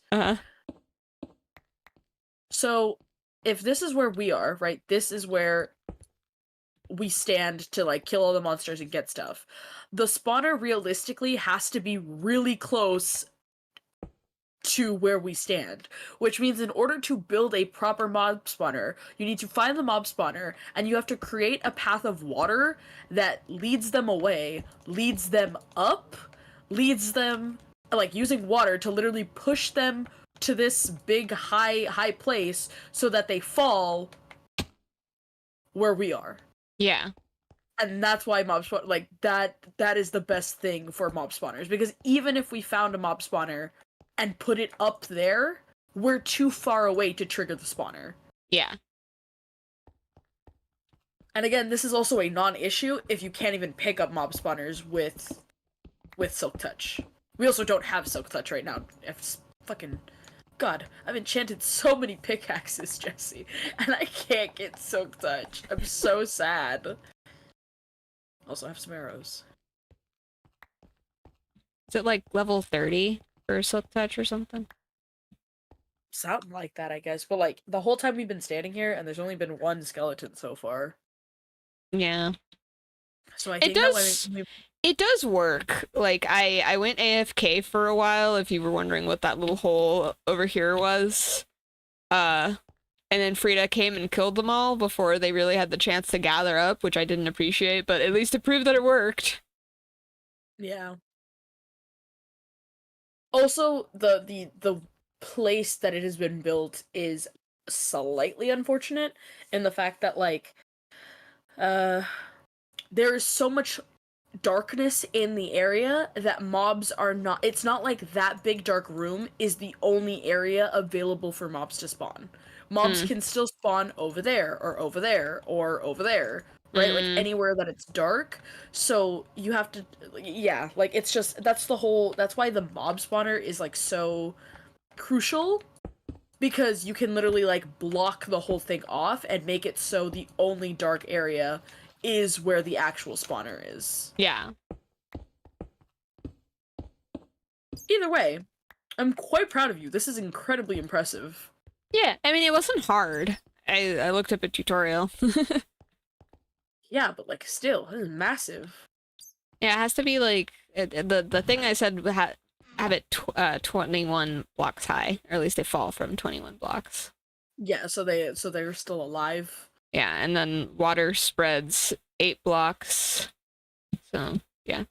So, if this is where we are, right? This is where we stand to, like, kill all the monsters and get stuff. The spawner realistically has to be really close to where we stand, which means in order to build a proper mob spawner, you need to find the mob spawner, and you have to create a path of water that leads them away, leads them up, leads them, like, using water to literally push them to this big high place so that they fall where we are. Yeah. And that's why mob spawn, like, that is the best thing for mob spawners, because even if we found a mob spawner and put it up there, we're too far away to trigger the spawner. Yeah. And again, this is also a non-issue if you can't even pick up mob spawners with Silk Touch. We also don't have Silk Touch right now. It's fucking... God, I've enchanted so many pickaxes, Jesse, and I can't get Silk Touch. I'm so sad. Also, I have some arrows. Is it like level 30 for Silk Touch or something? Something like that, I guess. But, like, the whole time we've been standing here, and there's only been one skeleton so far. Yeah. So I think it does work. Like, I went AFK for a while, if you were wondering what that little hole over here was. And then Frida came and killed them all before they really had the chance to gather up, which I didn't appreciate, but at least it proved that it worked. Yeah. Also, the place that it has been built is slightly unfortunate in the fact that, like, there is so much darkness in the area that mobs are not... It's not like that big dark room is the only area available for mobs to spawn. Mobs can still spawn over there, or over there, or over there, right? Like, anywhere that it's dark. So, you have to... Yeah, like, it's just... That's why the mob spawner is, like, so crucial. Because you can literally, like, block the whole thing off and make it so the only dark area is where the actual spawner is. Yeah. Either way, I'm quite proud of you. This is incredibly impressive. Yeah, I mean, it wasn't hard. I looked up a tutorial. Yeah, but, like, still, this is massive. Yeah, it has to be, like, the thing I said have it 21 blocks high, or at least they fall from 21 blocks. Yeah, so they're still alive. Yeah, and then water spreads 8 blocks. So, yeah.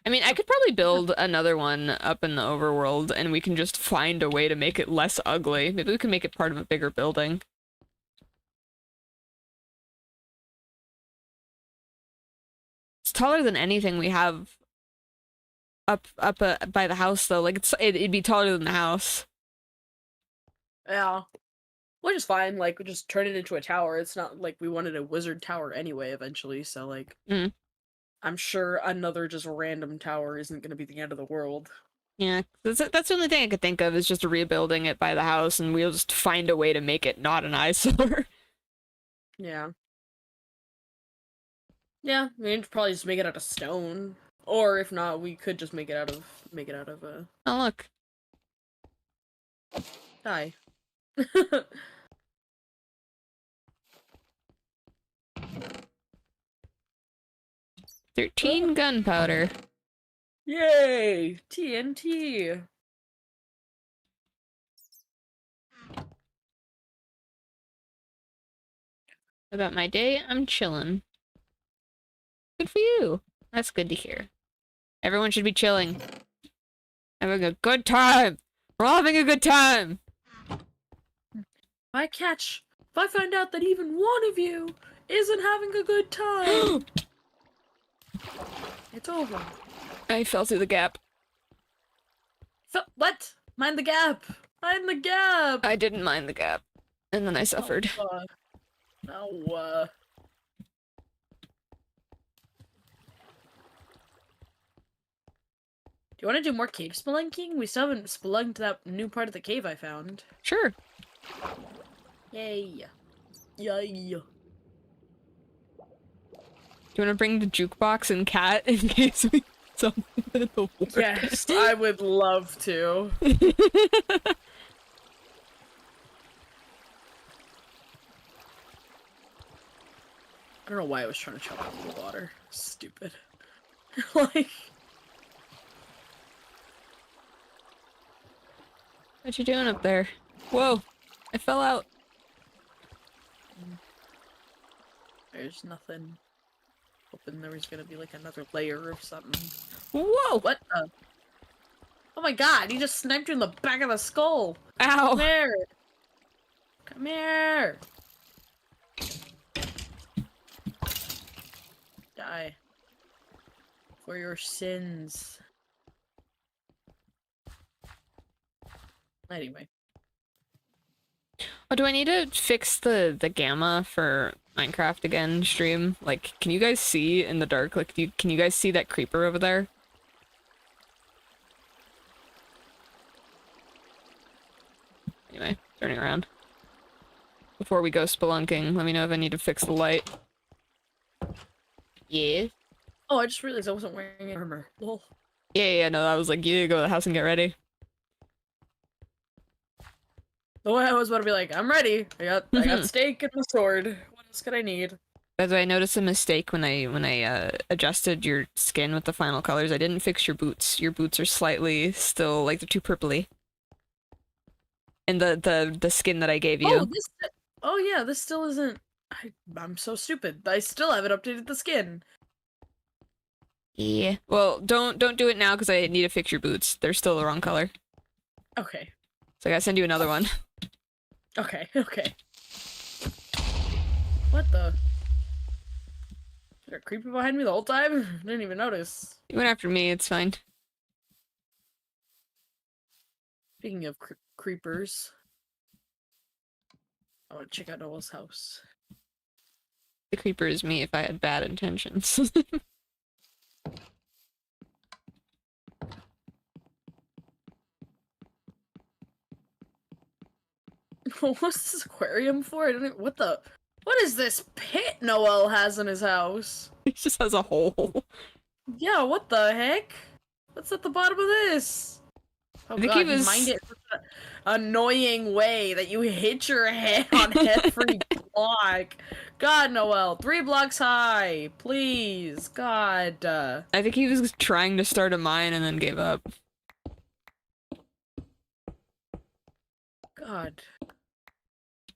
I mean, I could probably build another one up in the overworld, and we can just find a way to make it less ugly. Maybe we can make it part of a bigger building. It's taller than anything we have up by the house, though. Like, it'd be taller than the house. Yeah. Which is fine, like, we just turn it into a tower. It's not like we wanted a wizard tower anyway, eventually, so, like... I'm sure another just random tower isn't going to be the end of the world. Yeah, that's the only thing I could think of, is just rebuilding it by the house, and we'll just find a way to make it not an eyesore. Yeah. Yeah, we need to probably just make it out of stone. Or if not, we could just make it out of Oh, look. die. 13 gunpowder. Yay! TNT. About my day, I'm chilling. Good for you. That's good to hear. Everyone should be chilling. Having a good time. We're all having a good time. If I find out that even one of you isn't having a good time, it's over. I fell through the gap. What? Mind the gap. Mind the gap. I didn't mind the gap. And then I suffered. No. Do you want to do more cave spelunking? We still haven't spelunked that new part of the cave I found. Sure. Yay. Yay. Do you want to bring the jukebox and cat in case we something in the water? Yes, I would love to. I don't know why I was trying to jump into the water. Stupid. Like... What you doing up there? Whoa! I fell out. There's nothing. Hoping there was gonna be like another layer of something. Whoa! What the? Oh my god, he just sniped you in the back of the skull! Ow! Come here! Come here! Die. For your sins. Anyway. Oh, do I need to fix the gamma for Minecraft again stream? Like, can you guys see in the dark? Like, can you guys see that creeper over there? Anyway, turning around. Before we go spelunking, let me know if I need to fix the light. Yeah? Oh, I just realized I wasn't wearing armor. Lol. Yeah, no, I was like, you need to go to the house and get ready. The way I was about to be like, I'm ready. I got steak and my sword. What else could I need? By the way, I noticed a mistake when I adjusted your skin with the final colors. I didn't fix your boots. Your boots are slightly still like they're too purpley. And the skin that I gave you. Oh yeah, this still isn't. I'm so stupid. I still haven't updated the skin. Yeah. Well, don't do it now because I need to fix your boots. They're still the wrong color. Okay. So I gotta send you another one. Okay. What the? Is there a creeper behind me the whole time? Didn't even notice. You went after me. It's fine. Speaking of creepers, I want to check out Noel's house. The creeper is me if I had bad intentions. What's this aquarium for? What is this pit Noel has in his house? He just has a hole. Yeah, what the heck? What's at the bottom of this? Oh I think god, he was... you mined it in such an annoying way that you hit your head on every block. God, Noel, 3 blocks high, please. God. I think he was trying to start a mine and then gave up. God.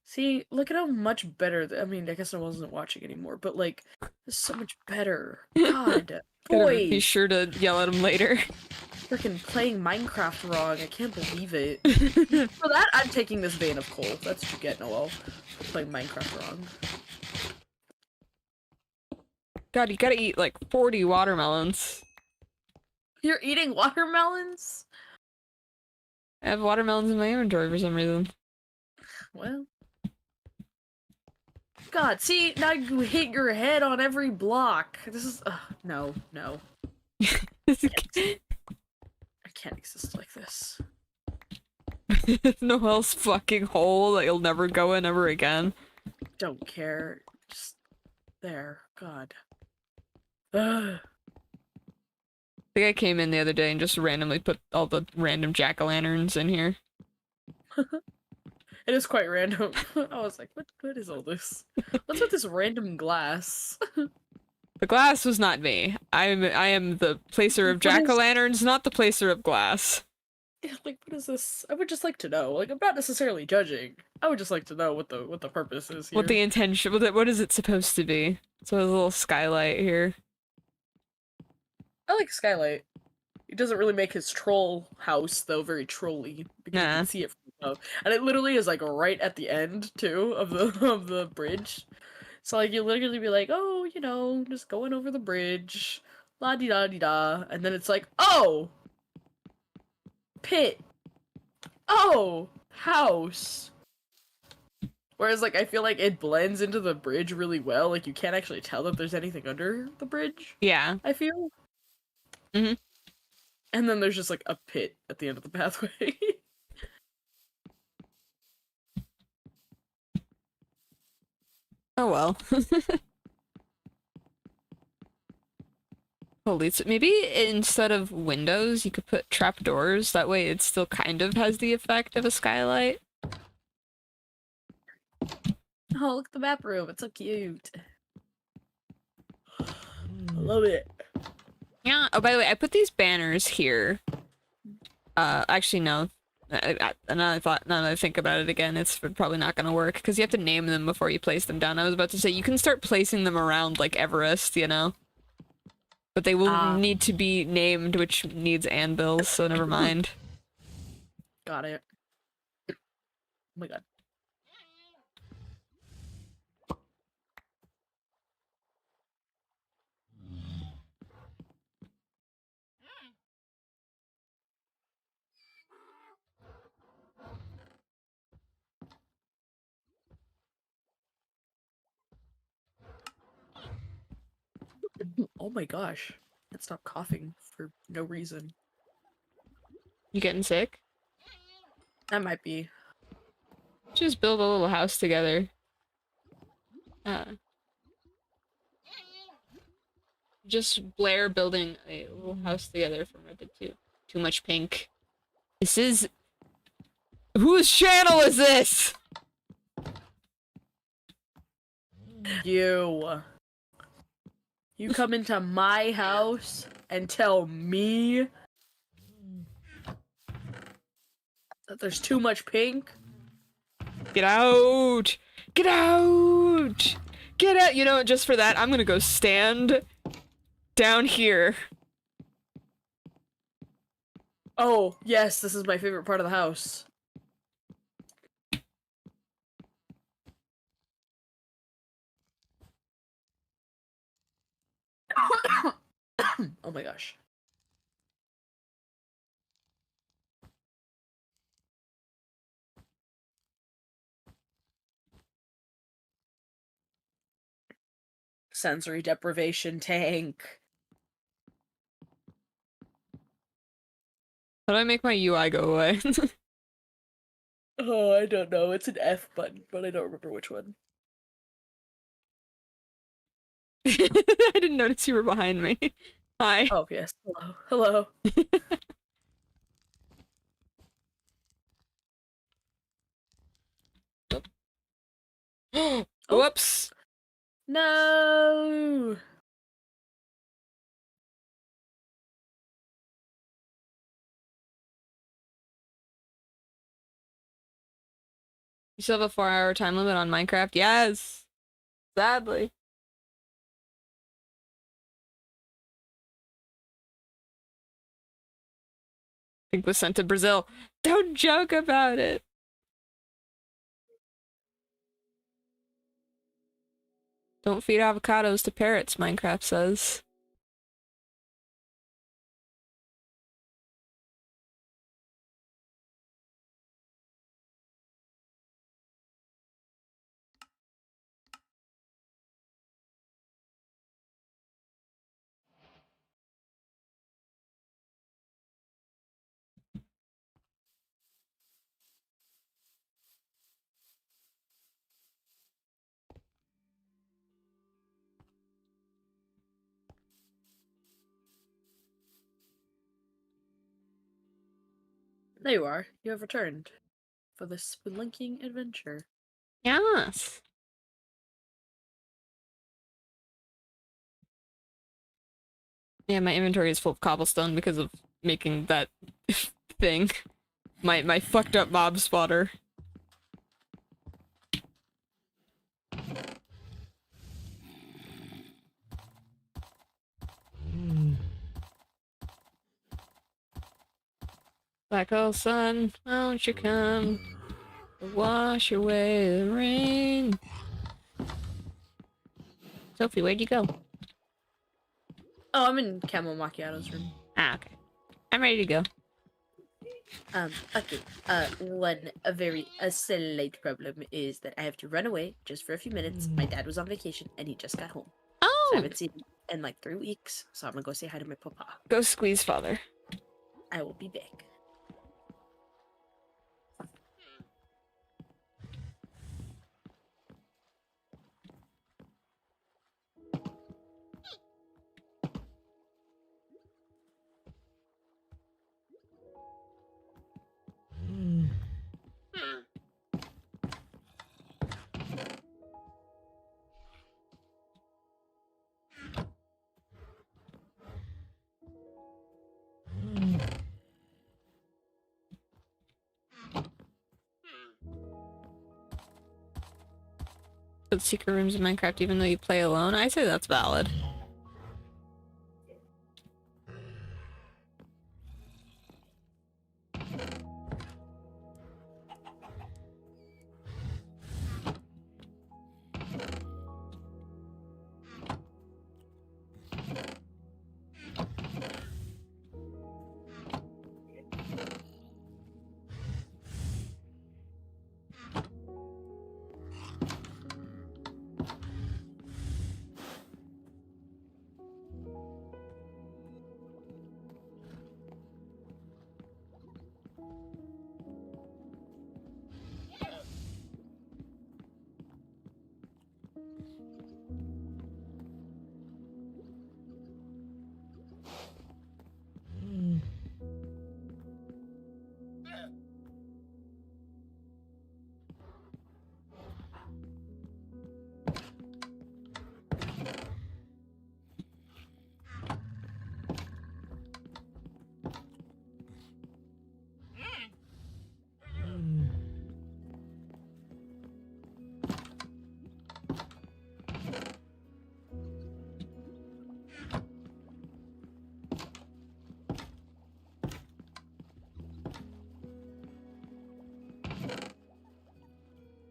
See, look at how much better. I mean, I guess I wasn't watching anymore, but like, this is so much better. God, Gotta boy. be sure to yell at him later. Freaking playing Minecraft wrong. I can't believe it. For that, I'm taking this vein of coal. That's what you get, Noel. Playing Minecraft wrong. God, you gotta eat like 40 watermelons. You're eating watermelons? I have watermelons in my inventory for some reason. Well. God, see, now you hit your head on every block. This is, no. I can't exist like this. Noel's fucking hole that you'll never go in ever again. Don't care. Just there. God. Ugh. think I came in the other day and just randomly put all the random jack-o'-lanterns in here. It is quite random. I was like, what is all this? What's with this random glass? The glass was not me. I am the placer of What is- jack-o'-lanterns, not the placer of glass. Yeah, like, what is this? I would just like to know. Like, I'm not necessarily judging. I would just like to know what the purpose is here. What the intention, what is it supposed to be? So there's a little skylight here. I like Skylight. It doesn't really make his troll house, though, very trolly. Because you Nah. can see it from above. And it literally is, like, right at the end, too, of the of the bridge. So, like, you literally be like, oh, you know, just going over the bridge. La-di-da-di-da. And then it's like, oh! Pit. Oh! House. Whereas, like, I feel like it blends into the bridge really well. Like, you can't actually tell that there's anything under the bridge, Yeah. I feel. Mhm. And then there's just, like, a pit at the end of the pathway. Oh well. Holy, so maybe instead of windows, you could put trapdoors. That way it still kind of has the effect of a skylight. Oh, look at the map room. It's so cute. I love it. Yeah. Oh, by the way, I put these banners here. Actually, no. Now that I think about it again, it's probably not gonna work because you have to name them before you place them down. I was about to say you can start placing them around like Everest, you know, but they will need to be named, which needs anvils. So never mind. Got it. Oh my god. Oh my gosh. Can't stop coughing for no reason. You getting sick? That might be. Just build a little house together. Just Blair building a little house together from Reddit 2. Too much pink. This is... Whose channel is this? You come into my house and tell me that there's too much pink? Get out! Get out! Get out! You know, just for that, I'm gonna go stand down here. Oh, yes, this is my favorite part of the house. Oh my gosh. Sensory deprivation tank. How do I make my UI go away? Oh, I don't know. It's an F button, but I don't remember which one. I didn't notice you were behind me. Hi. Oh, yes. Hello. Hello. Whoops. No. You still have a 4-hour time limit on Minecraft? Yes. Sadly. I think was sent to Brazil. Don't joke about it. Don't feed avocados to parrots, Minecraft says. There you are. You have returned for this spelunking adventure. Yes. Yeah, my inventory is full of cobblestone because of making that thing. My fucked up mob spotter. Black hole sun, won't you come wash away the rain? Sophie, where'd you go? Oh, I'm in Camel Macchiato's room. Ah, okay. I'm ready to go. Okay. A slight problem is that I have to run away just for a few minutes. My dad was on vacation and he just got home. So I Oh! haven't seen him in like 3 weeks. So I'm gonna go say hi to my papa. Go squeeze father. I will be back. Put secret rooms in Minecraft even though you play alone? I say that's valid.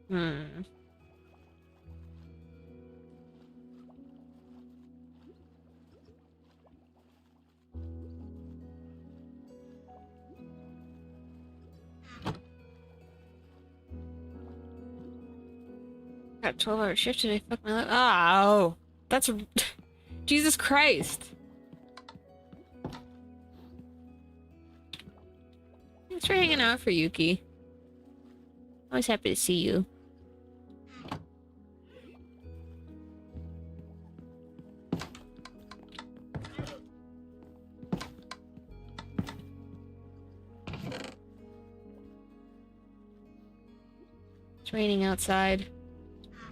Hmm. Got a 12-hour shift today. Fuck my life. Oh, that's Jesus Christ. Thanks for hanging out for Yuki. Always happy to see you. It's raining outside.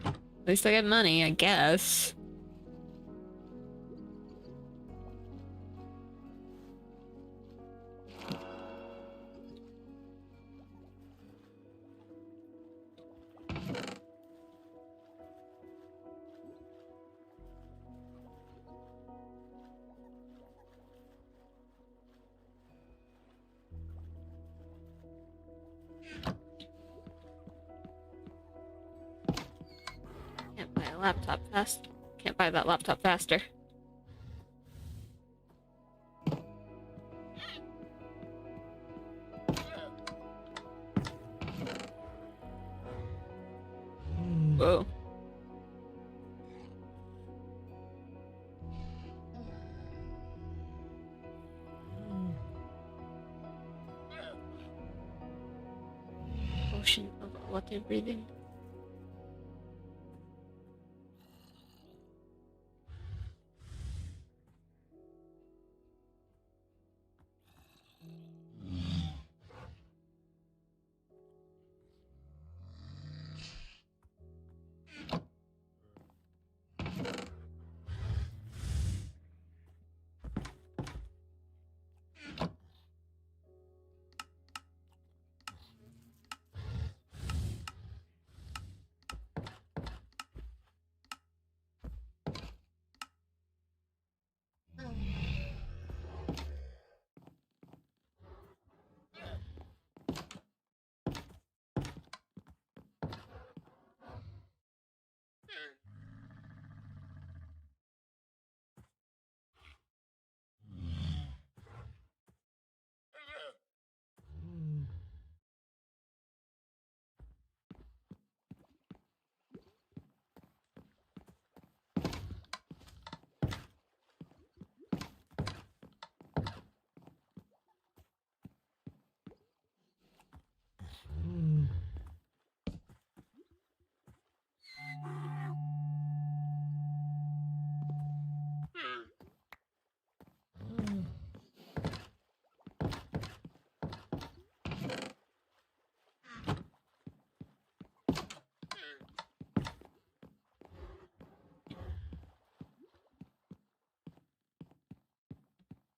At least I get money, I guess. Can't buy a laptop fast. Can't buy that laptop faster. Whoa. Ocean of water breathing.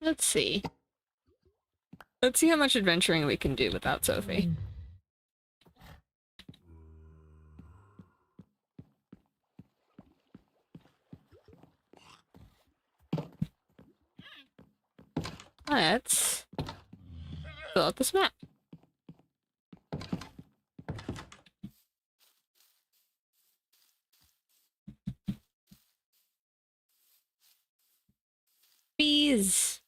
Let's see. Let's see how much adventuring we can do without Sophie. Let's fill out this map. Bees.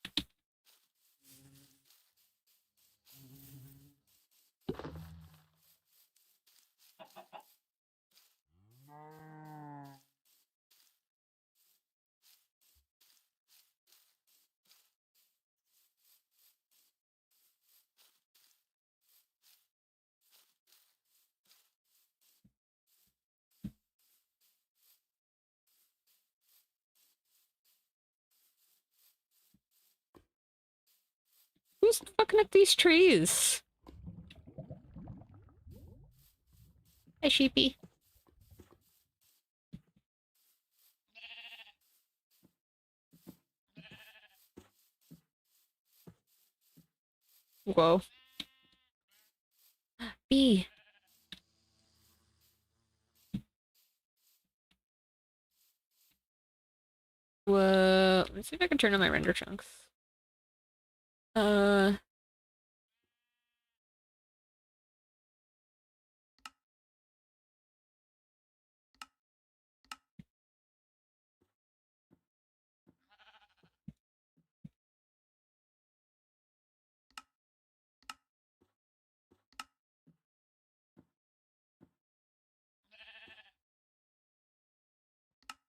Who's fucking up these trees? Hi, sheepy. Whoa. Bee. Whoa. Let's see if I can turn on my render chunks.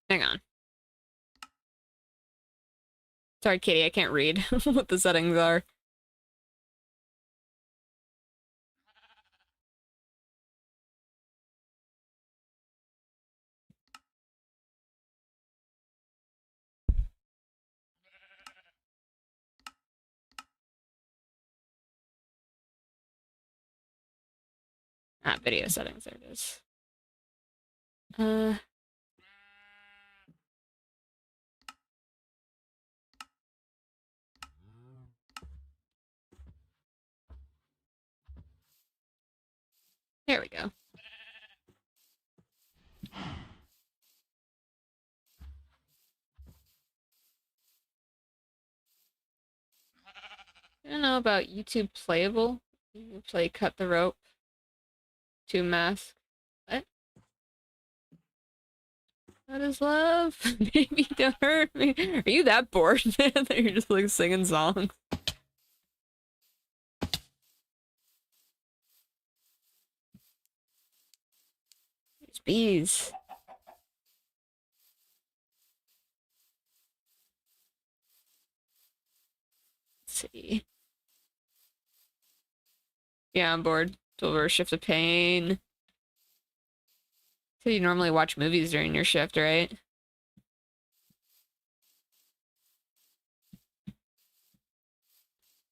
Hang on. Sorry, Katie, I can't read what the settings are. Ah, video settings, there it is. There we go. I don't know about YouTube playable. You play cut the rope. To mask. What? What is love? Baby, don't hurt me. Are you that bored, man, that you're just like singing songs? There's bees. Let's see. Yeah, I'm bored. Silver shift of pain. So you normally watch movies during your shift, right?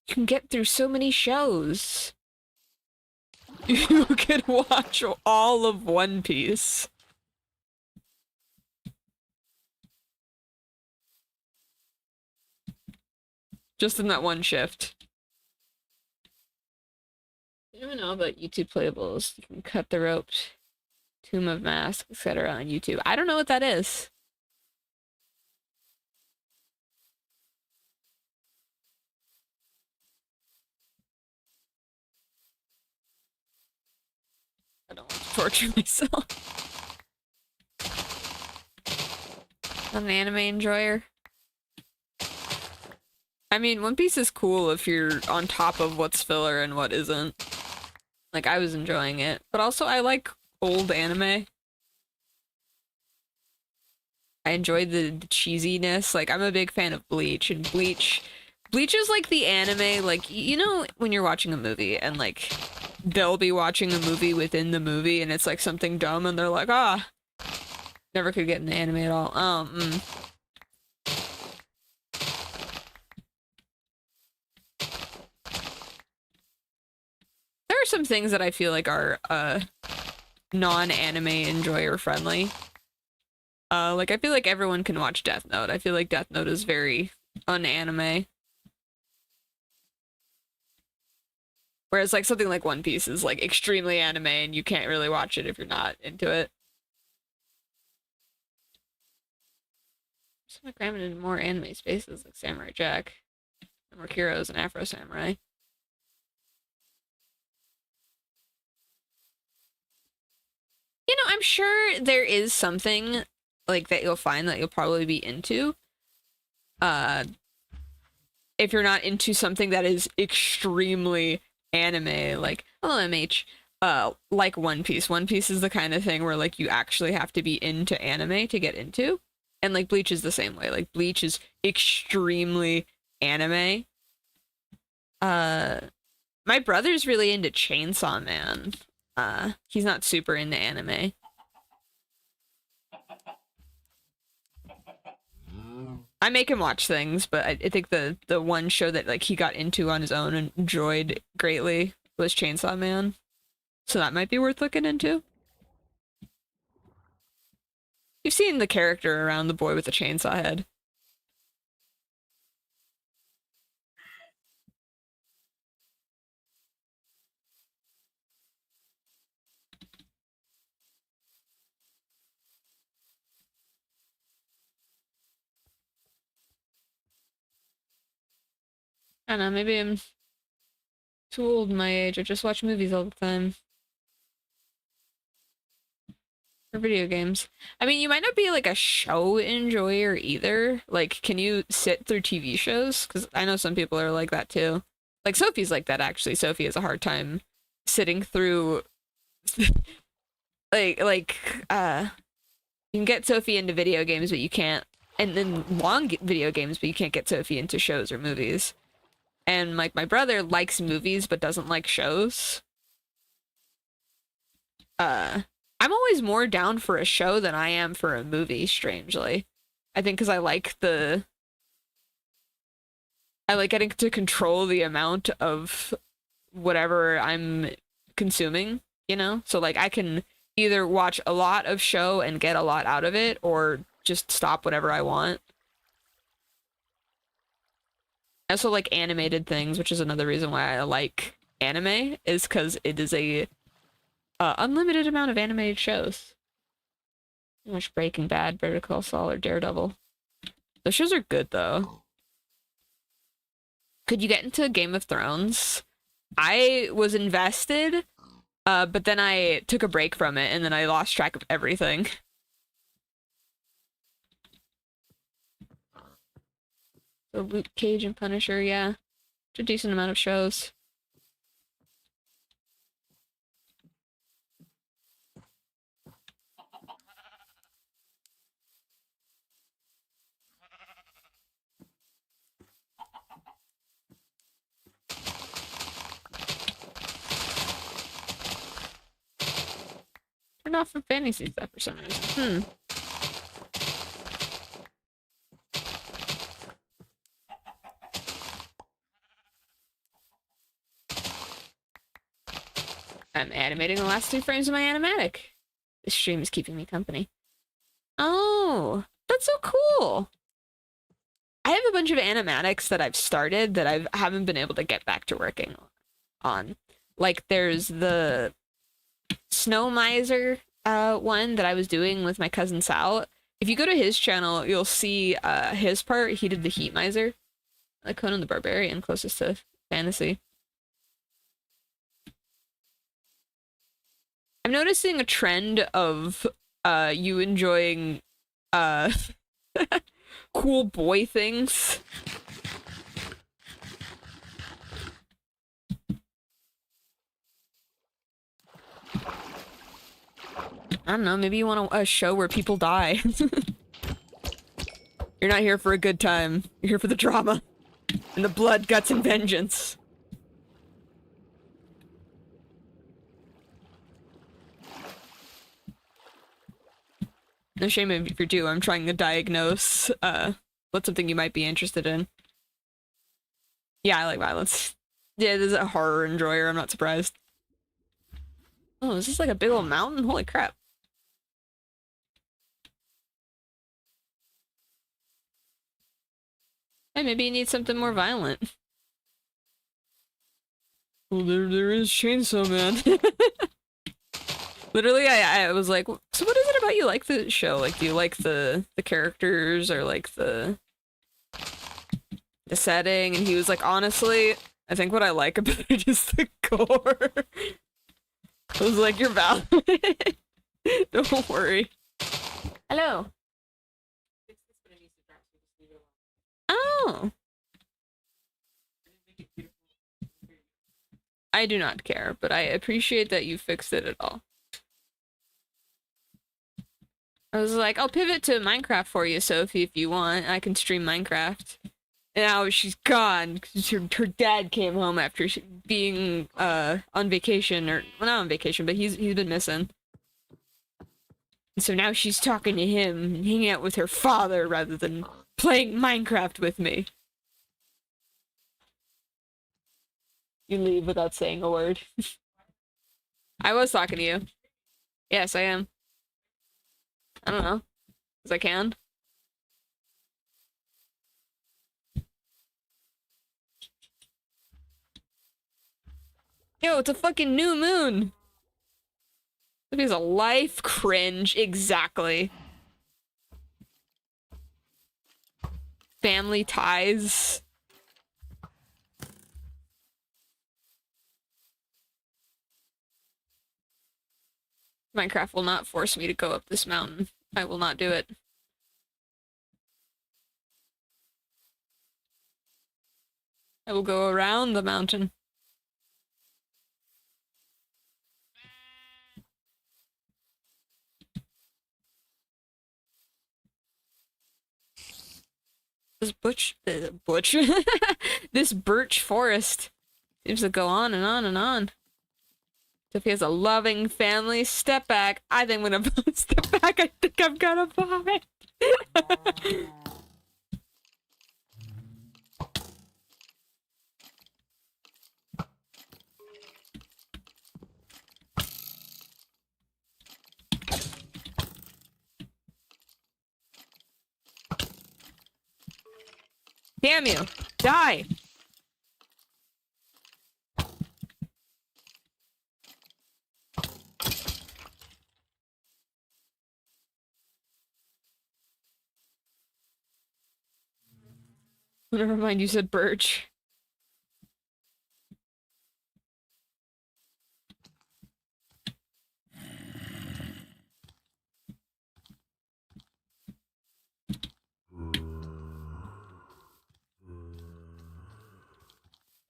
You can get through so many shows. You could watch all of One Piece. Just in that one shift. I don't know about YouTube playables. You can cut the ropes, Tomb of Mask, etc. on YouTube. I don't know what that is. I don't want to torture myself. I'm an anime enjoyer. I mean, One Piece is cool if you're on top of what's filler and what isn't. Like, I was enjoying it. But also, I like old anime. I enjoy the cheesiness. Like, I'm a big fan of Bleach, and Bleach is like the anime, like, you know when you're watching a movie, and like, they'll be watching a movie within the movie, and it's like something dumb, and they're like, ah, never could get into anime at all. There are some things that I feel like are, non-anime enjoyer friendly. Like, I feel like everyone can watch Death Note. I feel like Death Note is very un-anime. Whereas like something like One Piece is like extremely anime and you can't really watch it if you're not into it. So I'm cramming into more anime spaces like Samurai Jack, more Heroes and Afro Samurai. You know, I'm sure there is something like that you'll find that you'll probably be into. If you're not into something that is extremely anime, like LMH, like One Piece. One Piece is the kind of thing where like you actually have to be into anime to get into. And like Bleach is the same way. Like Bleach is extremely anime. My brother's really into Chainsaw Man. He's not super into anime. I make him watch things, but I think the one show that like he got into on his own and enjoyed greatly was Chainsaw Man. So that might be worth looking into. You've seen the character around the boy with the chainsaw head. I don't know, maybe I'm too old my age. I just watch movies all the time. Or video games. I mean, you might not be like a show enjoyer either. Like, can you sit through TV shows? Because I know some people are like that too. Like, Sophie's like that actually. Sophie has a hard time sitting through you can get Sophie into video games, but you can't, and then video games, but you can't get Sophie into shows or movies. And like my brother likes movies but doesn't like shows. I'm always more down for a show than I am for a movie, strangely. I think because I like getting to control the amount of whatever I'm consuming, you know? So like I can either watch a lot of show and get a lot out of it or just stop whatever I want. I also like animated things, which is another reason why I like anime, is because it is a unlimited amount of animated shows. Much Breaking Bad, Better Call Saul, or Daredevil. Those shows are good though. Could you get into Game of Thrones? I was invested, but then I took a break from it and then I lost track of everything. So Luke Cage and Punisher, yeah. It's a decent amount of shows. Turned off from fantasy stuff for some reason. I'm animating the last 2 frames of my animatic. This stream is keeping me company. Oh, that's so cool. I have a bunch of animatics that I've started that I haven't been able to get back to working on. Like there's the Snow Miser one that I was doing with my cousin Sal. If you go to his channel, you'll see his part. He did the Heat Miser. Like Conan the Barbarian, closest to fantasy. I'm noticing a trend of you enjoying cool boy things. I don't know, maybe you want a show where people die. You're not here for a good time. You're here for the drama. And the blood, guts, and vengeance. No shame if you do. I'm trying to diagnose what's something you might be interested in. Yeah, I like violence. Yeah, this is a horror enjoyer. I'm not surprised. Oh, is this like a big old mountain? Holy crap. Hey, maybe you need something more violent. Well, there is Chainsaw Man. Literally, I was like, so what is it about you like the show? Like, do you like the characters or like the setting? And he was like, honestly, I think what I like about it is the gore. I was like, you're valid. Don't worry. Hello. Oh. I do not care, but I appreciate that you fixed it at all. I was like, I'll pivot to Minecraft for you, Sophie, if you want. I can stream Minecraft. And now she's gone because her dad came home after being on vacation, or well, not on vacation, but he's been missing. And so now she's talking to him and hanging out with her father rather than playing Minecraft with me. You leave without saying a word. I was talking to you. Yes, I am. I don't know. Because I can. Yo, it's a fucking new moon! It is a life cringe, exactly. Family ties. Minecraft will not force me to go up this mountain. I will not do it. I will go around the mountain. This this birch forest seems to go on and on and on. So if he has a loving family, step back. I think I'm gonna step back. I think I'm gonna vomit. Damn you! Die! Never mind, you said birch.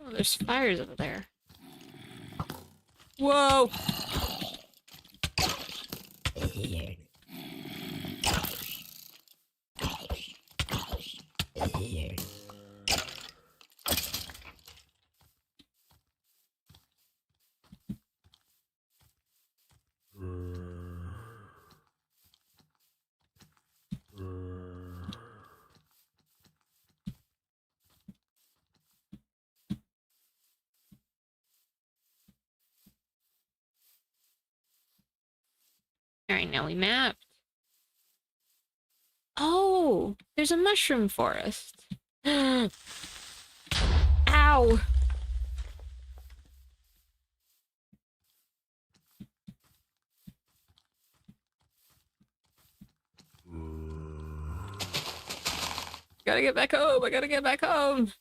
Oh, there's fires over there. Whoa! Alright, now we mapped. Oh, there's a mushroom forest. Ow! Gotta get back home, I gotta get back home!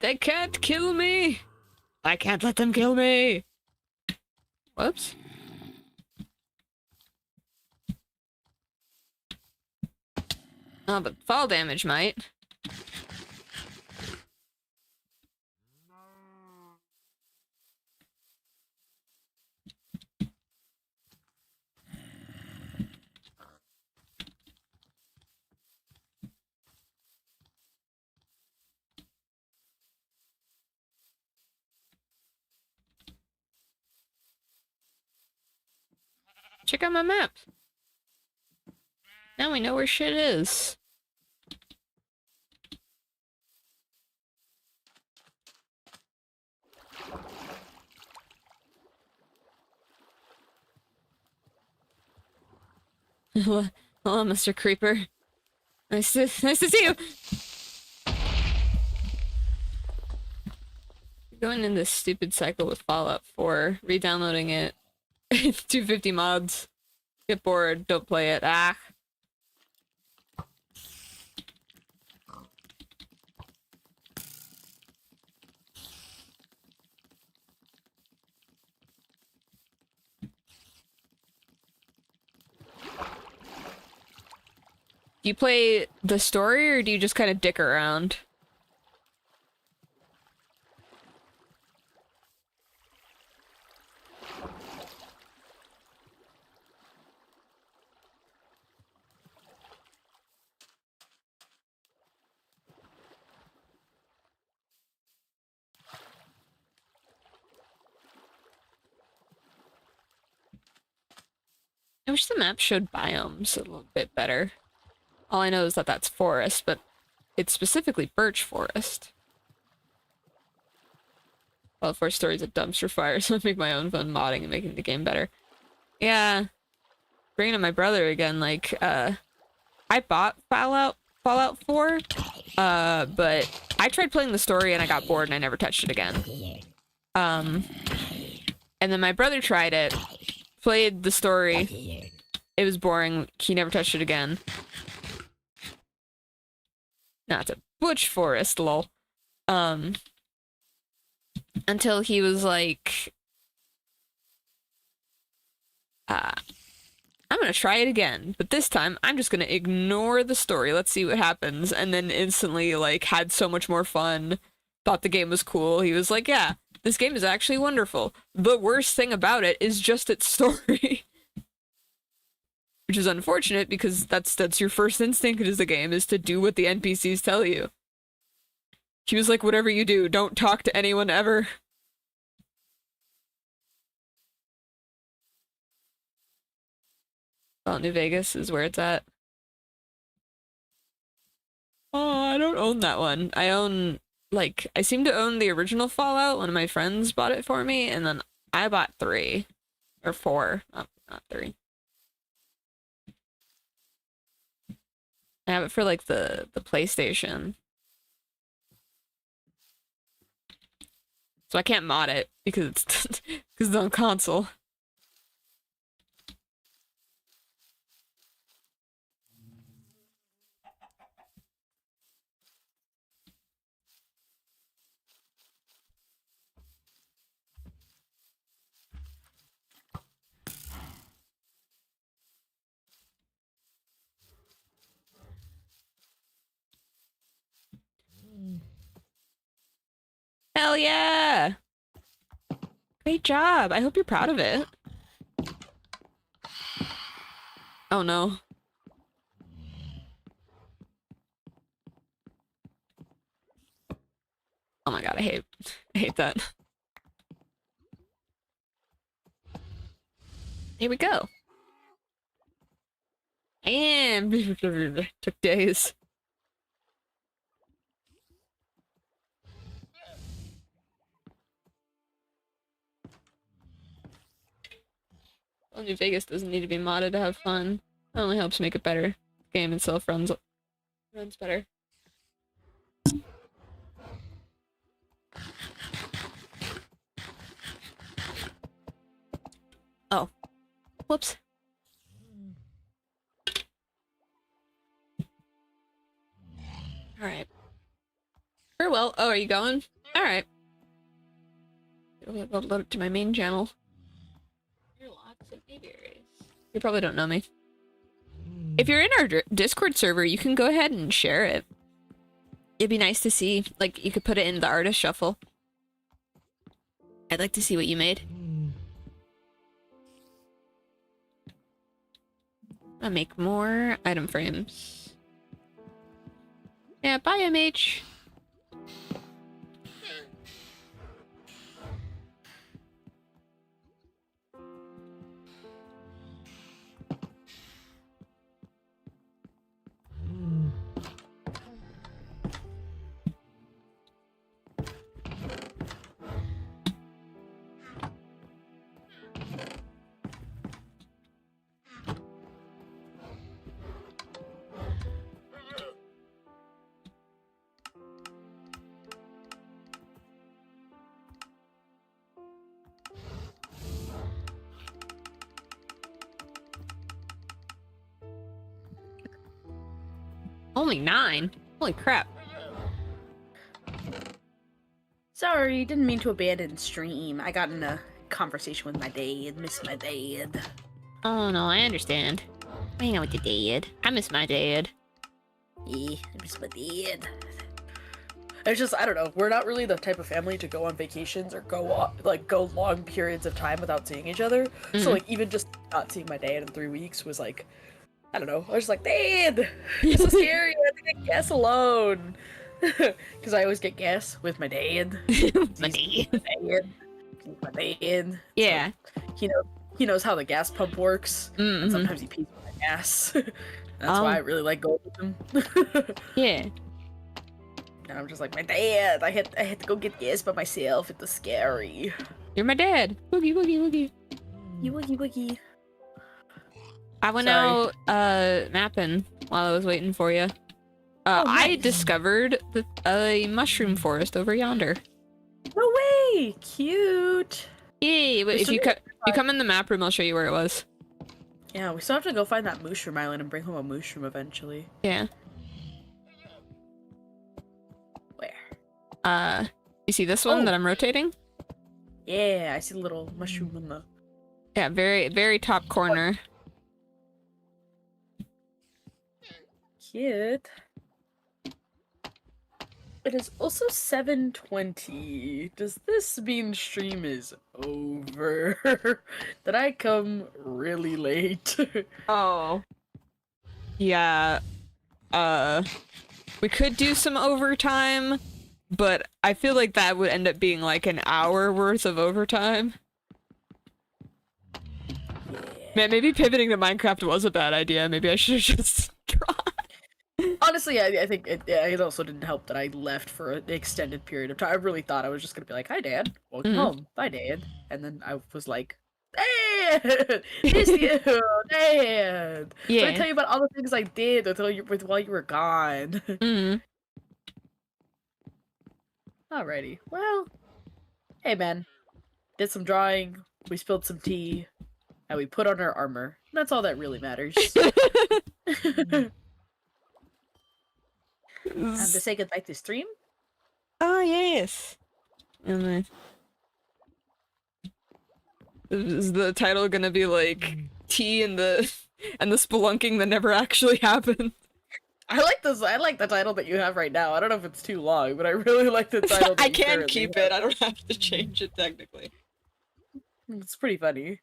They can't kill me! I can't let them kill me! Whoops. Oh, but fall damage might. Check out my map. Now we know where shit is. Hello, Mr. Creeper. Nice to see you. Going in this stupid cycle with Fallout 4, re-downloading it, 250 mods, get bored, don't play it, ah. Do you play the story, or do you just kind of dick around? I wish the map showed biomes a little bit better. All I know is that that's forest, but it's specifically birch forest. Well, for stories of dumpster fire, so I make my own fun modding and making the game better. Yeah, bringing up my brother again. Like, I bought Fallout 4, but I tried playing the story and I got bored and I never touched it again. And then my brother tried it, played the story. It was boring. He never touched it again. Nah, it's a butch forest, lol. Until he was like, I'm gonna try it again, but this time I'm just gonna ignore the story. Let's see what happens. And then instantly, like, had so much more fun. Thought the game was cool. He was like, yeah, this game is actually wonderful. The worst thing about it is just its story. Which is unfortunate because that's your first instinct as a game, is to do what the NPCs tell you. He was like, whatever you do, don't talk to anyone ever. Well, New Vegas is where it's at. Oh, I don't own that one. I own, like, I seem to own the original Fallout. One of my friends bought it for me, and then I bought 3. Or 4. Not 3. I have it for, like, the PlayStation. So I can't mod it because it's because it's on console. Hell yeah! Great job. I hope you're proud of it. Oh no. Oh my god, I hate that. Here we go. And took days. Well, New Vegas doesn't need to be modded to have fun. It only helps make it better. The game itself runs better. Oh. Whoops. Alright. Farewell. Oh, are you going? Alright. I'll load it to my main channel. There are lots of aviaries. You probably don't know me. If you're in our Discord server, you can go ahead and share it. It'd be nice to see. Like, you could put it in the artist shuffle. I'd like to see what you made. I'll make more item frames. Yeah, bye, MH. only 9. Holy crap. Sorry, didn't mean to abandon stream. I got in a conversation with my dad. Miss my dad. Oh no, I understand. Hang out with your dad. I miss my dad. Yeah, I miss my dad. It's just, I don't know, we're not really the type of family to go on vacations or go long periods of time without seeing each other. So like even just not seeing my dad in 3 weeks was like, I don't know, I was just like, Dad, it's so scary, I have to get gas alone. Because I always get gas with my dad. My dad. My dad. Yeah. So, he knows how the gas pump works. And sometimes he pees with my gas. That's why I really like going with him. Yeah. And I'm just like, my dad, I had to go get gas by myself. It was scary. You're my dad. Woogie, woogie, woogie. You woogie woogie. I went Sorry. out mapping while I was waiting for you. I Nice. discovered a mushroom forest over yonder. No way! Cute! Yay! But if you come in the map room, I'll show you where it was. Yeah, we still have to go find that mushroom island and bring home a mushroom eventually. Yeah. Where? You see this one that I'm rotating? Yeah, I see the little mushroom in the... Yeah, very, very top corner. Cute. It is also 7:20. Does this mean stream is over? Did I come really late? Oh. Yeah. We could do some overtime, but I feel like that would end up being like an hour worth of overtime. Man, maybe pivoting to Minecraft was a bad idea. Maybe I should have just tried. Honestly, I think it also didn't help that I left for an extended period of time. I really thought I was just gonna be like, "Hi, Dad. Welcome home. Bye, Dad." And then I was like, "Dad, miss you, Dad." Yeah. Let me tell you about all the things I did while you were gone. Alrighty. Well, hey, man. Did some drawing. We spilled some tea, and we put on our armor. That's all that really matters. To say goodbye to stream? Oh, yes. And is the title gonna be like tea and the spelunking that never actually happened? I like this. I like the title that you have right now. I don't know if it's too long, but I really like the title. I can keep it. I don't have to change it technically. It's pretty funny.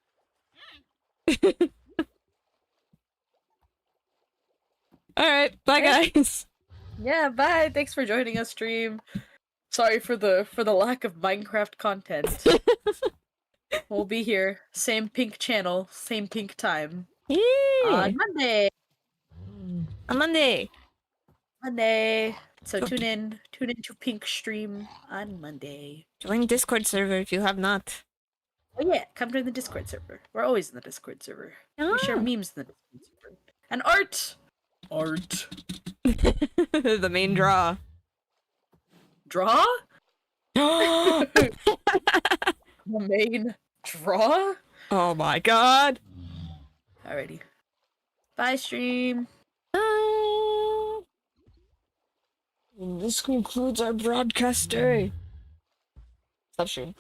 All right, bye guys. Yeah, bye. Thanks for joining us, stream. Sorry for the lack of Minecraft content. We'll be here, same pink channel, same pink time on Monday. On Monday. So tune in to Pink Stream on Monday. Join Discord server if you have not. Oh yeah, come to the Discord server. We're always in the Discord server. We share memes in the Discord server. And art! Art. The main draw. Draw? The main draw? Oh my god. Alrighty. Bye, stream. This concludes our broadcast day. Stop streaming.